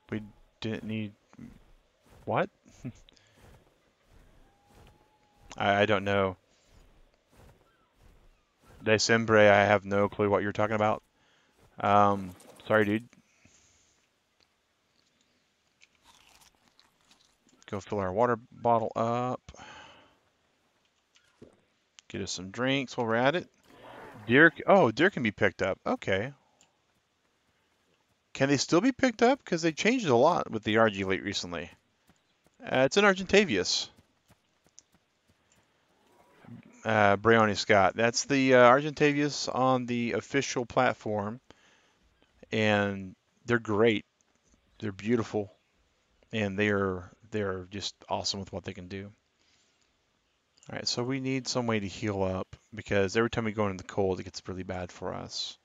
Speaker 1: We didn't need... What? I don't know. De Sembre, I have no clue what you're talking about. Sorry, dude. Go fill our water bottle up. Get us some drinks while we're at it. Deer, oh, deer can be picked up. Okay. Can they still be picked up? Because they changed a lot with the RG late recently. It's an Argentavius. Brioni Scott. That's the Argentavius on the official platform. And they're great. They're beautiful. And they're just awesome with what they can do. All right, so we need some way to heal up because every time we go into the cold, it gets really bad for us.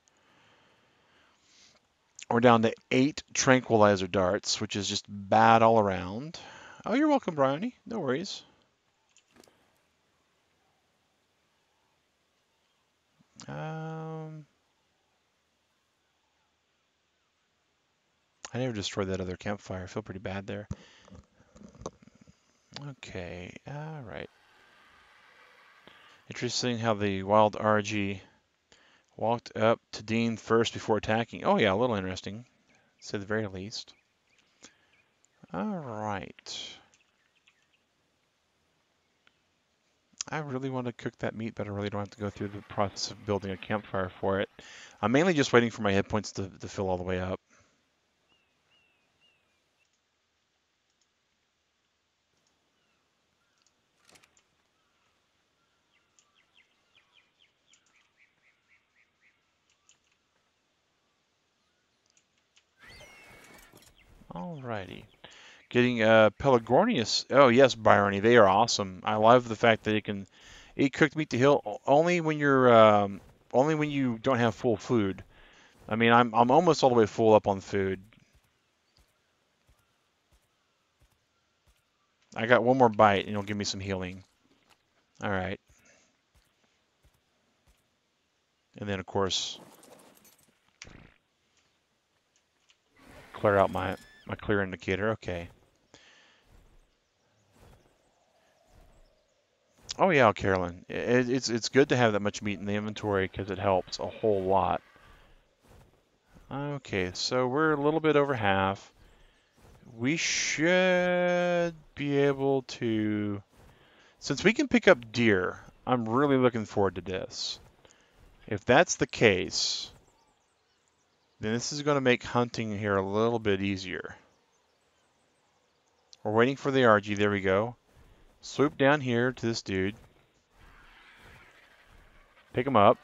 Speaker 1: We're down to 8 tranquilizer darts, which is just bad all around. Oh, you're welcome, Bryony. No worries. I never destroyed that other campfire. I feel pretty bad there. Okay, all right. Interesting how the wild RG walked up to Dean first before attacking. Oh yeah, a little interesting, to say the very least. All right. I really want to cook that meat, but I really don't have to go through the process of building a campfire for it. I'm mainly just waiting for my hit points to fill all the way up. Alrighty. Getting Pelagornius. Oh yes, Bryony, they are awesome. I love the fact that you can eat cooked meat to heal only when you're only when you don't have full food. I mean, I'm almost all the way full up on food. I got one more bite and it'll give me some healing. All right. And then of course clear out my clear indicator. Okay. Oh yeah, Carolyn. It's good to have that much meat in the inventory because it helps a whole lot. Okay, so we're a little bit over half. we should be able to, since we can pick up deer, I'm really looking forward to this. If that's the case, then this is going to make hunting here a little bit easier. We're waiting for the RG. There we go. Swoop down here to this dude. Pick him up.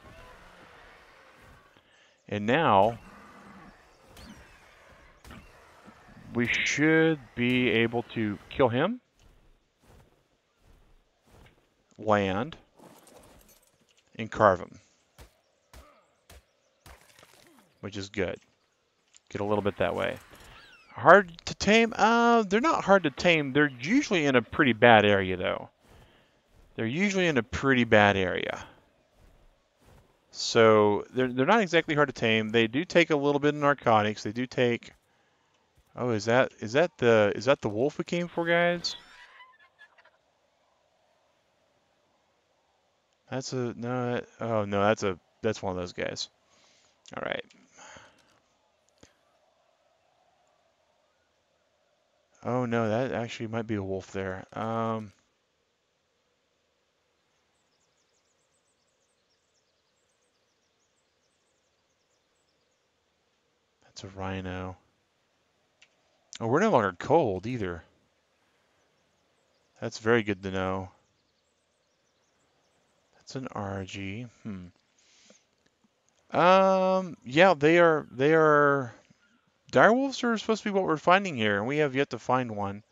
Speaker 1: And now we should be able to kill him. Land. And carve him. Which is good. Get a little bit that way. Hard to tame? They're not hard to tame. They're usually in a pretty bad area, though. They're usually in a pretty bad area. So they're not exactly hard to tame. They do take a little bit of narcotics. They do take. Oh, is that the wolf we came for, guys? That's a no. Oh no, that's one of those guys. All right. Oh no, that actually might be a wolf there. That's a rhino. Oh, we're no longer cold either. That's very good to know. That's an RG. Yeah, they are. Direwolves are supposed to be what we're finding here, and we have yet to find one.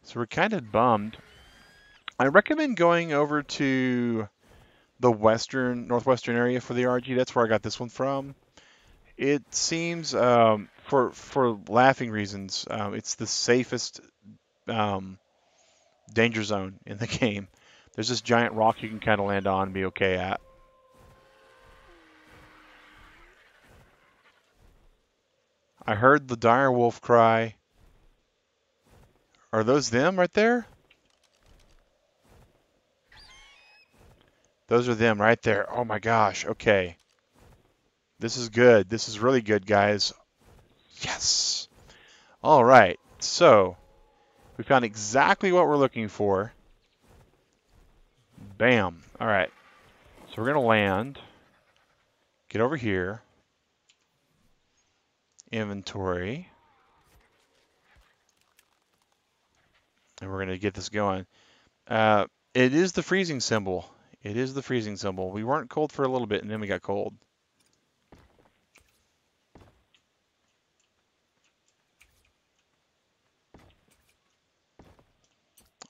Speaker 1: So we're kind of bummed. I recommend going over to the northwestern area for the RG. That's where I got this one from. It seems, for laughing reasons, it's the safest danger zone in the game. There's this giant rock you can kind of land on and be okay at. I heard the direwolf cry. Are those them right there? Those are them right there. Oh my gosh. Okay. This is good. This is really good, guys. Yes. All right. So we found exactly what we're looking for. Bam. All right. So we're going to land. Get over here. Inventory. And we're going to get this going. It is the freezing symbol. It is the freezing symbol. We weren't cold for a little bit, and then we got cold.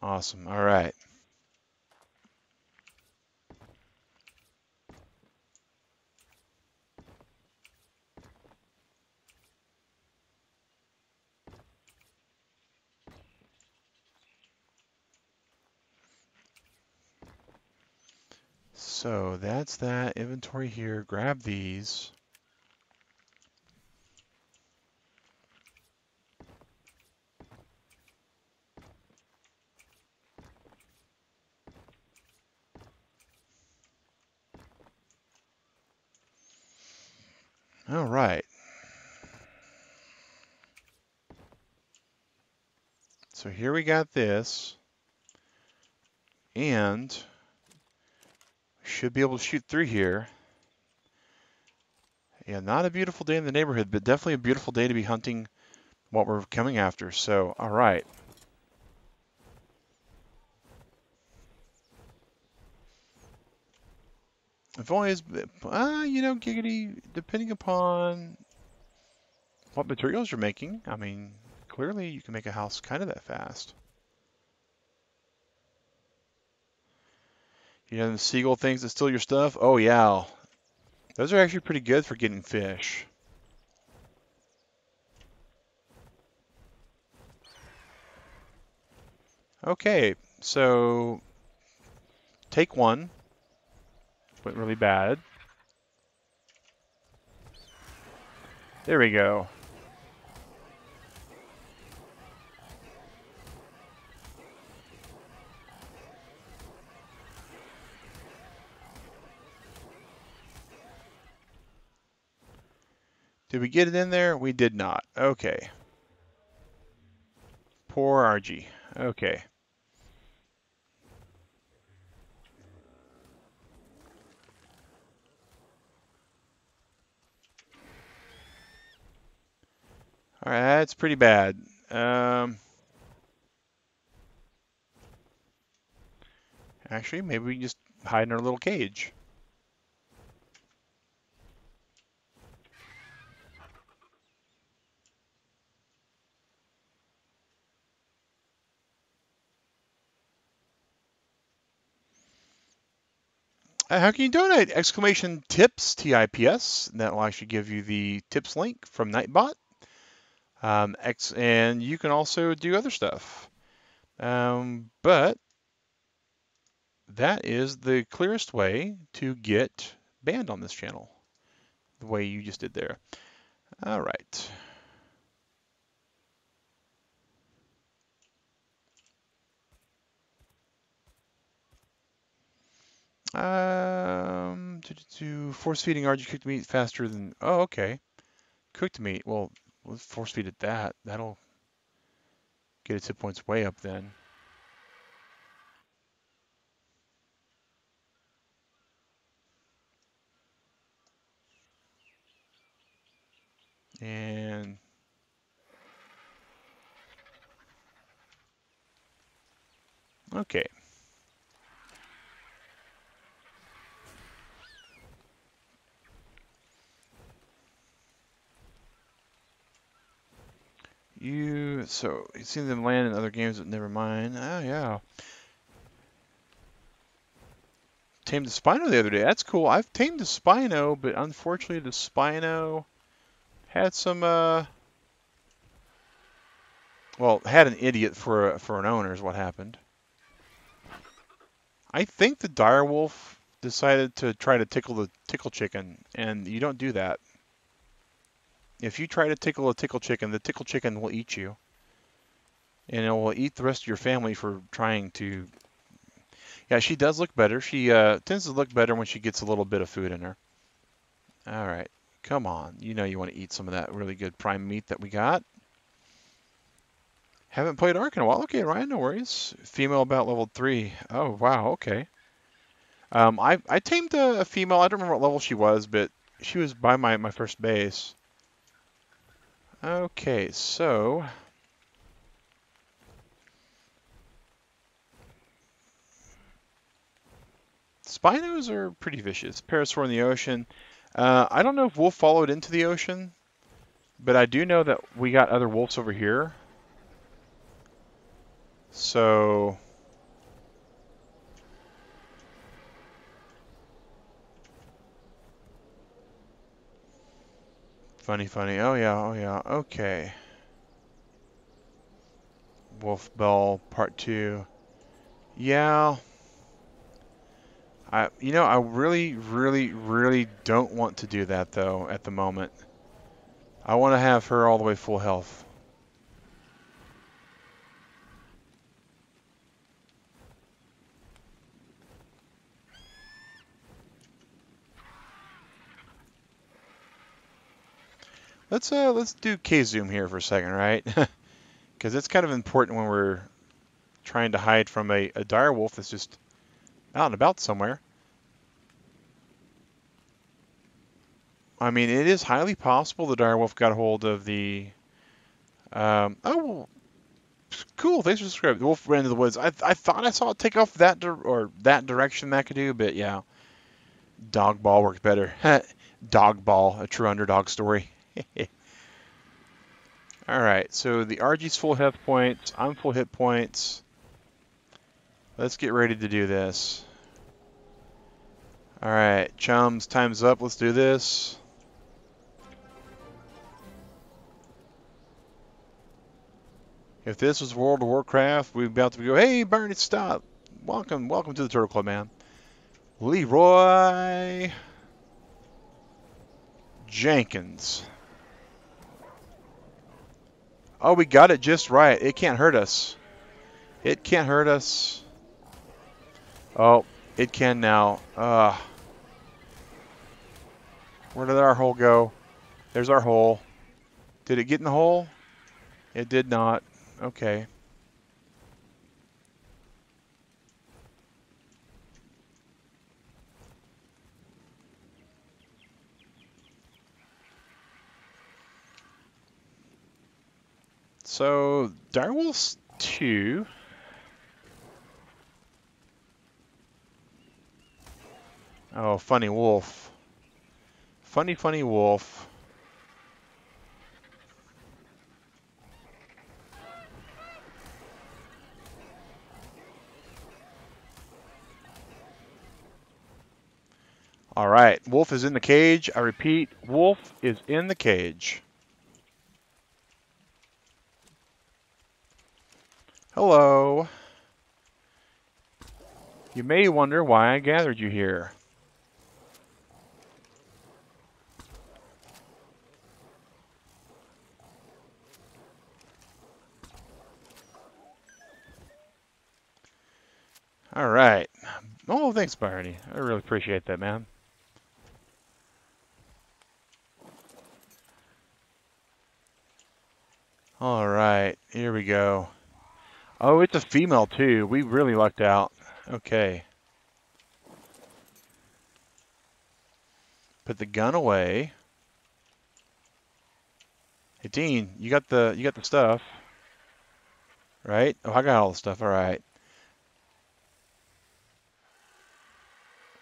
Speaker 1: Awesome. All right. So that's that. Inventory here. Grab these. All right. So here we got this. And we should be able to shoot through here. Yeah, not a beautiful day in the neighborhood, but definitely a beautiful day to be hunting what we're coming after. So, all right. I've always, giggity, depending upon what materials you're making. I mean, clearly you can make a house kind of that fast. You know, the seagull things that steal your stuff? Oh, yeah. Those are actually pretty good for getting fish. Okay, so take one. Went really bad. There we go. Did we get it in there? We did not. Okay. Poor RG. Okay. All right, that's pretty bad. Actually, maybe we can just hide in our little cage. How can you donate? Exclamation tips, TIPS. That will actually give you the tips link from NightBot. And you can also do other stuff. But that is the clearest way to get banned on this channel, the way you just did there. All right. Force feeding RG cooked meat faster than. Oh, okay. Cooked meat. Well, let's force feed it that. That'll get its hit points way up then. And okay. You've seen them land in other games, but never mind. Oh yeah. Tamed the Spino the other day. That's cool. I've tamed the Spino, but unfortunately the Spino had some well, had an idiot for an owner is what happened. I think the direwolf decided to try to tickle the tickle chicken, and you don't do that. If you try to tickle a tickle chicken, the tickle chicken will eat you. And it will eat the rest of your family for trying to. Yeah, she does look better. She tends to look better when she gets a little bit of food in her. All right, come on. You know you want to eat some of that really good prime meat that we got. Haven't played Ark in a while. Okay, Ryan, no worries. Female about level 3. Oh, wow, okay. I tamed a female. I don't remember what level she was, but she was by my first base. Okay, so Spinos are pretty vicious. Parasaur in the ocean. I don't know if Wolf followed into the ocean, but I do know that we got other wolves over here. So funny, funny. Oh yeah, oh yeah. Okay. Wolf Bell Part 2. Yeah. I really, really, really don't want to do that though at the moment. I want to have her all the way full health. Let's do K-zoom here for a second, right? Because it's kind of important when we're trying to hide from a dire wolf that's just out and about somewhere. I mean, it is highly possible the dire wolf got a hold of the. Oh, well, cool. Thanks for subscribing. The wolf ran into the woods. I thought I saw it take off that direction, McAdoo, but yeah, dog ball worked better. Dog ball, a true underdog story. All right, so the RG's full hit points. I'm full hit points. Let's get ready to do this. All right, chums, time's up. Let's do this. If this was World of Warcraft, we'd be about to go, hey, Barney, stop. Welcome to the Turtle Club, man. Leroy Jenkins. Oh, we got it just right. It can't hurt us. It can't hurt us. Oh, it can now. Where did our hole go? There's our hole. Did it get in the hole? It did not. Okay. So, direwolves 2. Oh, funny wolf. Funny, funny wolf. All right, wolf is in the cage. I repeat, wolf is in the cage. Hello. You may wonder why I gathered you here. All right. Oh, thanks, Barney. I really appreciate that, man. All right, here we go. Oh, it's a female too. We really lucked out. Okay. Put the gun away. Hey, Dean, you got the stuff, right? Oh, I got all the stuff. All right.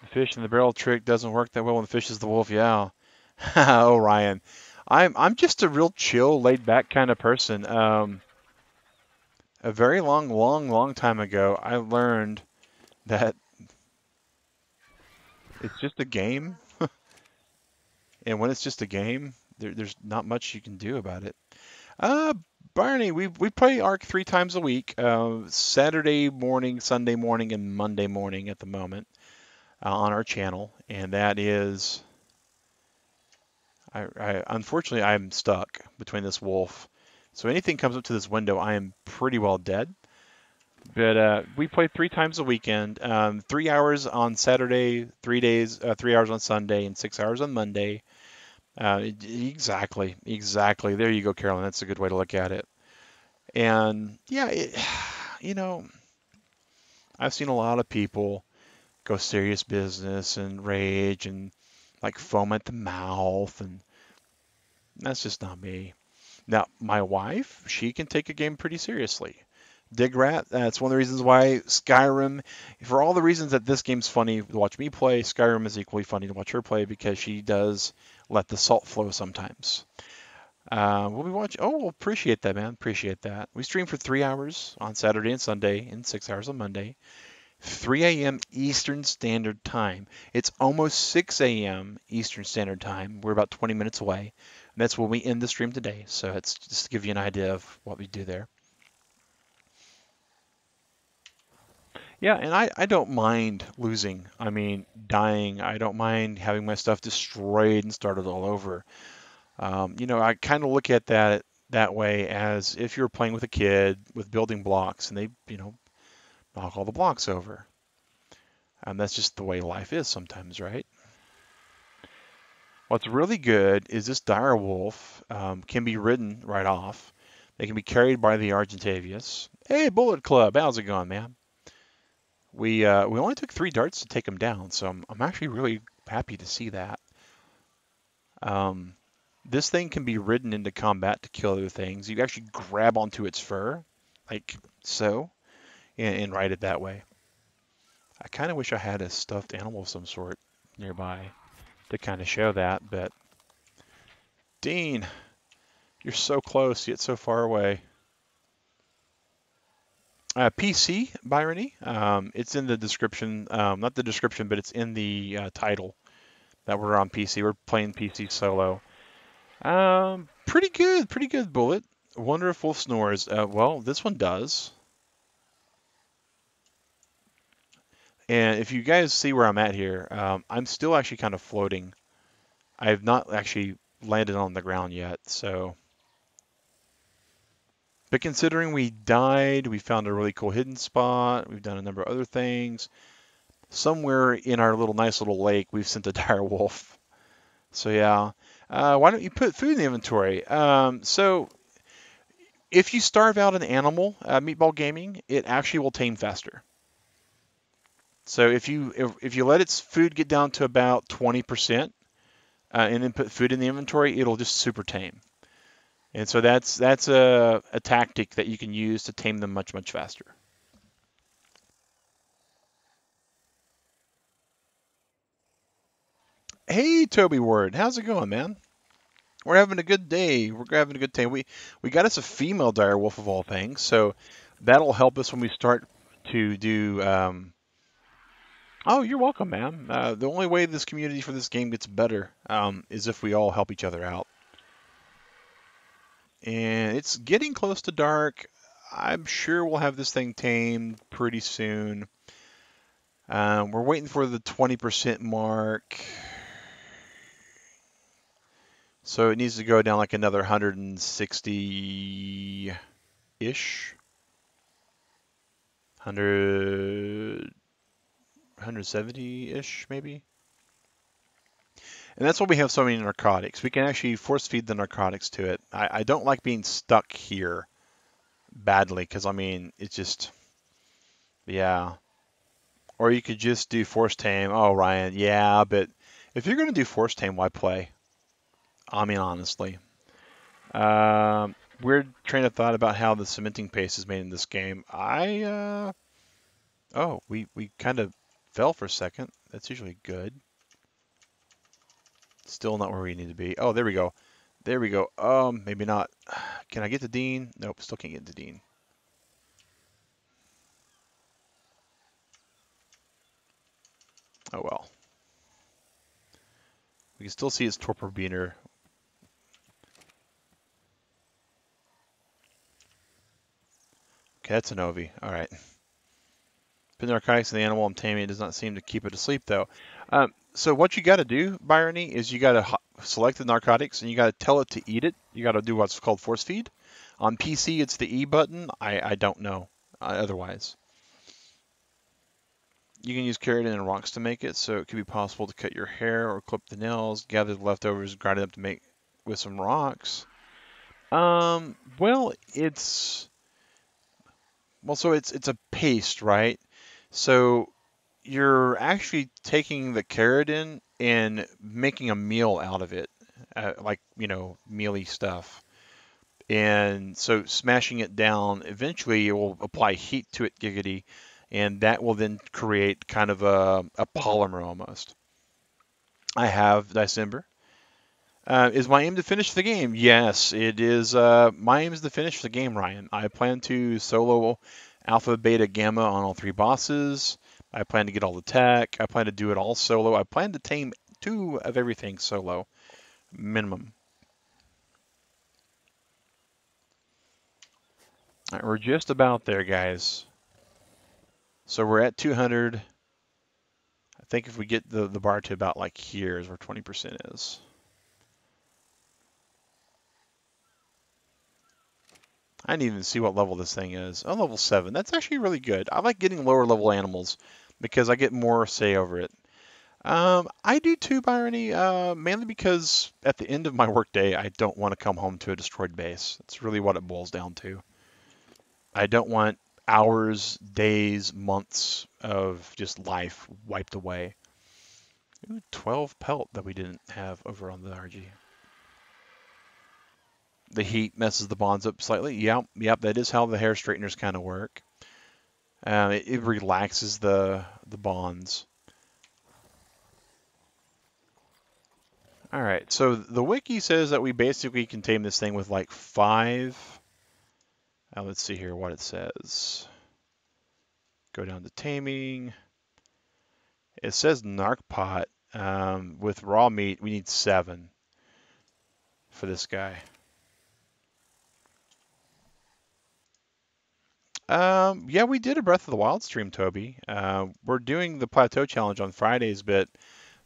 Speaker 1: The fish in the barrel trick doesn't work that well when the fish is the wolf. Yeah. Oh, Ryan, I'm just a real chill, laid back kind of person. A very long time ago, I learned that it's just a game, and when it's just a game, there's not much you can do about it. Uh, Barney, we play Ark 3 times a week, Saturday morning, Sunday morning, and Monday morning at the moment on our channel, and that is, unfortunately I'm stuck between this wolf. So anything comes up to this window, I am pretty well dead. But we play 3 times a weekend, 3 hours on Saturday, 3 days, 3 hours on Sunday, and 6 hours on Monday. Exactly, exactly. There you go, Carolyn. That's a good way to look at it. And yeah, you know, I've seen a lot of people go serious business and rage and like foam at the mouth, and that's just not me. Now, my wife, she can take a game pretty seriously. Dig Rat, that's one of the reasons why Skyrim, for all the reasons that this game's funny to watch me play, Skyrim is equally funny to watch her play because she does let the salt flow sometimes. We'll be watching. Oh, appreciate that, man. Appreciate that. We stream for 3 hours on Saturday and Sunday and 6 hours on Monday. 3 a.m. Eastern Standard Time. It's almost 6 a.m. Eastern Standard Time. We're about 20 minutes away. And that's when we end the stream today. So it's just to give you an idea of what we do there. Yeah, and I don't mind losing. I mean, dying. I don't mind having my stuff destroyed and started all over. I kind of look at that way as if you're playing with a kid with building blocks and they, knock all the blocks over. And that's just the way life is sometimes, right? What's really good is this dire wolf can be ridden right off. They can be carried by the Argentavius. Hey, Bullet Club, how's it going, man? We only took 3 darts to take him down, so I'm actually really happy to see that. Um, this thing can be ridden into combat to kill other things. You actually grab onto its fur, like so, and ride it that way. I kind of wish I had a stuffed animal of some sort nearby to kind of show that, but Dean, you're so close yet so far away. PC, Byrony. It's in the description, not the description, but it's in the title that we're on PC. We're playing PC solo. Pretty good, Bullet. Wonder if Wolf snores. Well, this one does. And if you guys see where I'm at here, I'm still actually kind of floating. I have not actually landed on the ground yet, so. But considering we died, we found a really cool hidden spot, we've done a number of other things. Somewhere in our nice little lake, we've sent a dire wolf. So yeah. Why don't you put food in the inventory? So if you starve out an animal, Meatball Gaming, it actually will tame faster. So if you let its food get down to about 20%, and then put food in the inventory, it'll just super tame. And so that's a tactic that you can use to tame them much, much faster. Hey, Toby Ward, how's it going, man? We're having a good day. We're having a good day. We got us a female direwolf of all things, so that'll help us when we start to do. Oh, you're welcome, man. The only way this community for this game gets better is if we all help each other out. And it's getting close to dark. I'm sure we'll have this thing tamed pretty soon. We're waiting for the 20% mark. So it needs to go down like another 160-ish. 170-ish, maybe. And that's why we have so many narcotics. We can actually force feed the narcotics to it. I don't like being stuck here badly because, I mean, it's just, yeah. Or you could just do force tame. Oh, Ryan, yeah, but if you're going to do force tame, why play? I mean, honestly. Weird train of thought about how the cementing paste is made in this game. Oh, we kind of fell for a second. That's usually good. Still not where we need to be. Oh, there we go. There we go. Maybe not. Can I get to Dean? Nope, still can't get to Dean. Oh well. We can still see his torpor beater. Okay, that's an Ovi. All right. Put narcotics in the animal I'm taming. It does not seem to keep it asleep though. So what you got to do, Byrony, is you got to select the narcotics and you got to tell it to eat it. You got to do what's called force feed. On PC, it's the E button. I don't know otherwise. You can use keratin and rocks to make it, so it could be possible to cut your hair or clip the nails, gather the leftovers, grind it up to make with some rocks. Well, so it's a paste, right? So you're actually taking the keratin and making a meal out of it, like, mealy stuff. And so smashing it down, eventually it will apply heat to it, giggity, and that will then create kind of a polymer almost. I have December. Is my aim to finish the game? Yes, it is. My aim is to finish the game, Ryan. I plan to solo alpha, beta, gamma on all three bosses. I plan to get all the tech. I plan to do it all solo. I plan to tame 2 of everything solo, minimum. All right, we're just about there, guys. So we're at 200. I think if we get the bar to about like here is where 20% is. I didn't even see what level this thing is. Oh, level 7. That's actually really good. I like getting lower level animals because I get more say over it. I do too, Byrony, mainly because at the end of my workday, I don't want to come home to a destroyed base. That's really what it boils down to. I don't want hours, days, months of just life wiped away. Ooh, 12 pelt that we didn't have over on the RG. The heat messes the bonds up slightly. Yep, that is how the hair straighteners kind of work. It relaxes the bonds. All right, so the wiki says that we basically can tame this thing with like 5. Let's see here what it says. Go down to taming. It says NarcPot. With raw meat, we need 7 for this guy. Yeah, we did a Breath of the Wild stream, Toby. We're doing the Plateau Challenge on Fridays, but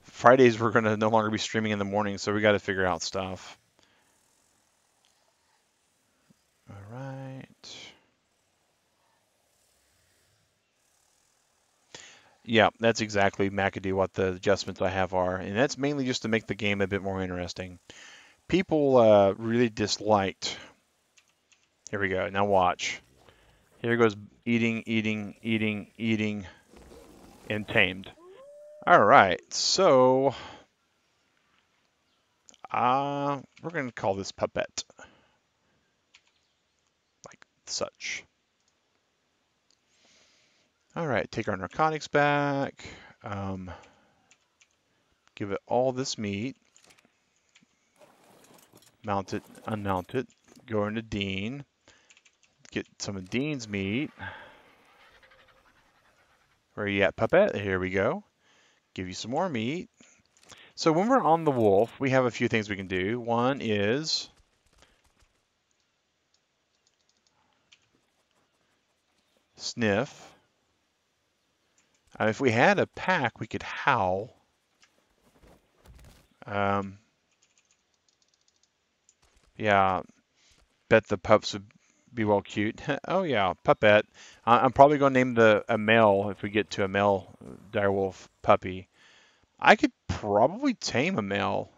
Speaker 1: Fridays we're going to no longer be streaming in the morning, so we got to figure out stuff. All right. Yeah, that's exactly, McAdoo, what the adjustments I have are, and that's mainly just to make the game a bit more interesting. People really disliked. Here we go. Now watch. Here goes eating, eating, eating, eating, and tamed. All right, so we're going to call this Puppet. such. All right, take our narcotics back. Give it all this meat. Mount it, unmount it. Go into Dean. Get some of Dean's meat. Where are you at, puppet? Here we go. Give you some more meat. So when we're on the wolf, we have a few things we can do. One is sniff. If we had a pack, we could howl. Yeah, bet the pups would be well cute. Oh yeah, puppet. I'm probably going to name a male if we get to a male direwolf puppy. I could probably tame a male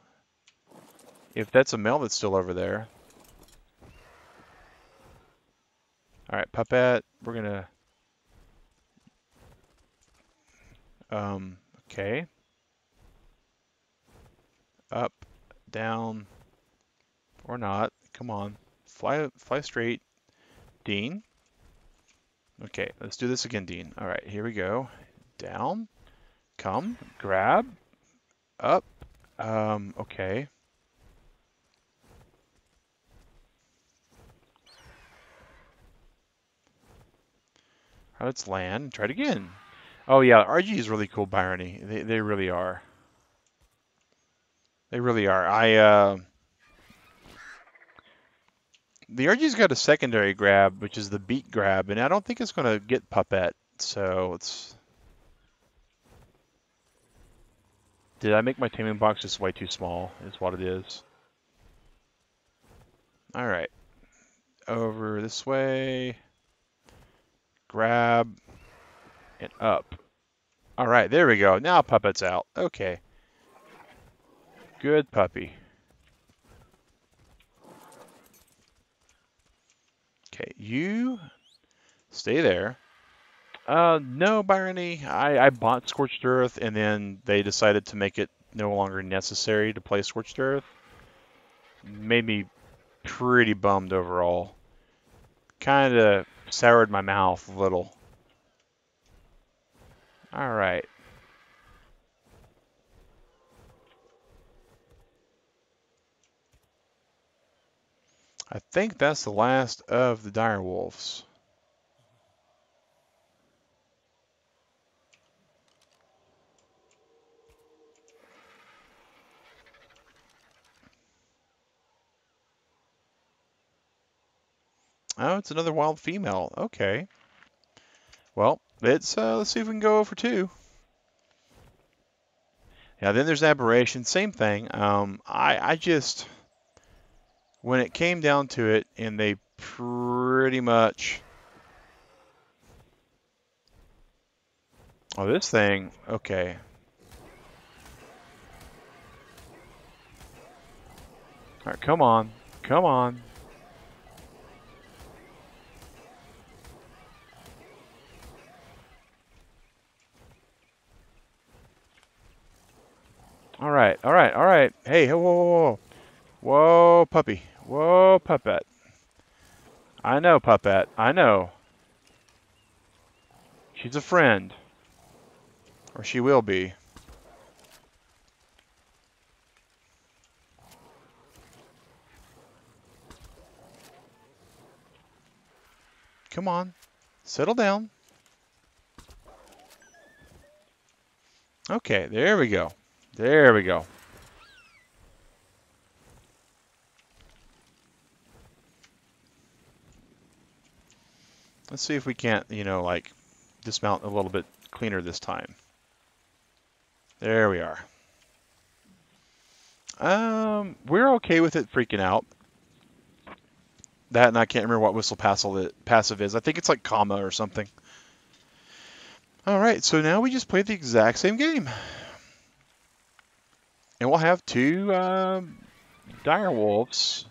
Speaker 1: if that's a male that's still over there. All right, puppet. We're gonna. Okay. Up, down, or not. Come on, fly straight, Dean. Okay, let's do this again, Dean. All right, here we go. Down, come, grab, up. Okay. All right, let's land. Try it again. Oh yeah, RG is really cool by irony. They really are. They really are. The RG's got a secondary grab, which is the beat grab, and I don't think it's going to get puppet. So it's. Did I make my taming box just way too small? Is what it is. All right. Over this way. Grab. And up. All right, there we go. Now puppet's out. Okay. Good puppy. Okay, you stay there. No, Byrony. I bought Scorched Earth, and then they decided to make it no longer necessary to play Scorched Earth. Made me pretty bummed overall. Kind of soured my mouth a little. All right. I think that's the last of the direwolves. Oh, it's another wild female. Okay. Well, let's see if we can go for two. Yeah, then there's Aberration. Same thing. I just, when it came down to it, and they pretty much. Oh, this thing. Okay. All right, come on. Come on. All right, all right, all right. Hey, whoa, whoa, whoa. Whoa, puppy. Whoa, puppet. I know, puppet. I know. She's a friend. Or she will be. Come on. Settle down. Okay, there we go. There we go. Let's see if we can't, like, dismount a little bit cleaner this time. There we are. We're okay with it freaking out. That, and I can't remember what whistle passive is. I think it's like comma or something. All right, so now we just play the exact same game. And we'll have two direwolves,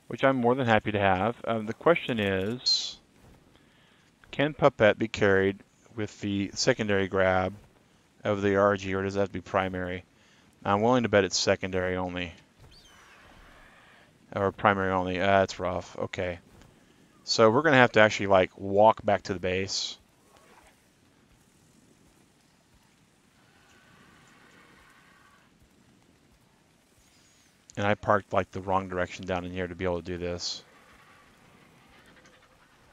Speaker 1: which I'm more than happy to have. The question is, can puppet be carried with the secondary grab of the RG, or does that have to be primary? I'm willing to bet it's secondary only. Or primary only. That's rough. Okay. So we're going to have to actually like walk back to the base. And I parked like the wrong direction down in here to be able to do this.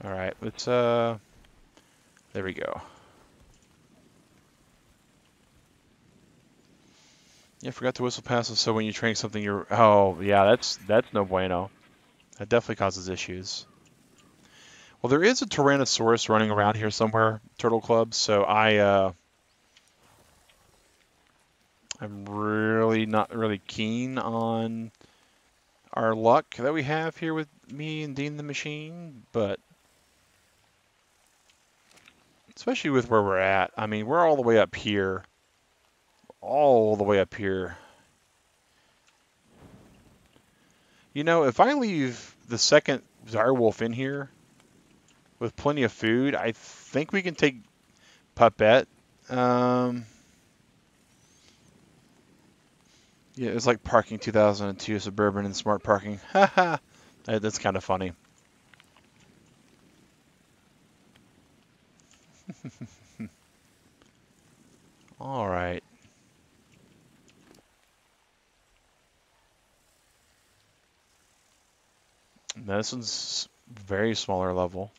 Speaker 1: All right, let's there we go. Yeah, forgot to whistle past us. So when you train something, you're oh yeah, that's no bueno. That definitely causes issues. Well, there is a Tyrannosaurus running around here somewhere, Turtle Club. So I'm really not really keen on our luck that we have here with me and Dean the Machine, but especially with where we're at. I mean, we're all the way up here. All the way up here. You know, if I leave the second direwolf in here with plenty of food, I think we can take Puppet. Yeah, it's like parking 2002 Suburban and smart parking. Haha, that's kind of funny. All right. Now, this one's very smaller level.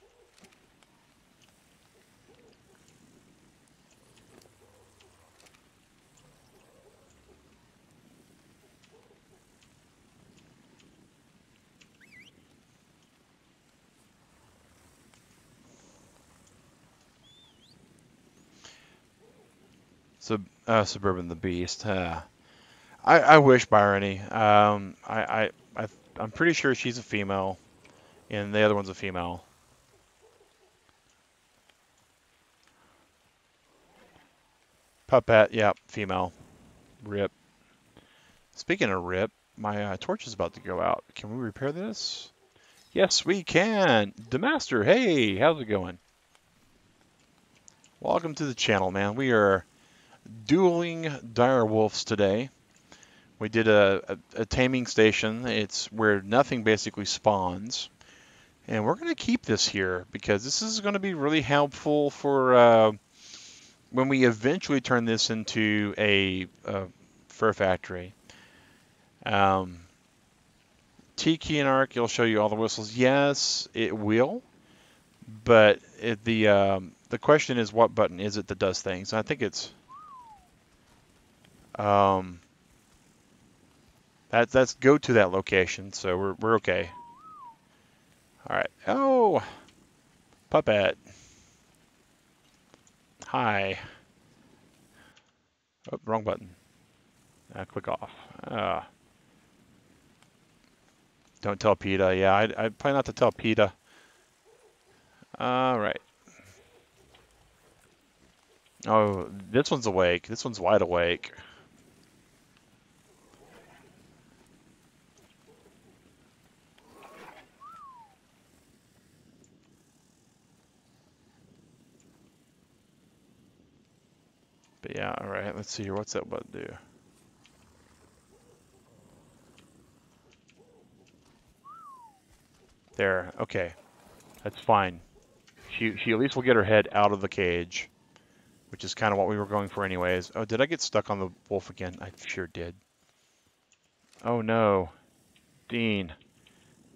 Speaker 1: Suburban the Beast. I wish Bryony. I'm pretty sure she's a female, and the other one's a female. Puppet, yeah, female. Rip. Speaking of rip, my torch is about to go out. Can we repair this? Yes, we can. Demaster, hey, how's it going? Welcome to the channel, man. We are dueling direwolves today. We did a taming station. It's where nothing basically spawns. And we're going to keep this here because this is going to be really helpful for when we eventually turn this into a fur factory. T-key and arc, it'll show you all the whistles. Yes, it will. But the question is, what button is it that does things? I think it's that's go to that location. So we're okay. All right. Oh, Puppet. Hi. Oh, wrong button. Click off. Don't tell PETA. Yeah, I'd probably not to tell PETA. All right. Oh, this one's awake. This one's wide awake. But yeah, all right. Let's see here. What's that button do? There. Okay. That's fine. She at least will get her head out of the cage, which is kind of what we were going for anyways. Oh, did I get stuck on the wolf again? I sure did. Oh no. Dean.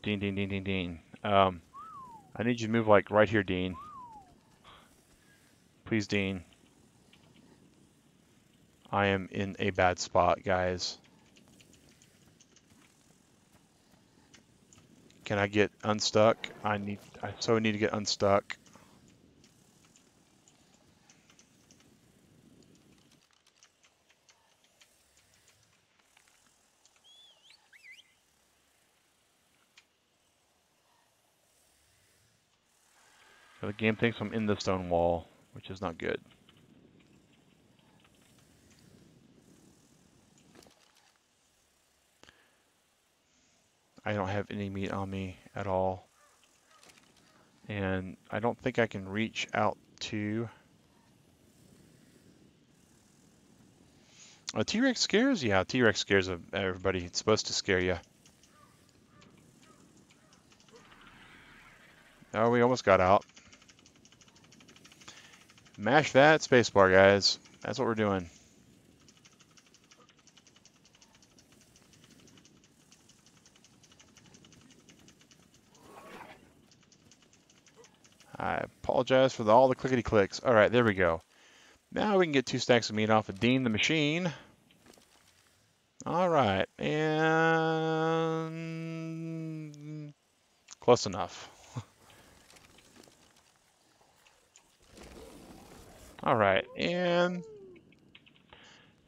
Speaker 1: Dean. I need you to move like right here, Dean. Please, Dean. I am in a bad spot, guys. Can I get unstuck? I so need to get unstuck. So the game thinks I'm in the stone wall, which is not good. I don't have any meat on me at all. And I don't think I can reach out to... A T-Rex scares? Yeah, T-Rex scares everybody. It's supposed to scare you. Oh, we almost got out. Mash that spacebar, guys. That's what we're doing. I apologize for all the clickety clicks. All right, there we go. Now we can get 2 stacks of meat off of Dean the machine. All right, and close enough. All right, and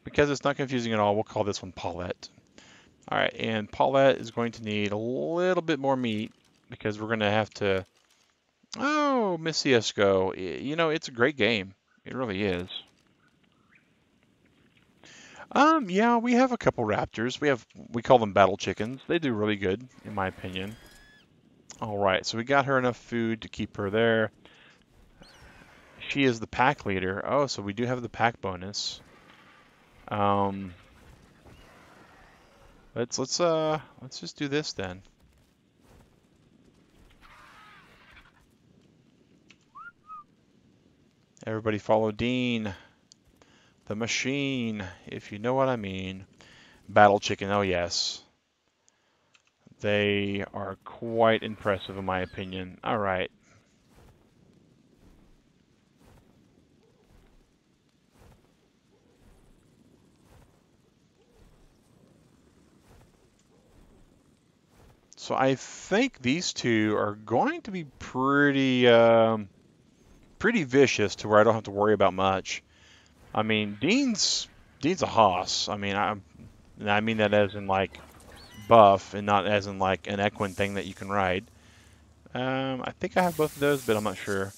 Speaker 1: because it's not confusing at all, we'll call this one Paulette. All right, and Paulette is going to need a little bit more meat because we're going to have to. Oh, Miss CS:GO. You know, it's a great game. It really is. Yeah, we have a couple raptors. We call them battle chickens. They do really good, in my opinion. All right, so we got her enough food to keep her there. She is the pack leader. Oh, so we do have the pack bonus. Um, let's just do this then. Everybody follow Dean, the machine, if you know what I mean. Battle chicken. Oh yes. They are quite impressive in my opinion. All right. So I think these two are going to be pretty vicious to where I don't have to worry about much. I mean, Dean's a hoss. I mean, I mean that as in like buff and not as in like an equine thing that you can ride. I think I have both of those, but I'm not sure.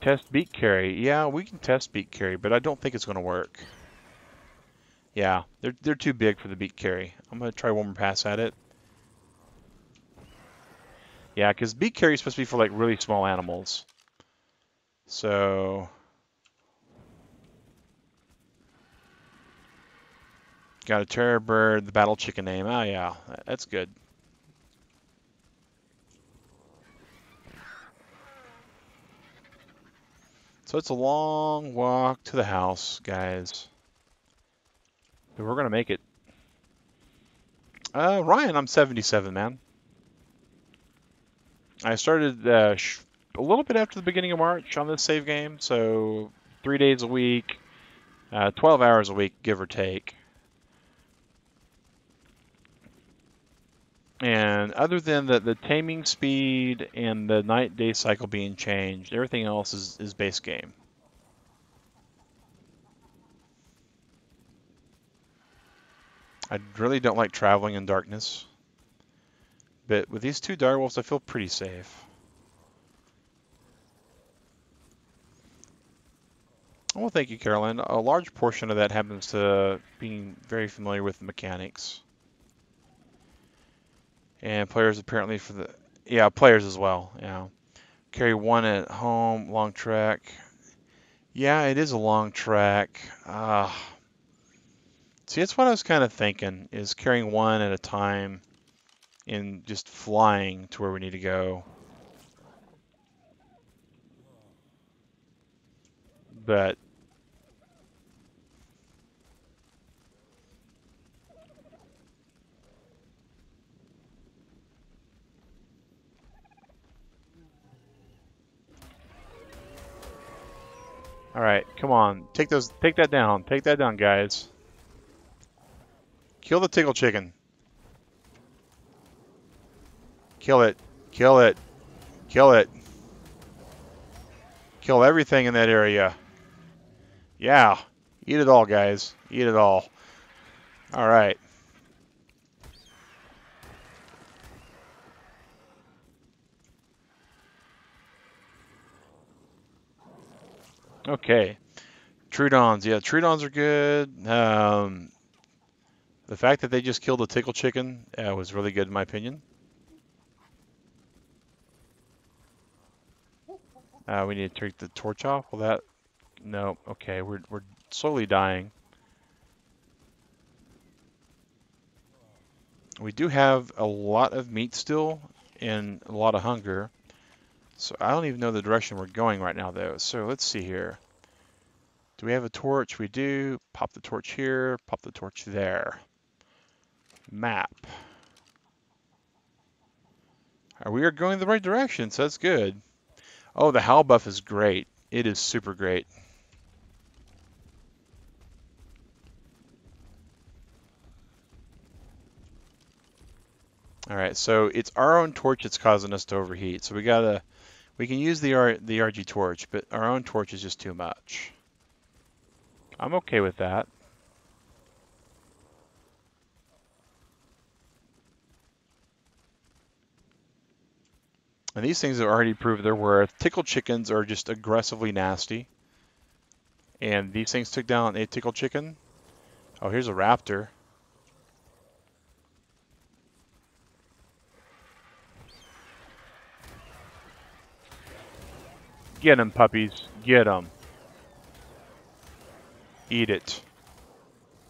Speaker 1: Test beak carry. Yeah, we can test beak carry, but I don't think it's going to work. Yeah, they're too big for the beak carry. I'm going to try one more pass at it. Yeah, because beak carry is supposed to be for like really small animals. So got a terror bird, the battle chicken name. Oh yeah, that's good. So it's a long walk to the house, guys. But we're gonna make it. Ryan, I'm 77, man. I started a little bit after the beginning of March on this save game, so 3 days a week, 12 hours a week, give or take. And other than the taming speed and the night-day cycle being changed, everything else is base game. I really don't like traveling in darkness, but with these 2 direwolves, I feel pretty safe. Well, thank you, Carolyn. A large portion of that happens to being very familiar with the mechanics. And players apparently for the... Yeah, players as well, yeah. Carry 1 at home, long track. Yeah, it is a long track. See, that's what I was kind of thinking, is carrying 1 at a time and just flying to where we need to go. But all right, come on, take that down, guys. Kill the tickle chicken. Kill it, kill it, kill it. Kill everything in that area. Yeah, eat it all, guys. Eat it all. All right. Okay. Trudons. Yeah, Trudons are good. The fact that they just killed a tickle chicken was really good in my opinion. We need to take the torch off. Well, that... No. Okay, we're slowly dying. We do have a lot of meat still, and a lot of hunger. So I don't even know the direction we're going right now, though. So let's see here. Do we have a torch? We do. Pop the torch here. Pop the torch there. Map. We are going the right direction, so that's good. Oh, the Howl buff is great. It is super great. All right, so it's our own torch that's causing us to overheat. So we can use the RG torch, but our own torch is just too much. I'm okay with that. And these things have already proved their worth. Tickled chickens are just aggressively nasty. And these things took down a tickled chicken. Oh, here's a raptor. Get 'em, puppies. Get 'em. Eat it.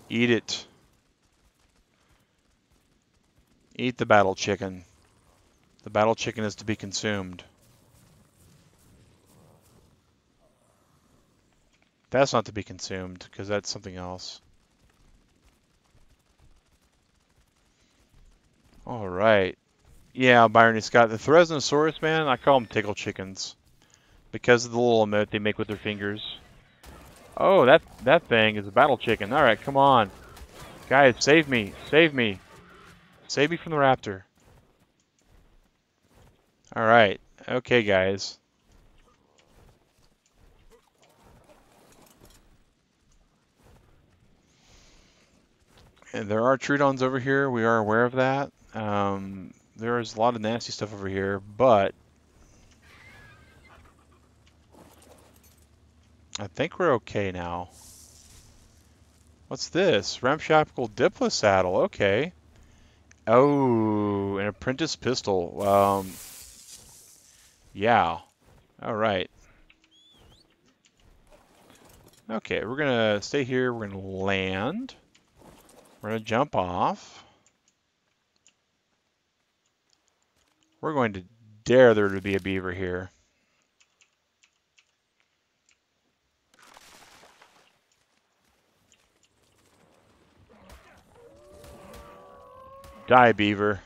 Speaker 1: Eat it. Eat the battle chicken. The battle chicken is to be consumed. That's not to be consumed, because that's something else. All right. Yeah, Byron and Scott. The Thereznosaurus, man, I call them tickle chickens. Because of the little emote they make with their fingers. Oh, that thing is a battle chicken. All right, come on. Guys, save me. Save me. Save me from the raptor. All right. Okay, guys. And there are Trudons over here. We are aware of that. There is a lot of nasty stuff over here, but I think we're okay now. What's this? Ramshackle Diplo saddle. Okay. Oh, an apprentice pistol. Yeah. All right. Okay, we're gonna stay here. We're gonna land. We're gonna jump off. We're going to dare there to be a beaver here. Die, beaver.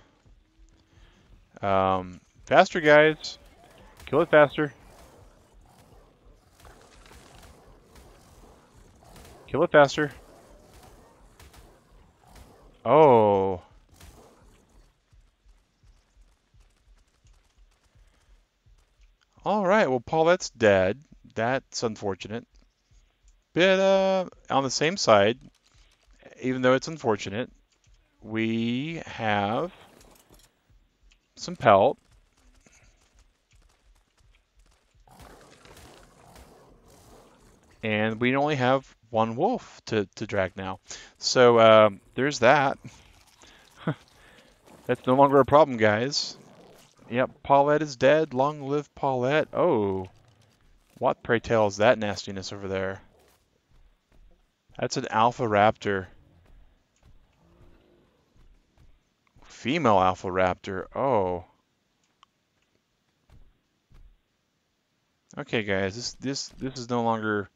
Speaker 1: Faster, guys. Kill it faster. Kill it faster. Oh. All right, well, Paulette's dead. That's unfortunate. But on the same side, even though it's unfortunate, we have some pelt. And we only have one wolf to drag now. So there's that. That's no longer a problem, guys. Yep, Paulette is dead. Long live Paulette. Oh, what pray tell is that nastiness over there? That's an alpha raptor. Female alpha raptor. Oh. Okay, guys, this is no longer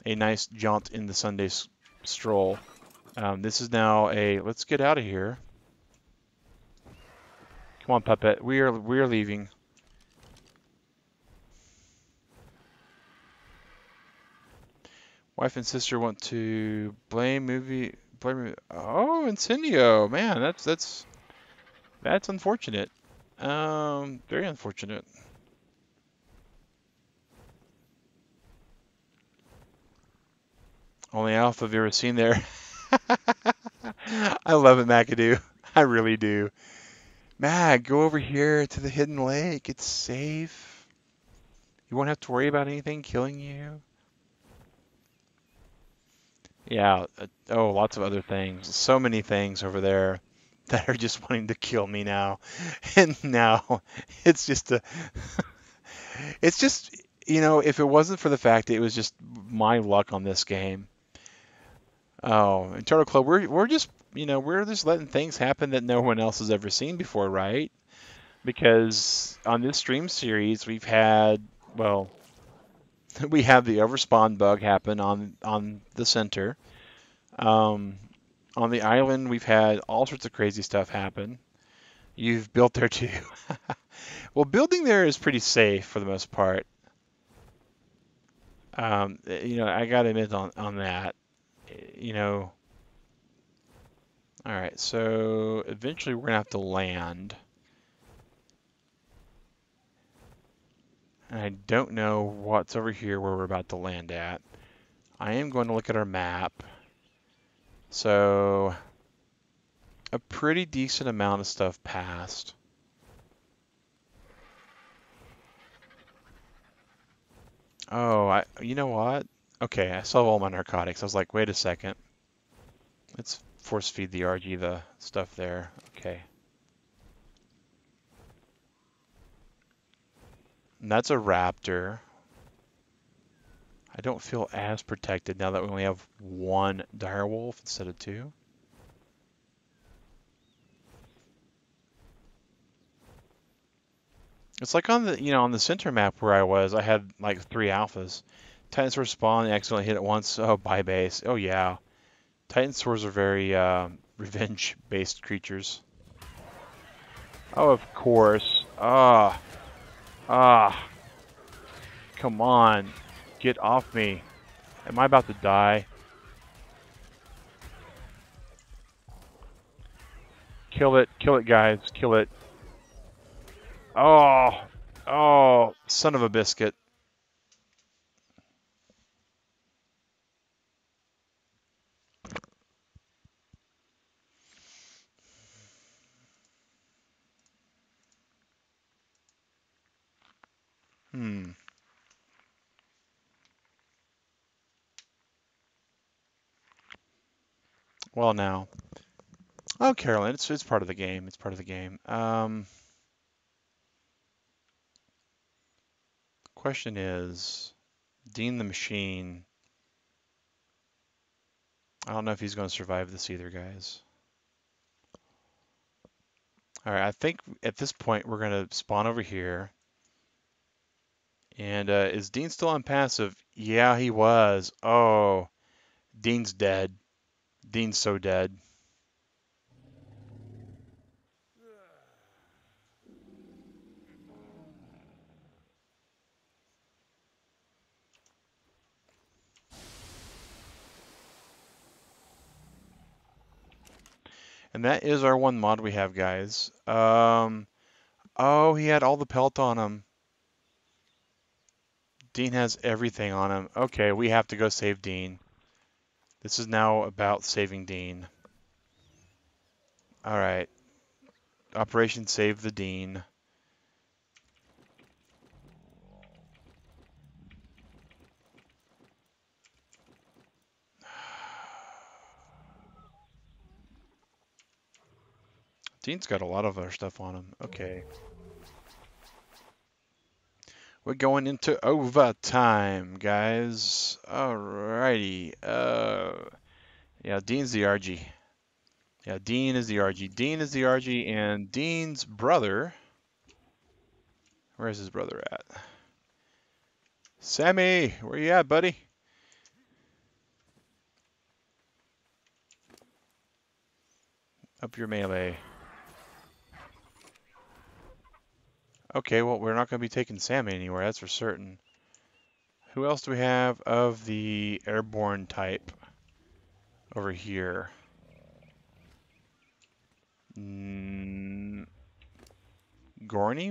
Speaker 1: a nice jaunt in the Sunday stroll. This is now a let's get out of here. Come on, puppet. We are leaving. Wife and sister want to blame movie. Oh, Incendio, man, that's unfortunate. Very unfortunate. Only alpha I've ever seen there. I love it, McAdoo. I really do. Mag, go over here to the hidden lake. It's safe. You won't have to worry about anything killing you. Yeah, oh, lots of other things. So many things over there that are just wanting to kill me now. And now it's just it's just, if it wasn't for the fact that it was just my luck on this game. Oh, in Turtle Club, we're just, we're just letting things happen that no one else has ever seen before, right? because on this stream series we've had, well, we have the overspawn bug happen on the center. Um, on the island, we've had all sorts of crazy stuff happen. You've built there too. Well, building there is pretty safe for the most part. I gotta admit on that. You know, all right. So eventually we're gonna have to land, and I don't know what's over here where we're about to land at. I am going to look at our map. So a pretty decent amount of stuff passed. Oh, you know what? Okay, I saw all my narcotics. I was like, wait a second. Let's force feed the RG the stuff there. Okay. And that's a raptor. I don't feel as protected now that we only have one direwolf instead of two. It's like on the center map where I had like 3 alphas. Titanosaurs spawn, accidentally hit it once. Oh, bye base. Oh yeah. Titanosaurs are very revenge-based creatures. Oh, of course. Ah, come on. Get off me. Am I about to die? Kill it, guys, kill it. Oh, son of a biscuit. Well now. Oh, Carolyn, it's part of the game. It's part of the game. Question is, Dean the Machine. I don't know if he's going to survive this either, guys. All right, I think at this point we're going to spawn over here. And is Dean still on passive? Yeah, he was. Oh, Dean's dead. Dean's so dead. And that is our one mod we have, guys. Oh, he had all the pelt on him. Dean has everything on him. Okay, we have to go save Dean. This is now about saving Dean. All right. Operation Save the Dean. Dean's got a lot of other stuff on him. Okay. We're going into overtime, guys. Alrighty. Yeah, Dean's the RG. Yeah, Dean is the RG. Dean is the RG, and Dean's brother. Where's his brother at? Sammy, where you at, buddy? Up your melee. Okay, well, we're not going to be taking Sammy anywhere, that's for certain. Who else do we have of the airborne type over here? Gorny,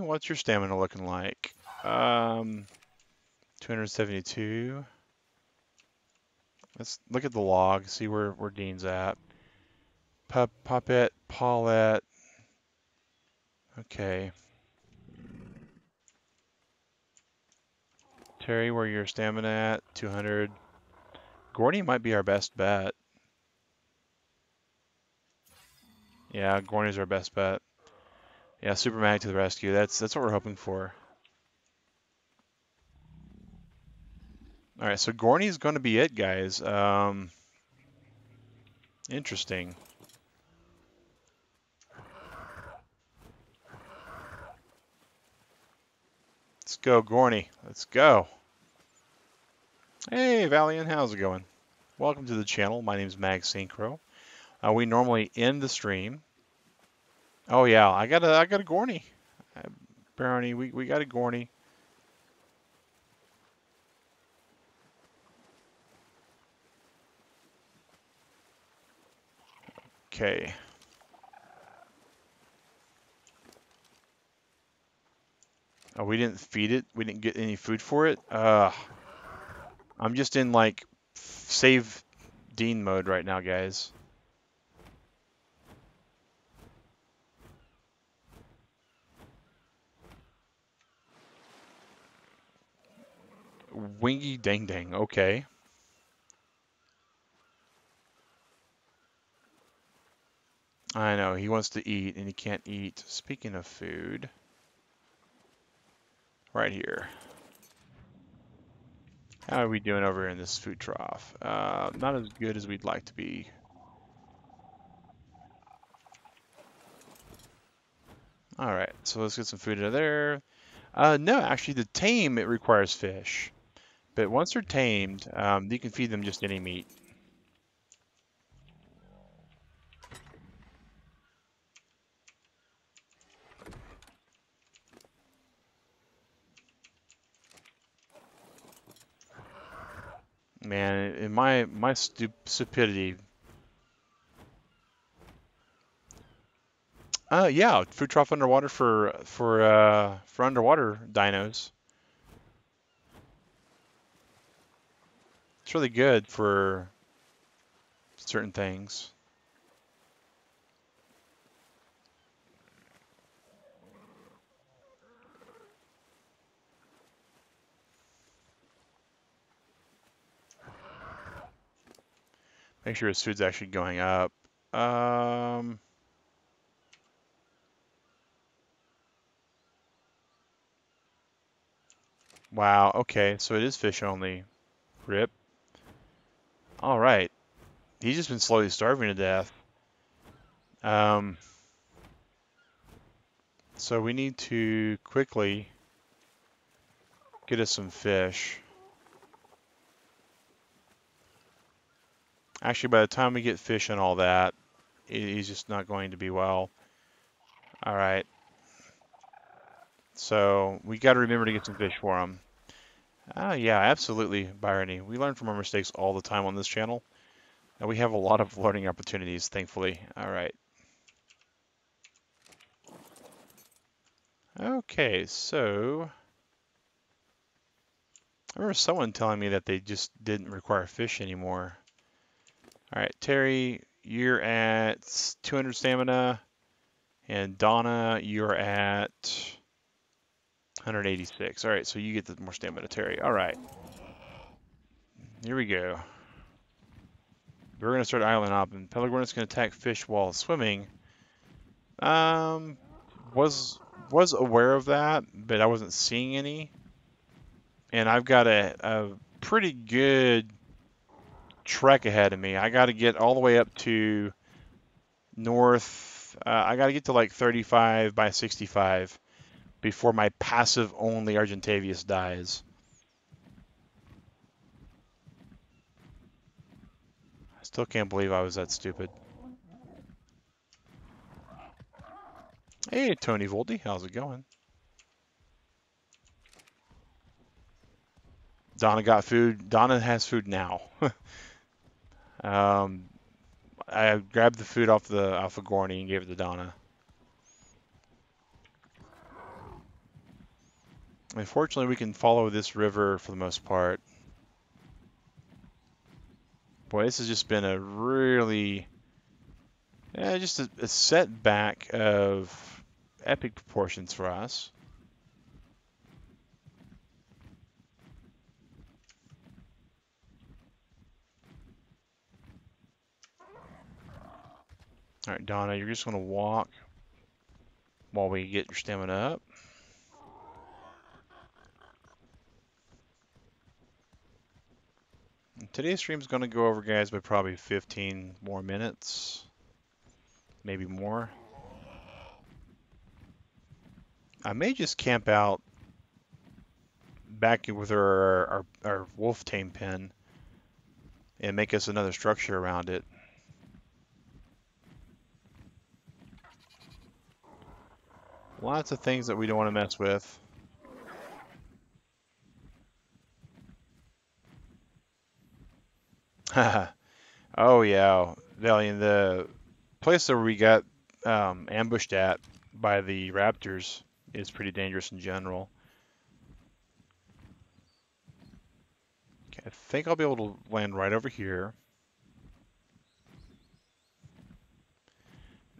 Speaker 1: what's your stamina looking like? 272. Let's look at the log, see where Dean's at. Puppet, Paulette. Okay. Terry, where your stamina at? 200. Gorny might be our best bet. Yeah, Gorny's our best bet. Yeah, Super Mag to the rescue. That's what we're hoping for. All right, so Gorny's going to be it, guys. Interesting. Let's go, Gorny. Let's go. Hey, Valiant, how's it going? Welcome to the channel. My name's Mag Synchro. We normally end the stream. Oh yeah, I got a Gorny. Brownie, we got a Gorny. Okay. Oh, we didn't feed it. We didn't get any food for it. I'm just in like save Dean mode right now, guys. Wingy dang dang. Okay. I know he wants to eat and he can't eat. Speaking of food, right here. How are we doing over in this food trough? Not as good as we'd like to be. All right, so let's get some food out of there. No, actually, to tame it requires fish, but once they're tamed, you can feed them just any meat. Man, in my stupidity. Yeah, food trough underwater for underwater dinos. It's really good for certain things. Make sure his food's actually going up. Um, wow, okay, so it is fish only. Rip. All right. He's just been slowly starving to death. Um, so we need to quickly get us some fish. Actually, by the time we get fish and all that, he's just not going to be well. All right. So we got to remember to get some fish for him. Yeah, absolutely, Byrony. We learn from our mistakes all the time on this channel, and we have a lot of learning opportunities, thankfully. All right. Okay, so I remember someone telling me that they just didn't require fish anymore. All right, Terry, you're at 200 stamina, and Donna, you're at 186. All right, so you get the more stamina, Terry. All right, here we go. We're gonna start island hopping. Pelagornis can attack fish while swimming. Um, was aware of that, but I wasn't seeing any. And I've got a pretty good trek ahead of me. I got to get all the way up to north. I got to get to like 35 by 65 before my passive only Argentavius dies. I still can't believe I was that stupid. Hey, Tony Voldy, how's it going? Donna got food. Donna has food now. um, I grabbed the food off the Gorny and gave it to Donna. Unfortunately, we can follow this river for the most part. Boy, this has just been a really, just a setback of epic proportions for us. All right, Donna, you're just going to walk while we get your stamina up. Today's stream is going to go over, guys, by probably 15 more minutes, maybe more. I may just camp out back with our wolf tame pen and make us another structure around it. Lots of things that we don't want to mess with. Oh yeah, Valiant. The place that we got ambushed at by the raptors is pretty dangerous in general. Okay, I think I'll be able to land right over here.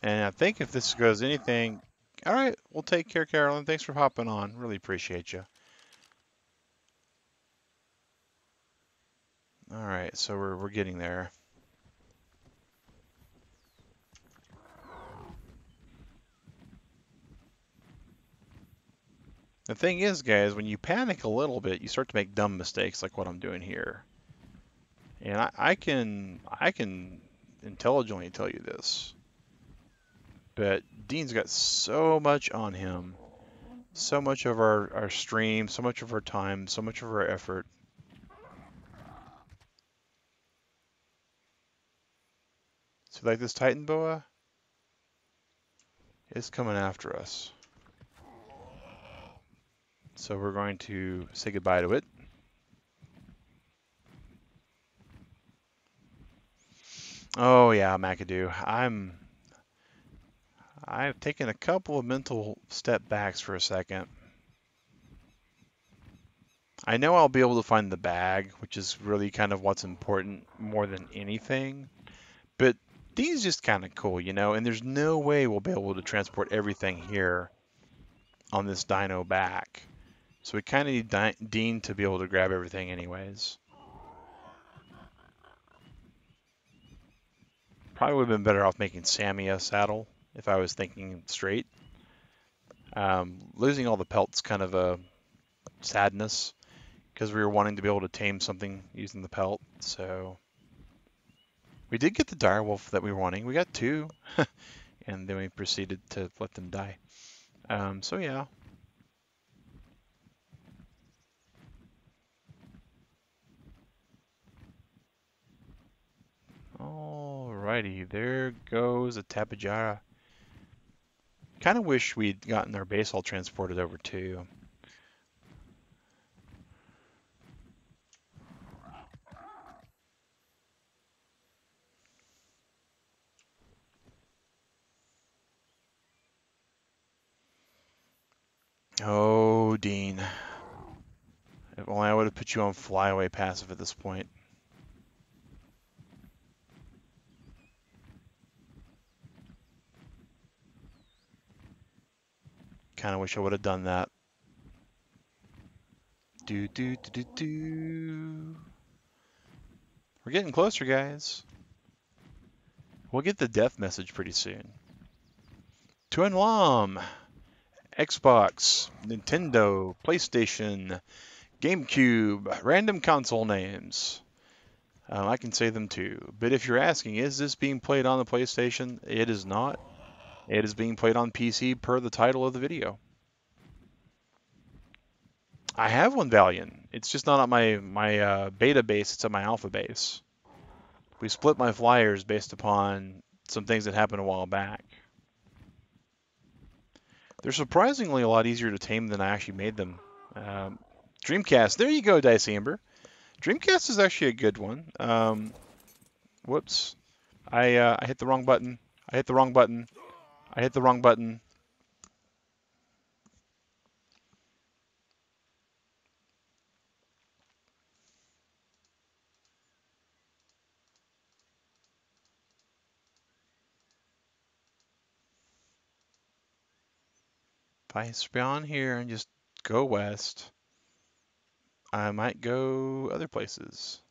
Speaker 1: And I think if this goes anything, all right, we'll take care, Carolyn. Thanks for hopping on. Really appreciate you. All right, so we're getting there. The thing is, guys, when you panic a little bit, you start to make dumb mistakes like what I'm doing here. And I can intelligently tell you this, but Dean's got so much on him, so much of our stream, so much of our time, so much of our effort. So like this Titan boa is coming after us. So we're going to say goodbye to it. Oh yeah, McAdoo. I've taken a couple of mental step backs for a second. I know I'll be able to find the bag, which is really kind of what's important more than anything. But Dean's just kind of cool, you know, and there's no way we'll be able to transport everything here on this dino back. So we kind of need Dean to be able to grab everything anyways. Probably would have been better off making Sammy a saddle if I was thinking straight. Losing all the pelts kind of a sadness because we were wanting to be able to tame something using the pelt. So we did get the direwolf that we were wanting. We got two, and then we proceeded to let them die. So yeah. Alrighty, there goes a Tapejara. Kind of wish we'd gotten our base all transported over too. Oh, Dean. If only I would have put you on flyaway passive at this point. Kind of wish I would have done that. Do do do do do. We're getting closer, guys. We'll get the death message pretty soon. Tuan Lam, Xbox, Nintendo, PlayStation, GameCube, random console names. I can say them too. But if you're asking, is this being played on the PlayStation? It is not. It is being played on PC per the title of the video. I have one Valiant. It's just not on my beta base. It's on my alpha base. We split my flyers based upon some things that happened a while back. They're surprisingly a lot easier to tame than I actually made them. Dreamcast. There you go, Dice Amber. Dreamcast is actually a good one. Whoops. I hit the wrong button. I hit the wrong button. I hit the wrong button. If I spawn here and just go west, I might go other places.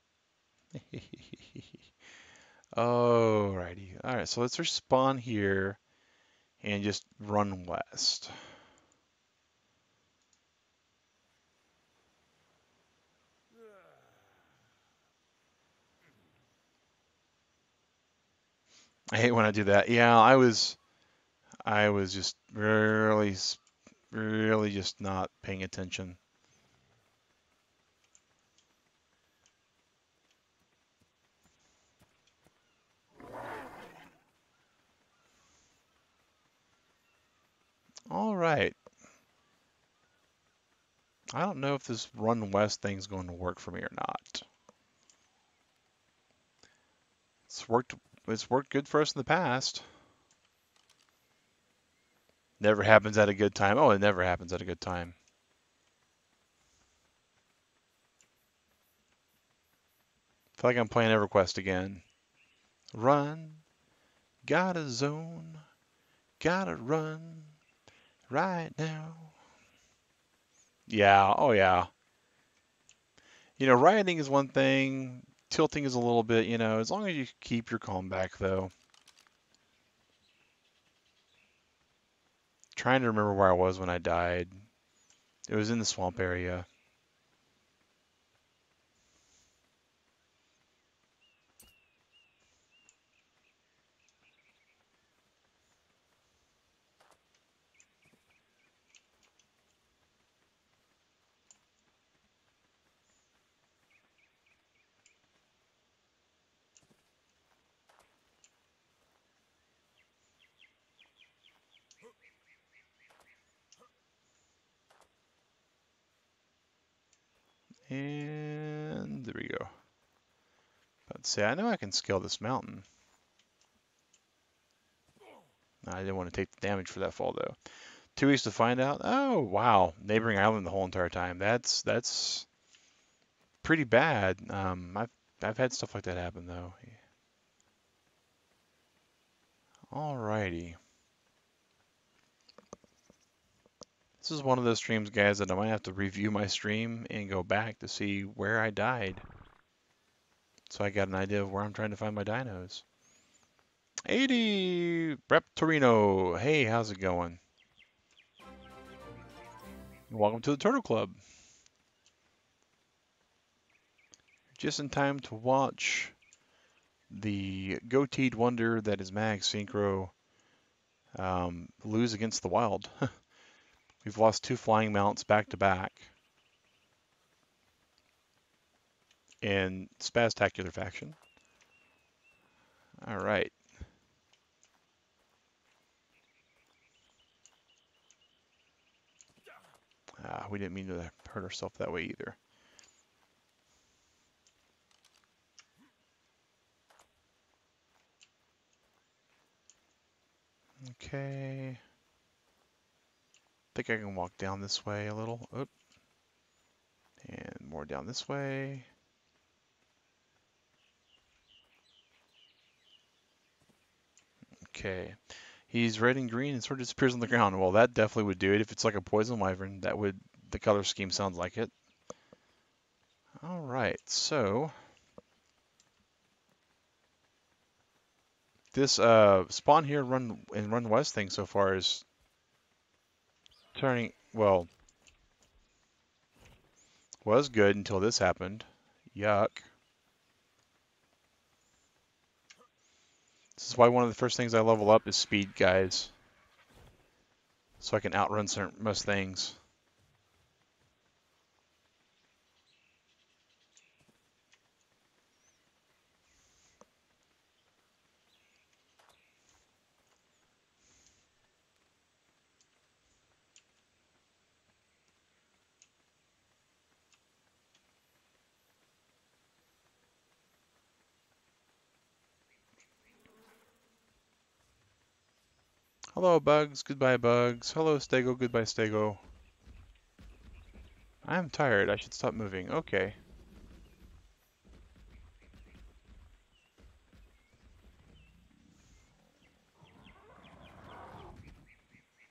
Speaker 1: Alrighty. Alright, so let's respawn here and just run west. I hate when I do that. Yeah, I was just really just not paying attention. All right. I don't know if this run west thing's going to work for me or not. It's worked. It's worked good for us in the past. Never happens at a good time. Oh, it never happens at a good time. Feel like I'm playing EverQuest again. Run, gotta zone, gotta run right now. Yeah, oh yeah. Rioting is one thing, tilting is a little bit, as long as you keep your calm back though. Trying to remember where I was when I died. It was in the swamp area. And there we go. Let's see, I know I can scale this mountain. I didn't want to take the damage for that fall though. 2 weeks to find out. Oh wow, neighboring island the whole entire time. That's pretty bad. I've had stuff like that happen though. Alrighty. This is one of those streams, guys, that I might have to review my stream and go back to see where I died. So I got an idea of where I'm trying to find my dinos. 80 Rep Torino. Hey, how's it going? Welcome to the Turtle Club. Just in time to watch the goateed wonder that is Mag Synchro lose against the Wild. We've lost 2 flying mounts back to back in Spaztacular faction. All right. We didn't mean to hurt ourselves that way either. Okay. I think I can walk down this way a little. Oop. And more down this way. Okay. He's red and green and sort of disappears on the ground. Well, that definitely would do it. If it's like a poison wyvern, that would, the color scheme sounds like it. All right, so this spawn here run west thing so far is turning, well, was good until this happened. Yuck. This is why one of the first things I level up is speed, guys. So I can outrun most things. Hello, Bugs. Goodbye, Bugs. Hello, Stego. Goodbye, Stego. I'm tired. I should stop moving. Okay.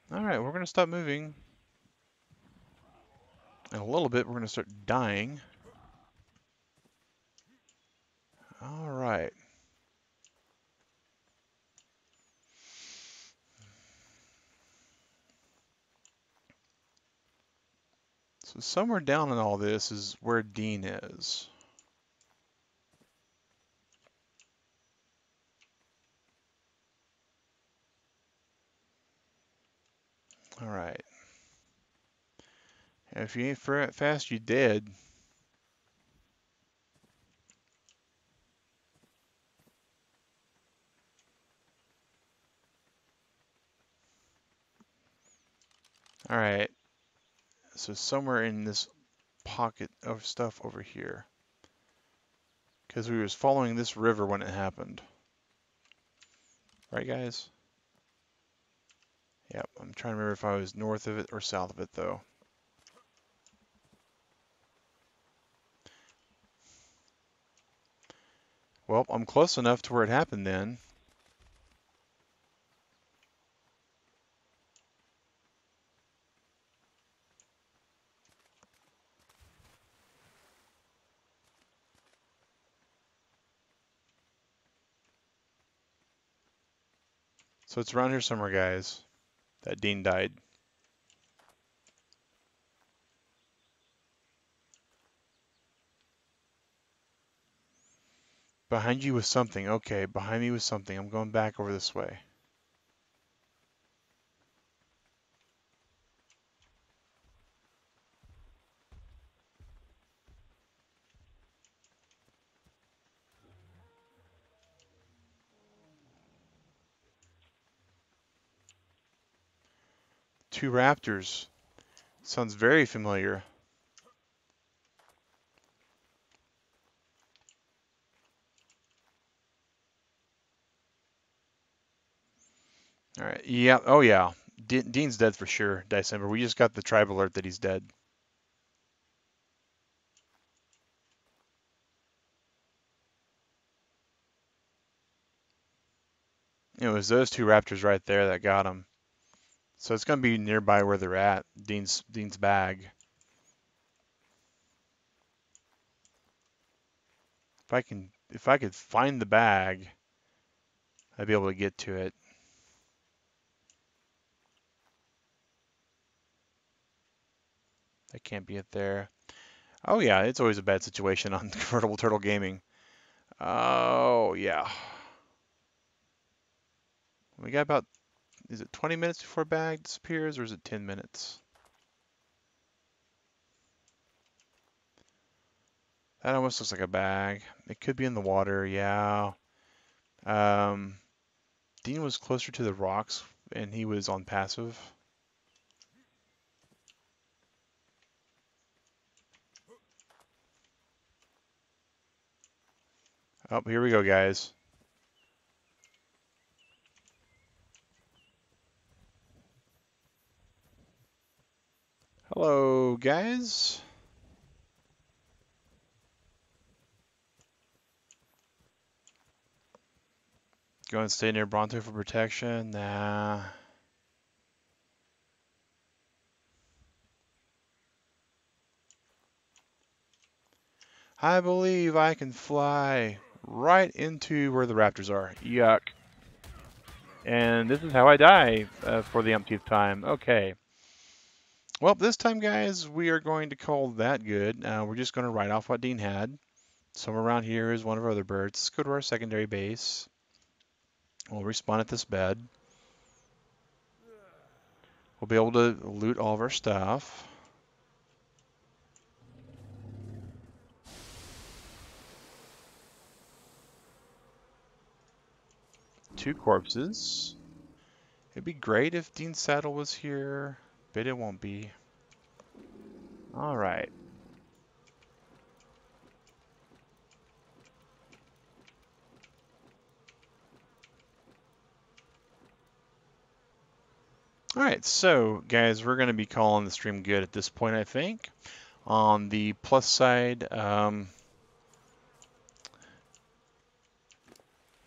Speaker 1: Alright, we're going to stop moving. In a little bit, we're going to start dying. Alright. So somewhere down in all this is where Dean is. Alright. If you ain't fast, you dead. All right. So somewhere in this pocket of stuff over here. Because we was following this river when it happened. Right, guys? Yep, I'm trying to remember if I was north of it or south of it, though. Well, I'm close enough to where it happened then. So it's around here somewhere, guys, that Dean died. Behind you was something. Okay, behind me was something. I'm going back over this way. Two raptors. Sounds very familiar. All right. Yeah. Oh, yeah. Dean's dead for sure, December. We just got the tribe alert that he's dead. It was those two raptors right there that got him. So it's going to be nearby where they're at. Dean's bag. If I could find the bag, I'd be able to get to it. That can't be it there. Oh yeah, it's always a bad situation on Convertible Turtle Gaming. Oh yeah. We got about, is it 20 minutes before bag disappears or is it 10 minutes? That almost looks like a bag. It could be in the water, yeah. Um, Dean was closer to the rocks and he was on passive. Oh, here we go, guys. Hello, guys. Go and stay near Bronto for protection. Nah. I believe I can fly right into where the raptors are. Yuck. And this is how I die for the umpteenth time. Okay. Well, this time, guys, we are going to call that good. We're just going to write off what Dean had. Somewhere around here is one of our other birds. Let's go to our secondary base. We'll respawn at this bed. We'll be able to loot all of our stuff. Two corpses. It'd be great if Dean's saddle was here, but it won't be. All right. All right, so guys, we're going to be calling the stream good at this point, I think. On the plus side,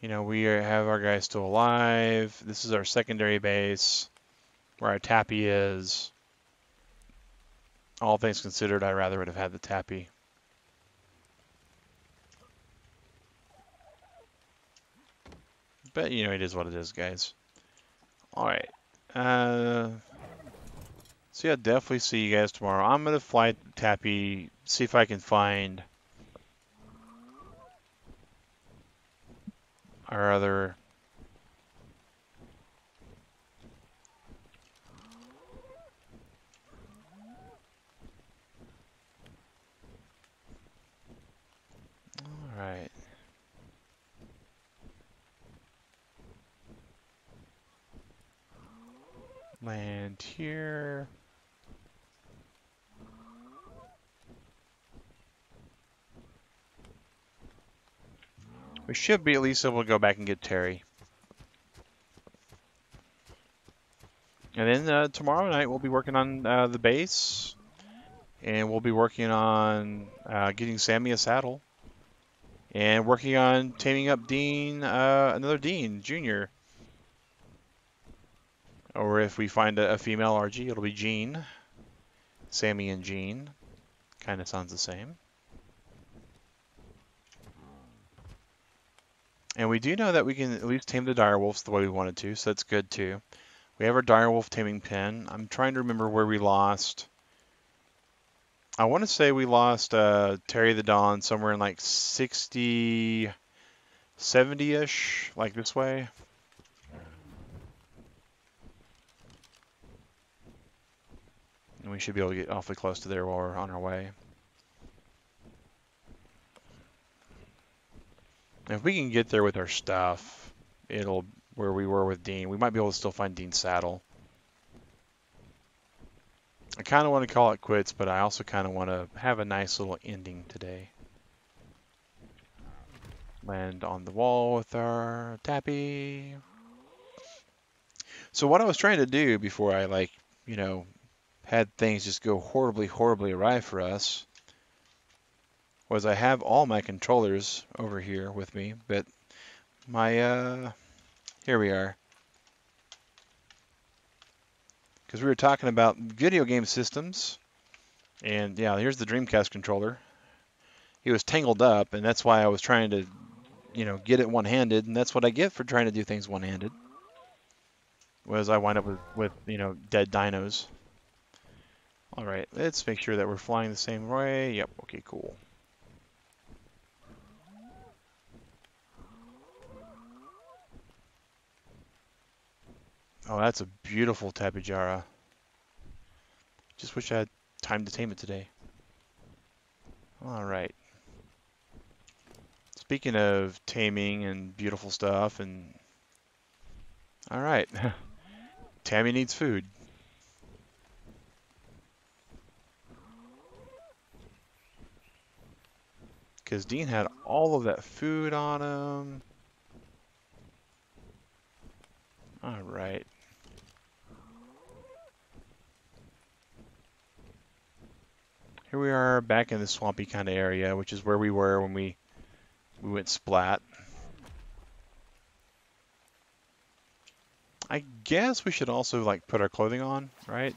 Speaker 1: you know, have our guys still alive. This is our secondary base, where our tappy is. All things considered, I rather would have had the tappy. But, you know, it is what it is, guys. All right. So yeah, definitely see you guys tomorrow. I'm gonna fly tappy, see if I can find our other. All right. Land here. We should be at least able to go back and get Terry. And then tomorrow night we'll be working on the base, and we'll be working on getting Sammy a saddle, and working on taming up Dean, another Dean Jr. Or if we find a female RG, it'll be Jean. Sammy and Jean. Kind of sounds the same. And we do know that we can at least tame the direwolves the way we wanted to, so that's good too. We have our direwolf taming pen. I'm trying to remember where we lost. I want to say we lost Terry the Dawn somewhere in like 60, 70-ish, like this way. And we should be able to get awfully close to there while we're on our way. If we can get there with our stuff, it'll where we were with Dean. We might be able to still find Dean's saddle. I kind of want to call it quits, but I also kind of want to have a nice little ending today. Land on the wall with our tappy. So what I was trying to do before I had things just go horribly, horribly awry for us was I have all my controllers over here with me, but my, here we are. Because we were talking about video game systems, and yeah, here's the Dreamcast controller. He was tangled up, and that's why I was trying to, get it one-handed, and that's what I get for trying to do things one-handed. Was I wind up with dead dinos. All right, let's make sure that we're flying the same way. Yep, okay, cool. Oh, that's a beautiful Tapijara. Just wish I had time to tame it today. All right. Speaking of taming and beautiful stuff, and all right, Tammy needs food. Because Dean had all of that food on him. All right. Here we are back in the swampy kind of area, which is where we were when we went splat. I guess we should also put our clothing on, right?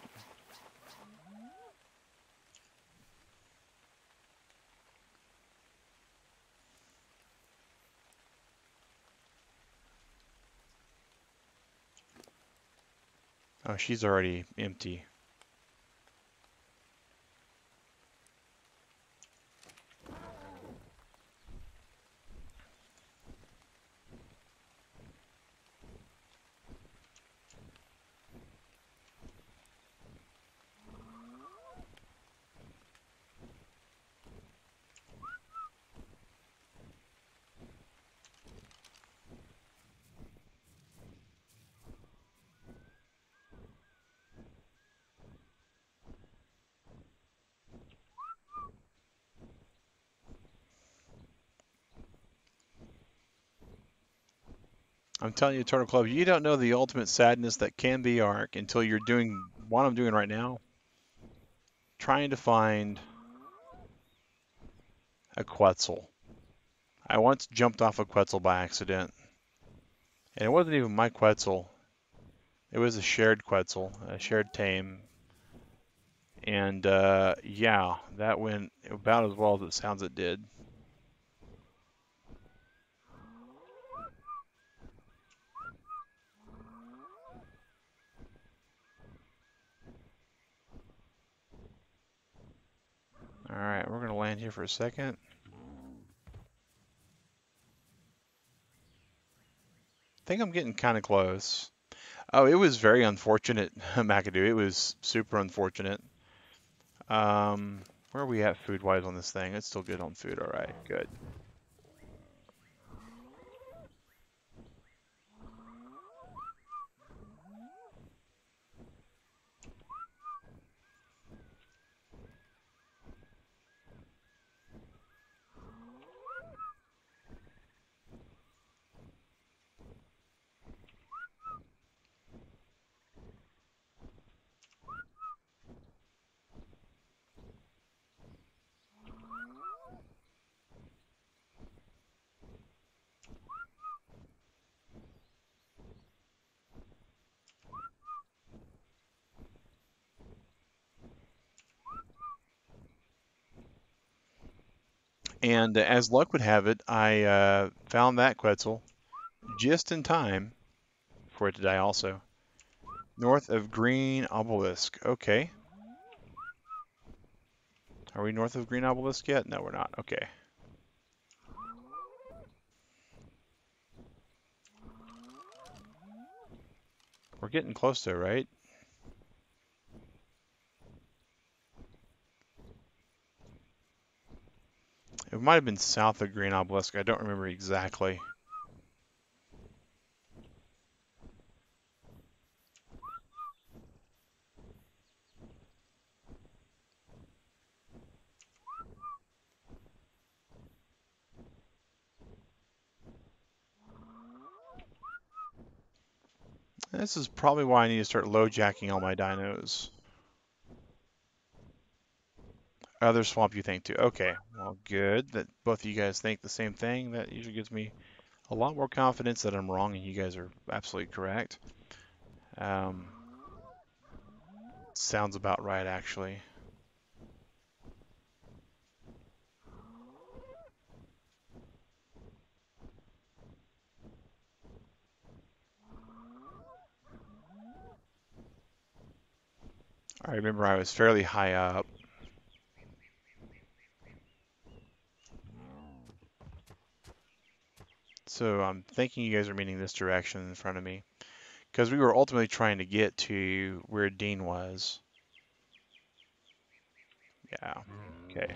Speaker 1: Oh, she's already empty. I'm telling you, Turtle Club, you don't know the ultimate sadness that can be Ark until you're doing what I'm doing right now. Trying to find a Quetzal. I once jumped off a Quetzal by accident. And it wasn't even my Quetzal. It was a shared Quetzal, a shared tame. And yeah, that went about as well as it sounds it did. Alright, we're going to land here for a second. I think I'm getting kind of close. Oh, it was very unfortunate, McAdoo. It was super unfortunate. Where are we at food-wise on this thing? It's still good on food. All right, good. And as luck would have it, I found that Quetzal just in time for it to die also. North of Green Obelisk. Okay. Are we north of Green Obelisk yet? No, we're not. Okay. We're getting close though, right? It might have been south of Green Obelisk. I don't remember exactly. This is probably why I need to start low jacking all my dinos. Other swamp you think too. Okay, well, good that both of you guys think the same thing. That usually gives me a lot more confidence that I'm wrong and you guys are absolutely correct. Um, sounds about right, actually. I remember I was fairly high up. So I'm thinking you guys are meaning this direction in front of me. Because we were ultimately trying to get to where Dean was. Yeah. Okay.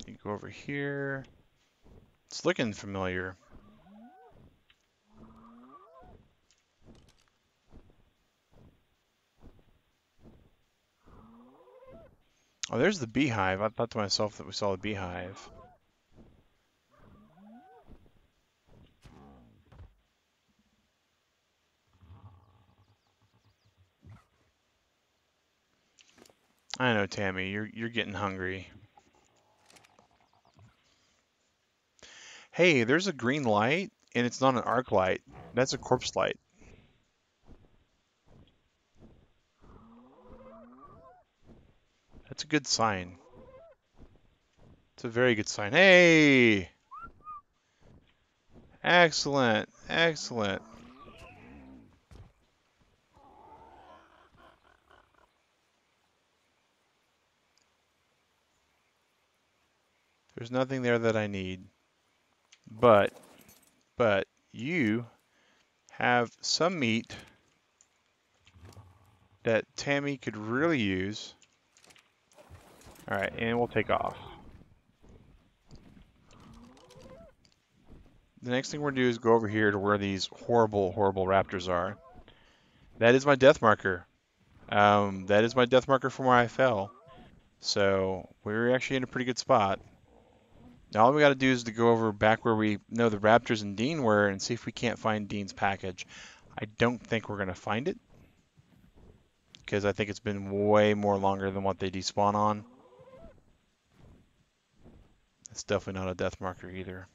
Speaker 1: You go over here. It's looking familiar. Oh, there's the beehive. I thought to myself that we saw the beehive. I know, Tammy, you're getting hungry. Hey, there's a green light, and it's not an arc light. That's a corpse light. That's a good sign. It's a very good sign. Hey! Excellent, excellent. There's nothing there that I need. But, but, you have some meat that Tammy could really use. Alright, and we'll take off. The next thing we're gonna do is go over here to where these horrible, horrible raptors are. That is my death marker. That is my death marker from where I fell. So we're actually in a pretty good spot. Now all we gotta do is to go over back where we know the raptors and Dean were and see if we can't find Dean's package. I don't think we're gonna find it because I think it's been way more longer than what they despawn on. It's definitely not a death marker either.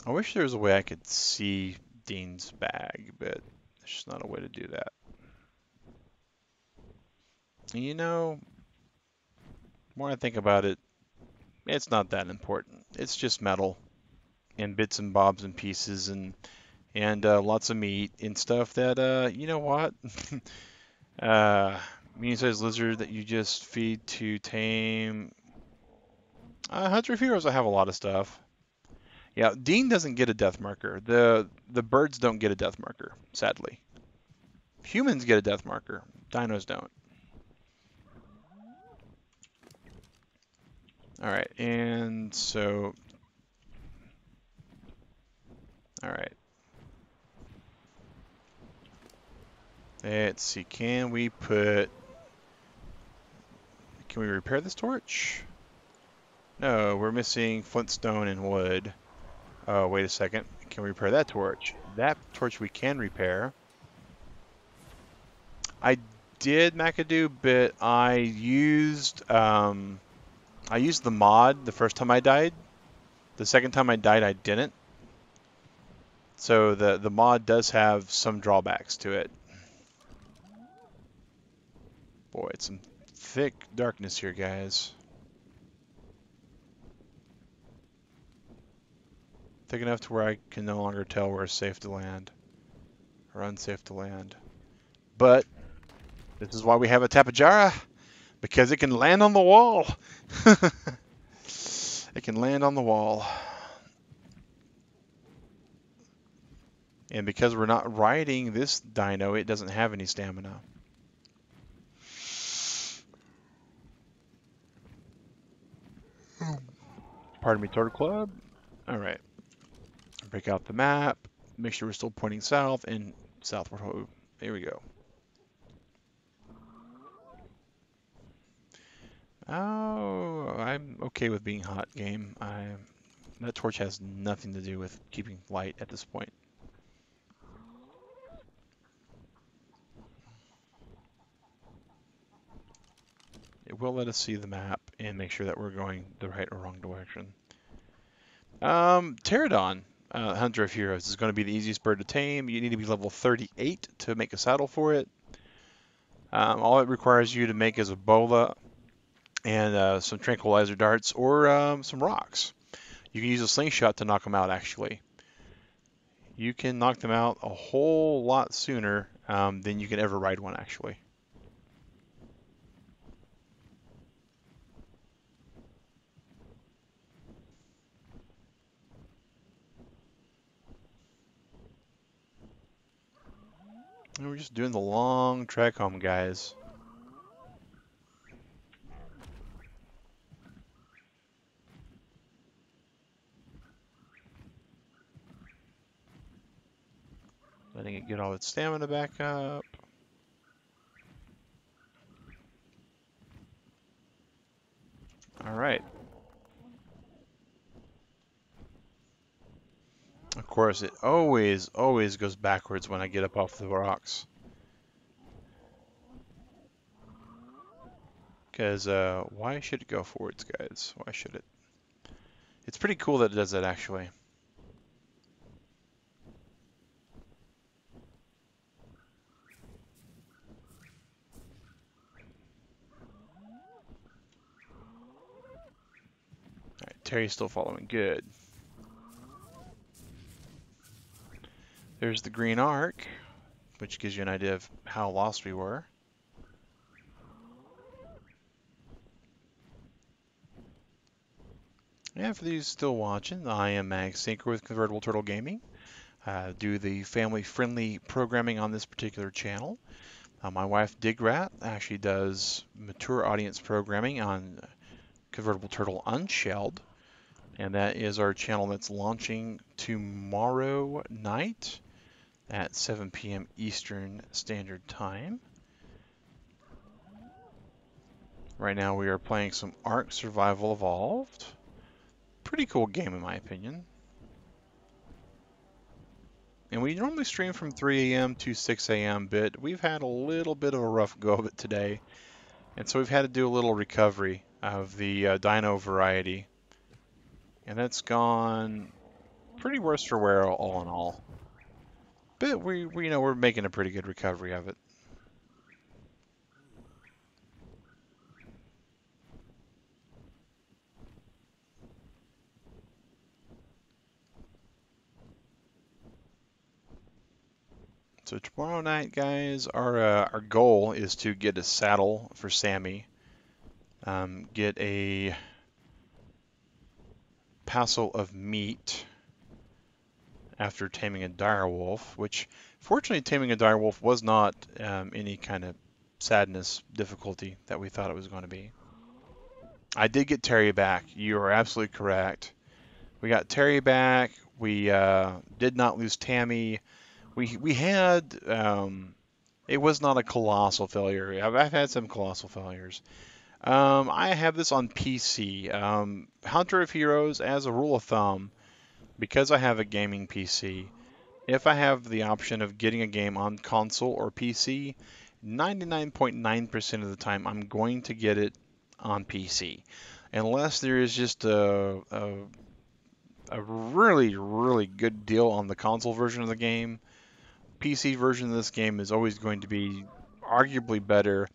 Speaker 1: I wish there was a way I could see Dean's bag, but there's just not a way to do that. You know, the more I think about it, it's not that important. It's just metal. and bits and bobs and pieces and lots of meat and stuff that you know what? uh, Medium-sized lizard that you just feed to tame. Hunter of Heroes, I have a lot of stuff. Yeah, Dean doesn't get a death marker. The birds don't get a death marker, sadly. Humans get a death marker. Dinos don't. All right, and so, all right. Let's see. Can we repair this torch? No, we're missing flintstone and wood. Oh, wait a second. Can we repair that torch? That torch we can repair. I did McAdoo, but I used the mod the first time I died. The second time I died, I didn't. So the mod does have some drawbacks to it. Boy, it's some thick darkness here, guys. Thick enough to where I can no longer tell where it's safe to land or unsafe to land. But this is why we have a Tapejara, because it can land on the wall. It can land on the wall. And because we're not riding this dino, it doesn't have any stamina. Pardon me, Turtle Club. All right. Break out the map. Make sure we're still pointing south and southward. There we go. Oh, I'm okay with being hot, game. That torch has nothing to do with keeping light at this point. It will let us see the map and make sure that we're going the right or wrong direction. Pterodon, Hunter of Heroes, is going to be the easiest bird to tame. You need to be level 38 to make a saddle for it. All it requires you to make is a bola and some tranquilizer darts or some rocks. You can use a slingshot to knock them out, actually. You can knock them out a whole lot sooner than you can ever ride one, actually. And we're just doing the long trek home, guys. Letting it get all its stamina back up. All right. Of course, it always goes backwards when I get up off the rocks. Because why should it go forwards, guys? Why should it? It's pretty cool that it does that, actually. All right, Terry's still following. Good. There's the green arc, which gives you an idea of how lost we were. And for these still watching, I am Mag Sinker with Convertible Turtle Gaming. Do the family-friendly programming on this particular channel. My wife Digrat actually does mature audience programming on Convertible Turtle Unshelled, and that is our channel that's launching tomorrow night at 7 p.m. Eastern Standard Time. Right now we are playing some Ark Survival Evolved. Pretty cool game in my opinion. And we normally stream from 3 a.m. to 6 a.m., but we've had a little bit of a rough go of it today. And so we've had to do a little recovery of the dino variety. And that's gone pretty worse for wear all in all. But we know we're making a pretty good recovery of it. So tomorrow night, guys, our goal is to get a saddle for Sammy, get a passel of meat after taming a direwolf, which fortunately taming a direwolf was not any kind of sadness difficulty that we thought it was going to be. I did get Terry back. You are absolutely correct. We got Terry back. We did not lose Tammy. We had it was not a colossal failure. I've had some colossal failures. I have this on PC. Hunter of Heroes, as a rule of thumb, because I have a gaming PC, if I have the option of getting a game on console or PC, 99.9% of the time I'm going to get it on PC. Unless there is just a really, really good deal on the console version of the game, PC version of this game is always going to be arguably better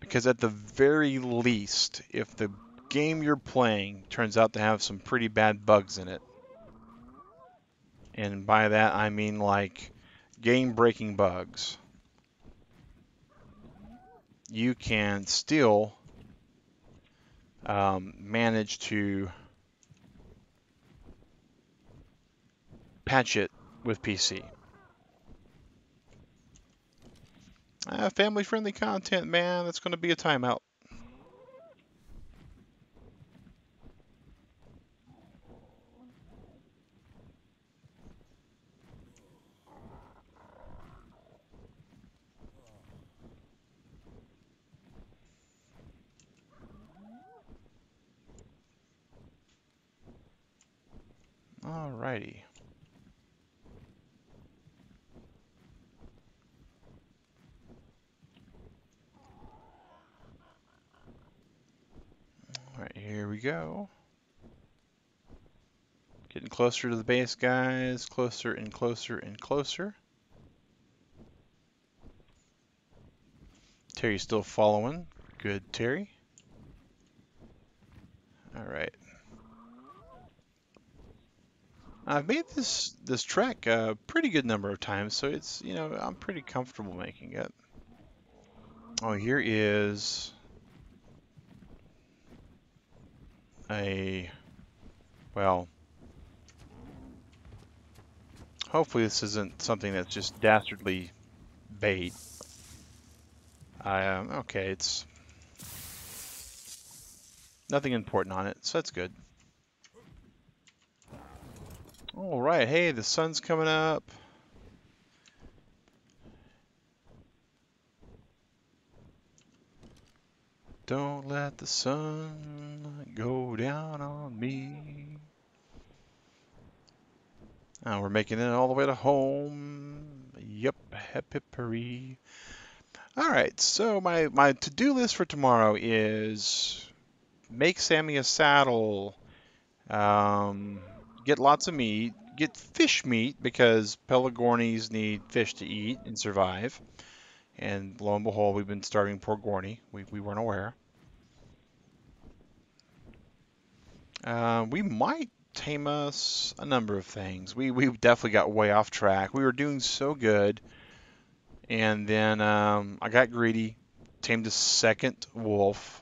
Speaker 1: because at the very least, if the game you're playing turns out to have some pretty bad bugs in it, and by that I mean like game-breaking bugs, you can still manage to patch it with PC. Family-friendly content, man, that's going to be a timeout. Alrighty. Alright, here we go. Getting closer to the base, guys. Closer and closer and closer. Terry's still following. Good, Terry. Alright. I've made this trek a pretty good number of times, so it's, I'm pretty comfortable making it. Oh, here is well, hopefully this isn't something that's just dastardly bait. Okay, it's nothing important on it, so that's good. All right, hey, the sun's coming up. Don't let the sun go down on me. We're making it all the way to home. Yep, hip hip hurry. All right, so my to-do list for tomorrow is make Sammy a saddle, get lots of meat, get fish meat because Pelagornis need fish to eat and survive. And lo and behold, we've been starving poor Gorny. We weren't aware. We might tame us a number of things. We definitely got way off track. We were doing so good, and then I got greedy, tamed a second wolf.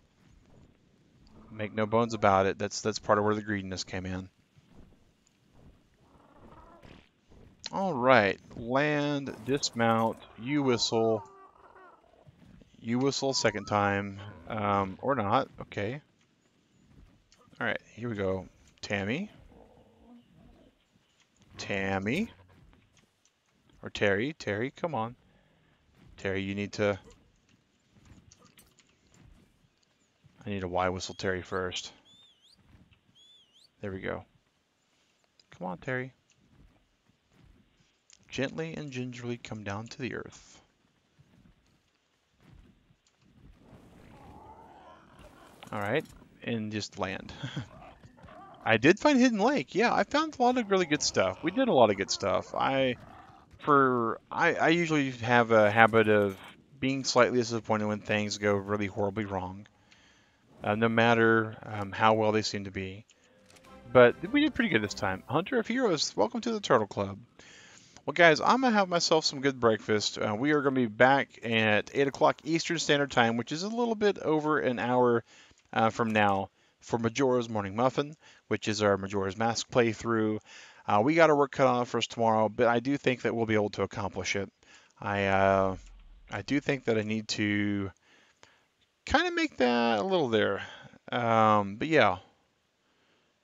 Speaker 1: Make no bones about it. That's part of where the greediness came in. All right, land, dismount, you whistle second time, or not. Okay. All right, here we go. Tammy, or Terry, come on. Terry, you need to. I need a Y whistle Terry first. There we go. Come on, Terry. Gently and gingerly come down to the earth. All right, and just land. I did find Hidden Lake. Yeah, I found a lot of really good stuff. We did a lot of good stuff. I usually have a habit of being slightly disappointed when things go really horribly wrong, no matter how well they seem to be. But we did pretty good this time. Hunter of Heroes, welcome to the Turtle Club. Well, guys, I'm gonna have myself some good breakfast. We are gonna be back at 8 o'clock Eastern Standard Time, which is a little bit over an hour from now, for Majora's Morning Muffin, which is our Majora's Mask playthrough. We got our work cut out for us tomorrow, but I do think that we'll be able to accomplish it. I uh, I do think that I need to kind of make that a little there. But yeah,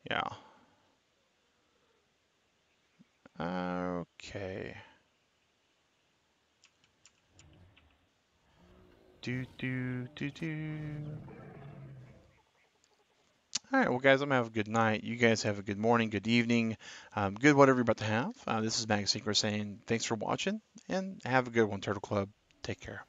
Speaker 1: yeah. Okay. Do do do do. All right, well, guys, I'm gonna have a good night. You guys have a good morning, good evening, good whatever you're about to have. This is Mag Synchro saying thanks for watching and have a good one, Turtle Club. Take care.